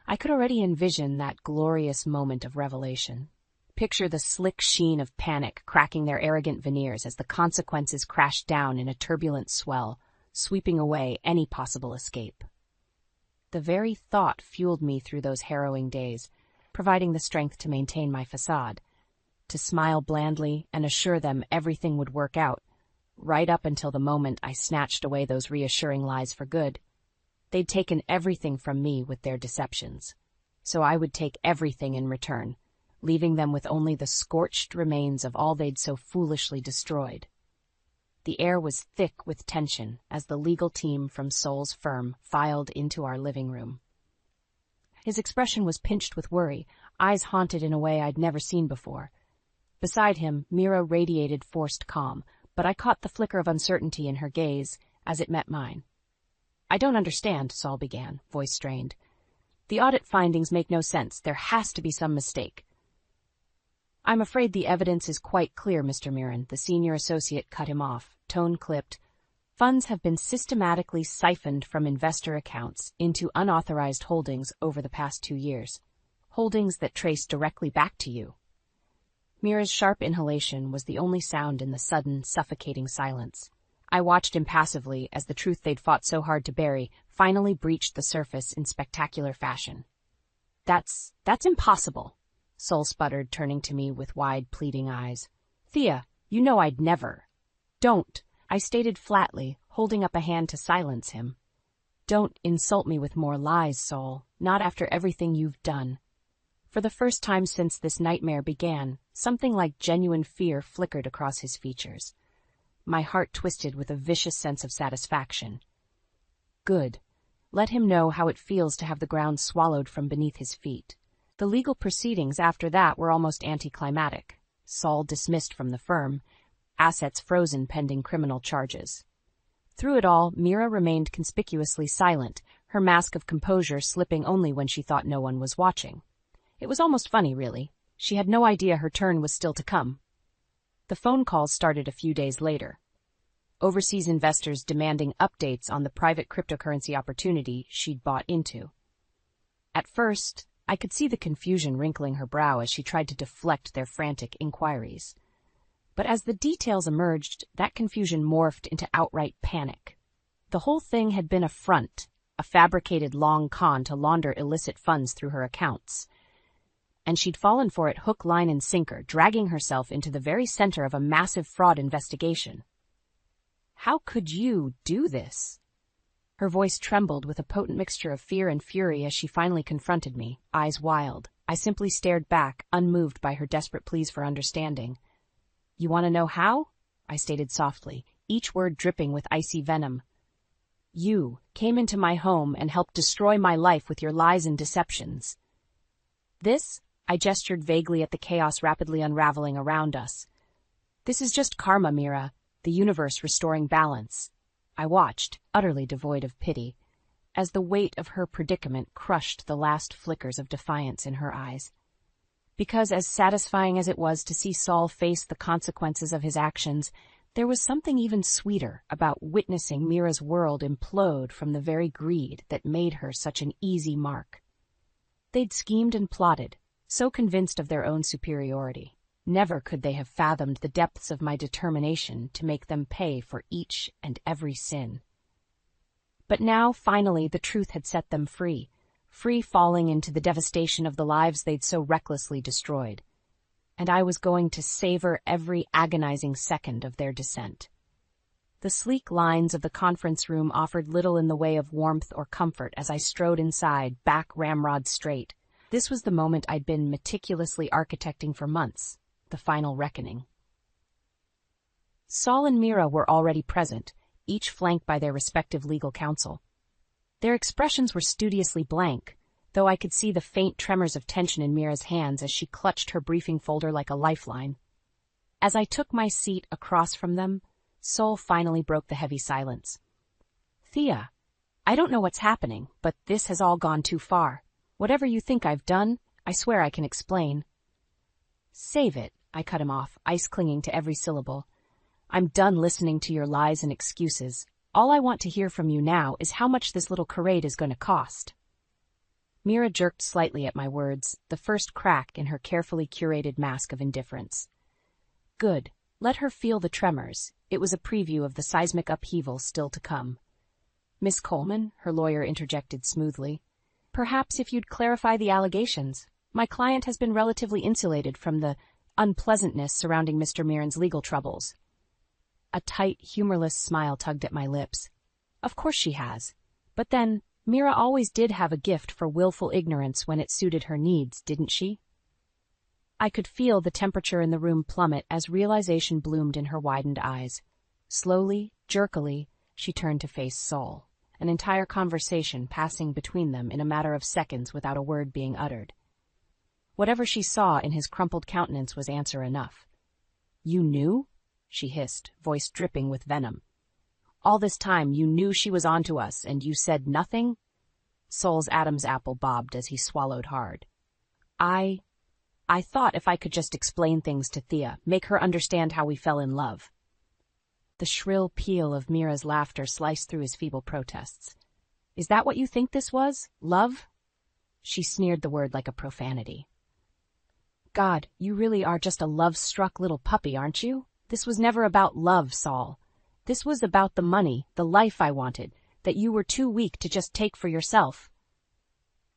Speaker 2: I could already envision that glorious moment of revelation. Picture the slick sheen of panic cracking their arrogant veneers as the consequences crashed down in a turbulent swell, sweeping away any possible escape. The very thought fueled me through those harrowing days, providing the strength to maintain my facade, to smile blandly and assure them everything would work out, right up until the moment I snatched away those reassuring lies for good. They'd taken everything from me with their deceptions, so I would take everything in return, leaving them with only the scorched remains of all they'd so foolishly destroyed. The air was thick with tension as the legal team from Saul's firm filed into our living room. His expression was pinched with worry, eyes haunted in a way I'd never seen before. Beside him, Mira radiated forced calm, but I caught the flicker of uncertainty in her gaze as it met mine. "I don't understand," Saul began, voice strained. "The audit findings make no sense. There has to be some mistake." "I'm afraid the evidence is quite clear, Mr. Mirren," the senior associate cut him off, tone clipped. "Funds have been systematically siphoned from investor accounts into unauthorized holdings over the past 2 years. Holdings that trace directly back to you." Mira's sharp inhalation was the only sound in the sudden, suffocating silence. I watched impassively as the truth they'd fought so hard to bury finally breached the surface in spectacular fashion. That's impossible," Saul sputtered, turning to me with wide, pleading eyes. "Thea, You know I'd never. Don't, I stated flatly, holding up a hand to silence him. Don't insult me with more lies, Saul, not after everything you've done. For the first time since this nightmare began, something like genuine fear flickered across his features. My heart twisted with a vicious sense of satisfaction. Good. Let him know how it feels to have the ground swallowed from beneath his feet. The legal proceedings after that were almost anticlimactic. Saul dismissed from the firm, assets frozen pending criminal charges. Through it all, Mira remained conspicuously silent, her mask of composure slipping only when she thought no one was watching. It was almost funny, really. She had no idea her turn was still to come. The phone calls started a few days later. Overseas investors demanding updates on the private cryptocurrency opportunity she'd bought into. At first, I could see the confusion wrinkling her brow as she tried to deflect their frantic inquiries. But as the details emerged, that confusion morphed into outright panic. The whole thing had been a front, a fabricated long con to launder illicit funds through her accounts. And she'd fallen for it hook, line, and sinker, dragging herself into the very center of a massive fraud investigation. How could you do this? Her voice trembled with a potent mixture of fear and fury as she finally confronted me, eyes wild. I simply stared back, unmoved by her desperate pleas for understanding. You want to know how? I stated softly, each word dripping with icy venom. You came into my home and helped destroy my life with your lies and deceptions. This, I gestured vaguely at the chaos rapidly unraveling around us. This is just karma, Mira, the universe restoring balance. I watched, utterly devoid of pity, as the weight of her predicament crushed the last flickers of defiance in her eyes. Because as satisfying as it was to see Saul face the consequences of his actions, there was something even sweeter about witnessing Mira's world implode from the very greed that made her such an easy mark. They'd schemed and plotted, so convinced of their own superiority. Never could they have fathomed the depths of my determination to make them pay for each and every sin. But now, finally, the truth had set them free, free falling into the devastation of the lives they'd so recklessly destroyed. And I was going to savor every agonizing second of their descent. The sleek lines of the conference room offered little in the way of warmth or comfort as I strode inside, back ramrod straight. This was the moment I'd been meticulously architecting for months, the final reckoning. Saul and Mira were already present, each flanked by their respective legal counsel. Their expressions were studiously blank, though I could see the faint tremors of tension in Mira's hands as she clutched her briefing folder like a lifeline. As I took my seat across from them, Saul finally broke the heavy silence. Thea, I don't know what's happening, but this has all gone too far. Whatever you think I've done, I swear I can explain. Save it, I cut him off, ice clinging to every syllable. I'm done listening to your lies and excuses. All I want to hear from you now is how much this little charade is going to cost. Mira jerked slightly at my words, the first crack in her carefully curated mask of indifference. Good. Let her feel the tremors. It was a preview of the seismic upheaval still to come. Miss Coleman, her lawyer interjected smoothly. Perhaps if you'd clarify the allegations. My client has been relatively insulated from the unpleasantness surrounding Mr. Mirren's legal troubles. A tight, humorless smile tugged at my lips. Of course she has. But then, Mira always did have a gift for willful ignorance when it suited her needs, didn't she? I could feel the temperature in the room plummet as realization bloomed in her widened eyes. Slowly, jerkily, she turned to face Saul, an entire conversation passing between them in a matter of seconds without a word being uttered. Whatever she saw in his crumpled countenance was answer enough. You knew? She hissed, voice dripping with venom. All this time you knew she was onto us, and you said nothing? Saul's Adam's apple bobbed as he swallowed hard. I thought if I could just explain things to Thea, make her understand how we fell in love. The shrill peal of Mira's laughter sliced through his feeble protests. Is that what you think this was? Love? She sneered the word like a profanity. God, you really are just a love-struck little puppy, aren't you? This was never about love, Saul. This was about the money, the life I wanted, that you were too weak to just take for yourself.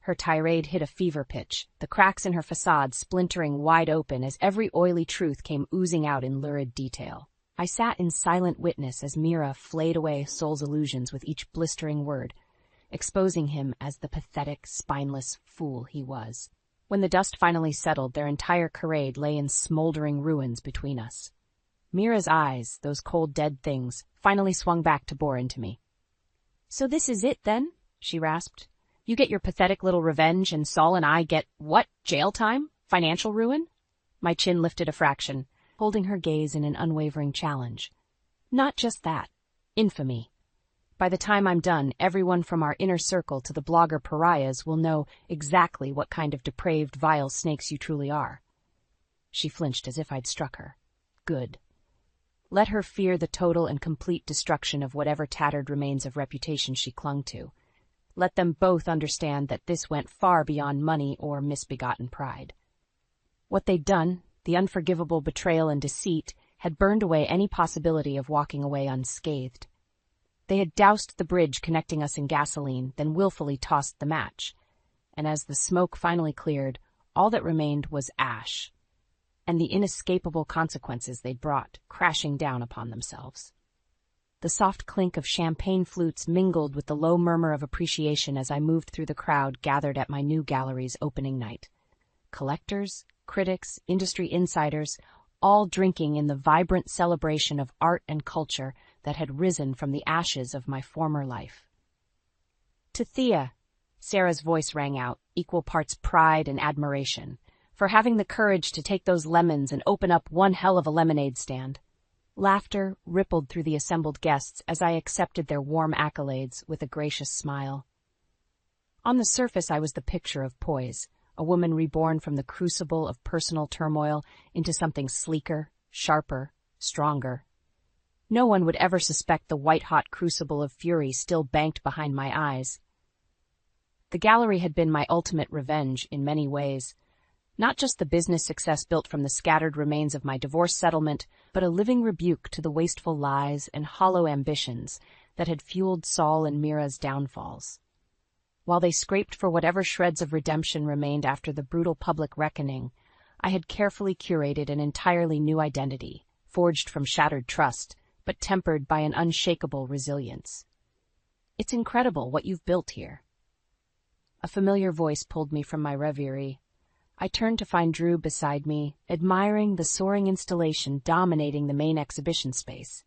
Speaker 2: Her tirade hit a fever pitch, the cracks in her facade splintering wide open as every oily truth came oozing out in lurid detail. I sat in silent witness as Mira flayed away Sol's illusions with each blistering word, exposing him as the pathetic, spineless fool he was. When the dust finally settled, their entire charade lay in smoldering ruins between us. Mira's eyes, those cold, dead things, finally swung back to bore into me. "So this is it, then?" she rasped. "You get your pathetic little revenge, and Sol and I get, what, jail time? Financial ruin?" My chin lifted a fraction, holding her gaze in an unwavering challenge. "Not just that. Infamy. By the time I'm done, everyone from our inner circle to the blogger pariahs will know exactly what kind of depraved, vile snakes you truly are." She flinched as if I'd struck her. Good. Let her fear the total and complete destruction of whatever tattered remains of reputation she clung to. Let them both understand that this went far beyond money or misbegotten pride. What they'd done, the unforgivable betrayal and deceit, had burned away any possibility of walking away unscathed. They had doused the bridge connecting us in gasoline, then willfully tossed the match. And as the smoke finally cleared, all that remained was ash, and the inescapable consequences they'd brought crashing down upon themselves. The soft clink of champagne flutes mingled with the low murmur of appreciation as I moved through the crowd gathered at my new gallery's opening night. Collectors, critics, industry insiders, all drinking in the vibrant celebration of art and culture that had risen from the ashes of my former life. To Thea, Sarah's voice rang out, equal parts pride and admiration, for having the courage to take those lemons and open up one hell of a lemonade stand. Laughter rippled through the assembled guests as I accepted their warm accolades with a gracious smile. On the surface, I was the picture of poise, a woman reborn from the crucible of personal turmoil into something sleeker, sharper, stronger. No one would ever suspect the white-hot crucible of fury still banked behind my eyes. The gallery had been my ultimate revenge in many ways. Not just the business success built from the scattered remains of my divorce settlement, but a living rebuke to the wasteful lies and hollow ambitions that had fueled Sol and Mira's downfalls. While they scraped for whatever shreds of redemption remained after the brutal public reckoning, I had carefully curated an entirely new identity, forged from shattered trust, but tempered by an unshakable resilience. "It's incredible what you've built here." A familiar voice pulled me from my reverie. I turned to find Drew beside me, admiring the soaring installation dominating the main exhibition space.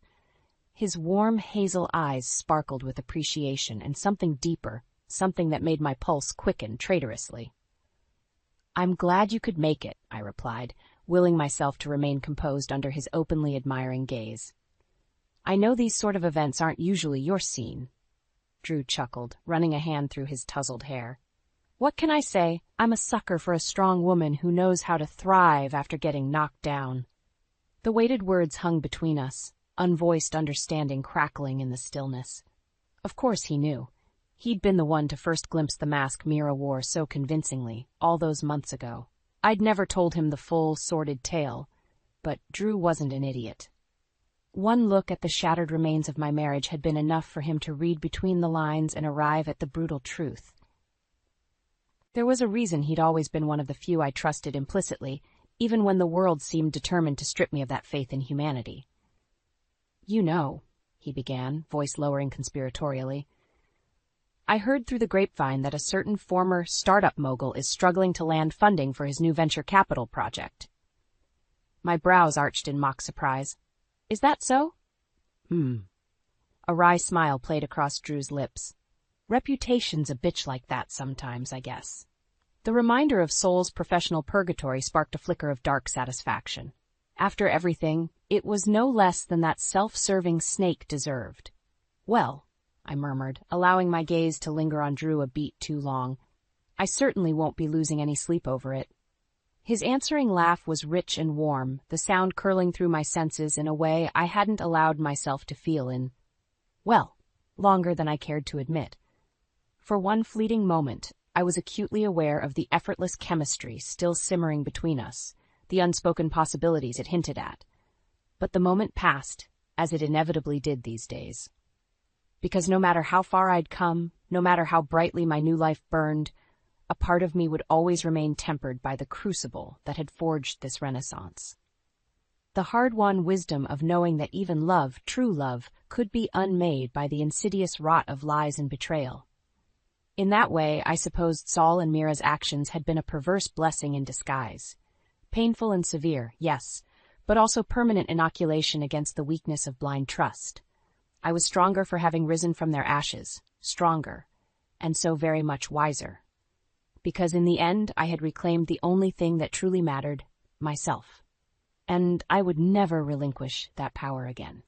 Speaker 2: His warm hazel eyes sparkled with appreciation and something deeper, something that made my pulse quicken traitorously. "I'm glad you could make it," I replied, willing myself to remain composed under his openly admiring gaze. "I know these sort of events aren't usually your scene." Drew chuckled, running a hand through his tousled hair. "What can I say? I'm a sucker for a strong woman who knows how to thrive after getting knocked down." The weighted words hung between us, unvoiced understanding crackling in the stillness. Of course he knew. He'd been the one to first glimpse the mask Mira wore so convincingly, all those months ago. I'd never told him the full, sordid tale, but Drew wasn't an idiot. One look at the shattered remains of my marriage had been enough for him to read between the lines and arrive at the brutal truth. There was a reason he'd always been one of the few I trusted implicitly, even when the world seemed determined to strip me of that faith in humanity. "You know," he began, voice lowering conspiratorially, "I heard through the grapevine that a certain former startup mogul is struggling to land funding for his new venture capital project." My brows arched in mock surprise. "Is that so?" A wry smile played across Drew's lips. "Reputation's a bitch like that sometimes, I guess." The reminder of Sol's professional purgatory sparked a flicker of dark satisfaction. After everything, it was no less than that self-serving snake deserved. "Well," I murmured, allowing my gaze to linger on Drew a beat too long, "I certainly won't be losing any sleep over it." His answering laugh was rich and warm, the sound curling through my senses in a way I hadn't allowed myself to feel in, well, longer than I cared to admit. For one fleeting moment, I was acutely aware of the effortless chemistry still simmering between us, the unspoken possibilities it hinted at. But the moment passed, as it inevitably did these days. Because no matter how far I'd come, no matter how brightly my new life burned, a part of me would always remain tempered by the crucible that had forged this renaissance. The hard-won wisdom of knowing that even love, true love, could be unmade by the insidious rot of lies and betrayal. In that way, I supposed Saul and Mira's actions had been a perverse blessing in disguise. Painful and severe, yes, but also permanent inoculation against the weakness of blind trust. I was stronger for having risen from their ashes, stronger, and so very much wiser. Because in the end, I had reclaimed the only thing that truly mattered, myself. And I would never relinquish that power again.